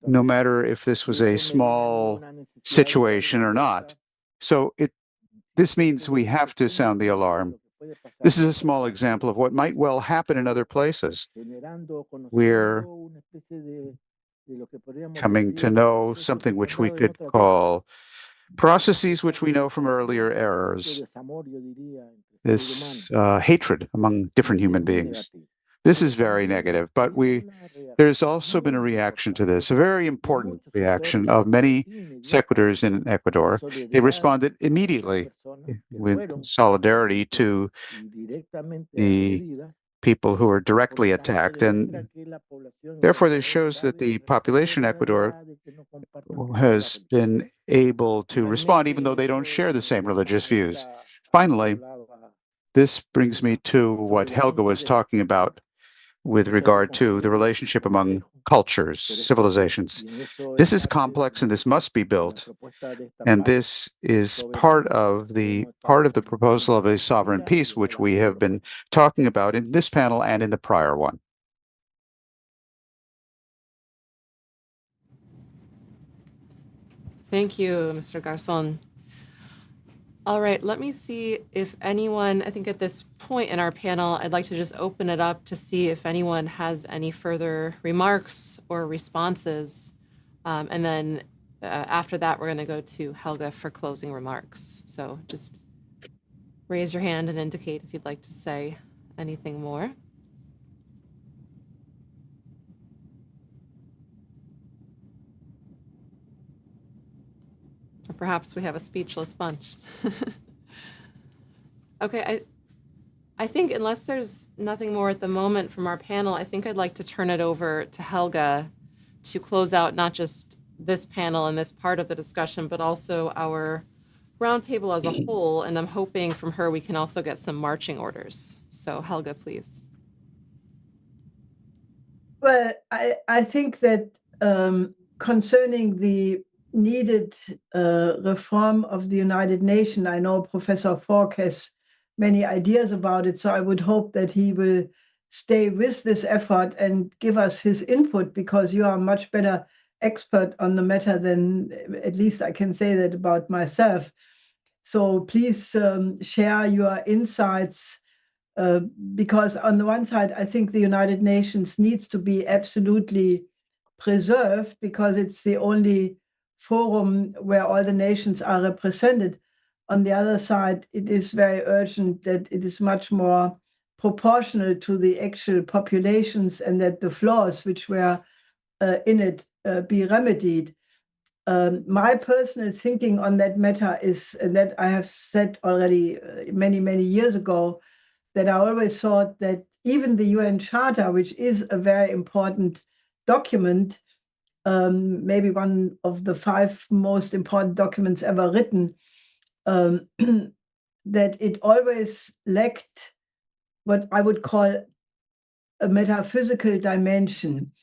no matter if this was a small situation or not. So this means we have to sound the alarm. This is a small example of what might well happen in other places. We're coming to know something which we could call processes which we know from earlier eras. This hatred among different human beings. This is very negative, but there's also been a reaction to this, a very important reaction of many sequitors in Ecuador. They responded immediately with solidarity to the people who are directly attacked. And therefore, this shows that the population in Ecuador has been able to respond, even though they don't share the same religious views. Finally, this brings me to what Helga was talking about with regard to the relationship among cultures, civilizations. This is complex and this must be built. And this is part of the proposal of a sovereign peace, which we have been talking about in this panel and in the prior one.
Thank you, Mr. Garzón. All right, let me see if anyone, I think at this point in our panel, I'd like to just open it up to see if anyone has any further remarks or responses. And then after that, we're going to go to Helga for closing remarks. So just raise your hand and indicate if you'd like to say anything more. Or perhaps we have a speechless bunch. Okay, I think unless there's nothing more at the moment from our panel, I think I'd like to turn it over to Helga to close out not just this panel and this part of the discussion, but also our roundtable as a whole. And I'm hoping from her we can also get some marching orders. So Helga, please.
Well, I think that concerning the needed reform of the United Nations, I know Professor Falk has many ideas about it, so I would hope that he will stay with this effort and give us his input, because you are a much better expert on the matter than, at least I can say that about myself. So please share your insights, because on the one side, I think the United Nations needs to be absolutely preserved, because it's the only forum where all the nations are represented. On the other side, it is very urgent that it is much more proportional to the actual populations, and that the flaws which were in it be remedied. My personal thinking on that matter is, and that I have said already many, many years ago, that I always thought that even the UN Charter, which is a very important document, maybe one of the 5 most important documents ever written, that it always lacked what I would call a metaphysical dimension.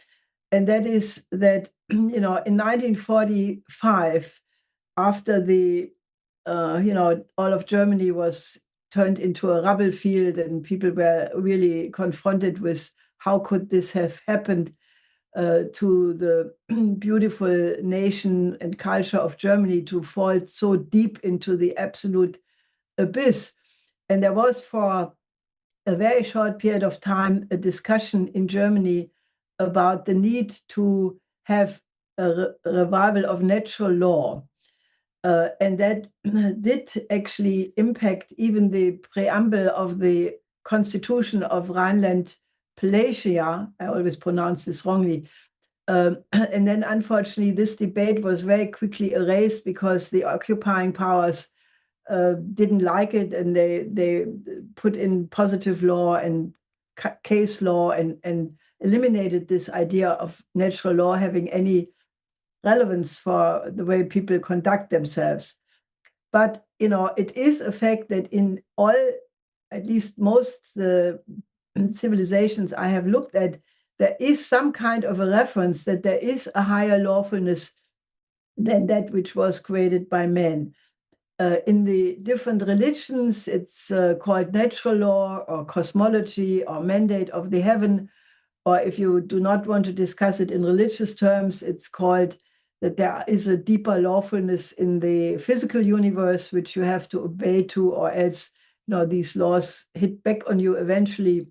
And that is that, in 1945, after the, all of Germany was turned into a rubble field, and people were really confronted with how could this have happened to the beautiful nation and culture of Germany to fall so deep into the absolute abyss. And there was, for a very short period of time, a discussion in Germany about the need to have a revival of natural law. And that did actually impact even the preamble of the Constitution of Rhineland-Palatia. I always pronounce this wrongly. And then, unfortunately, this debate was very quickly erased because the occupying powers didn't like it, and they put in positive law and case law and eliminated this idea of natural law having any relevance for the way people conduct themselves. But, it is a fact that in all, at least most the civilizations I have looked at, there is some kind of a reference that there is a higher lawfulness than that which was created by man. In the different religions, it's called natural law or cosmology or mandate of the heaven, or if you do not want to discuss it in religious terms, it's called that there is a deeper lawfulness in the physical universe, which you have to obey to, or else these laws hit back on you eventually.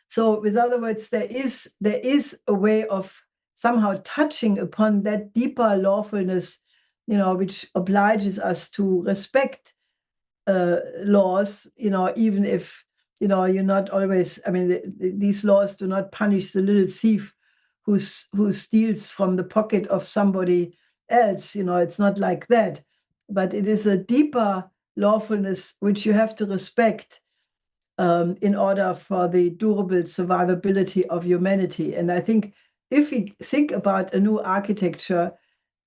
So, with other words, there is a way of somehow touching upon that deeper lawfulness, which obliges us to respect laws, even if, you're not always, these laws do not punish the little thief who steals from the pocket of somebody else. It's not like that. But it is a deeper lawfulness which you have to respect in order for the durable survivability of humanity. And I think if we think about a new architecture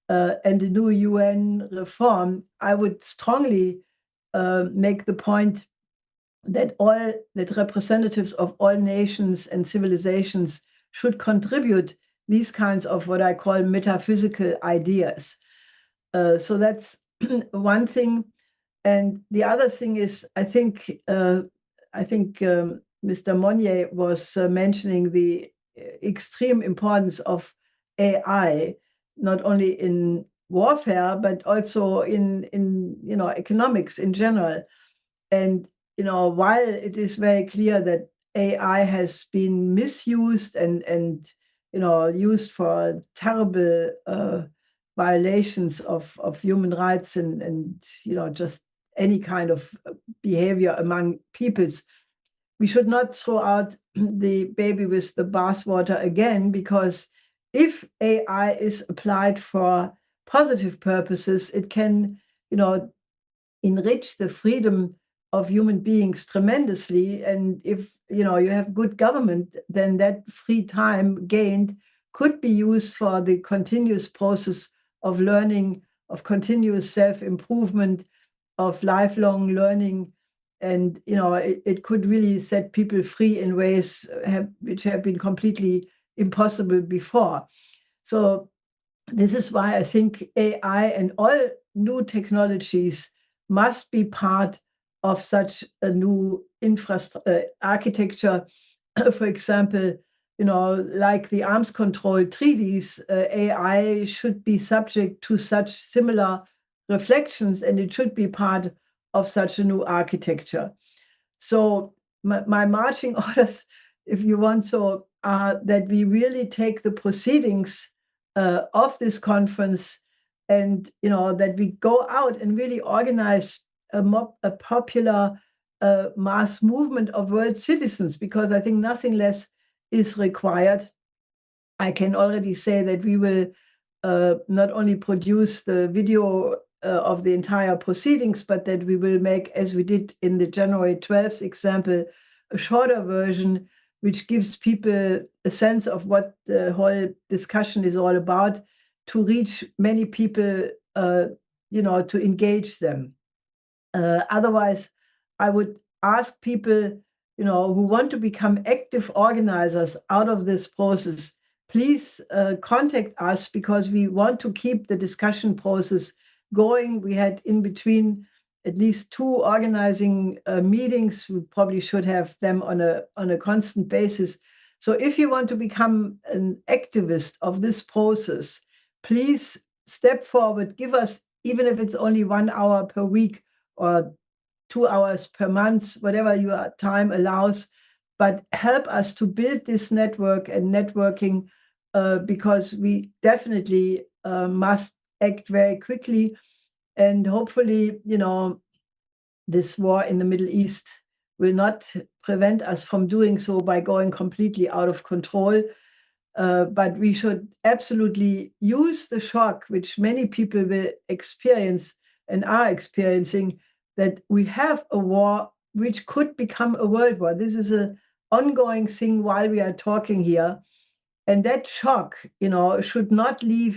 and a new UN reform, I would strongly make the point that representatives of all nations and civilizations should contribute these kinds of what I call metaphysical ideas. So that's one thing. And the other thing is, I think Mr. Monyae was mentioning the extreme importance of AI, not only in warfare, but also in economics in general. And while it is very clear that AI has been misused and used for terrible violations of human rights and just any kind of behavior among peoples, we should not throw out the baby with the bathwater again, because if AI is applied for positive purposes, it can, enrich the freedom of human beings tremendously. And if, you have good government, then that free time gained could be used for the continuous process of learning, of continuous self-improvement, of lifelong learning. And, it could really set people free in ways which have been completely impossible before. So this is why I think AI and all new technologies must be part of such a new architecture. For example, like the arms control treaties, AI should be subject to such similar reflections, and it should be part of such a new architecture. So my marching orders, if you want so, are that we really take the proceedings of this conference and, that we go out and really organize a popular mass movement of world citizens, because I think nothing less is required. I can already say that we will not only produce the video of the entire proceedings, but that we will make, as we did in the January 12th example, a shorter version, which gives people a sense of what the whole discussion is all about, to reach many people, to engage them. Otherwise, I would ask people, who want to become active organizers out of this process, please contact us, because we want to keep the discussion process going. We had in between at least 2 organizing meetings. We probably should have them on a constant basis. So if you want to become an activist of this process, please step forward, give us, even if it's only 1 hour per week or 2 hours per month, whatever your time allows, but help us to build this network and networking, because we definitely must act very quickly. And hopefully, this war in the Middle East will not prevent us from doing so by going completely out of control. But we should absolutely use the shock, which many people will experience and are experiencing, that we have a war which could become a world war. This is an ongoing thing while we are talking here. And that shock, should not lead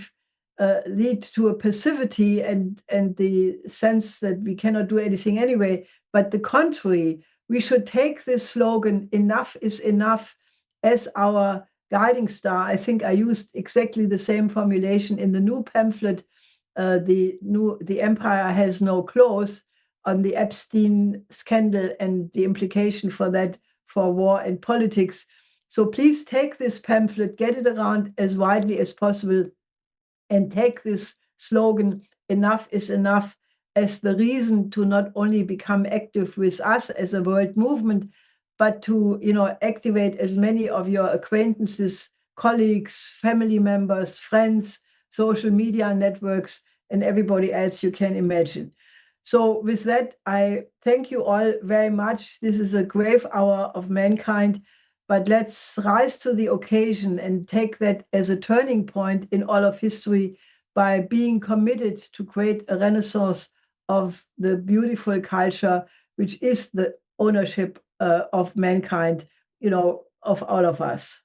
to a passivity and the sense that we cannot do anything anyway. But the contrary, we should take this slogan, "Enough is enough," as our guiding star. I think I used exactly the same formulation in the new pamphlet, The Empire Has No Clothes, on the Epstein scandal and the implication for that for war and politics. So please take this pamphlet, get it around as widely as possible, and take this slogan, "Enough is enough," as the reason to not only become active with us as a world movement, but to activate as many of your acquaintances, colleagues, family members, friends, social media networks, and everybody else you can imagine. So with that, I thank you all very much. This is a grave hour of mankind, but let's rise to the occasion and take that as a turning point in all of history by being committed to create a renaissance of the beautiful culture, which is the ownership of mankind, of all of us.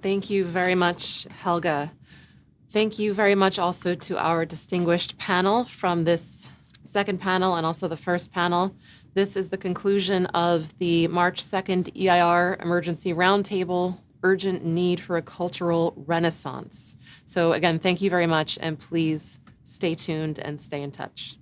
Thank you very much, Helga. Thank you very much also to our distinguished panel from this second panel and also the first panel. This is the conclusion of the March 2nd EIR Emergency Roundtable, Urgent Need for a Cultural Renaissance. So again, thank you very much, and please stay tuned and stay in touch.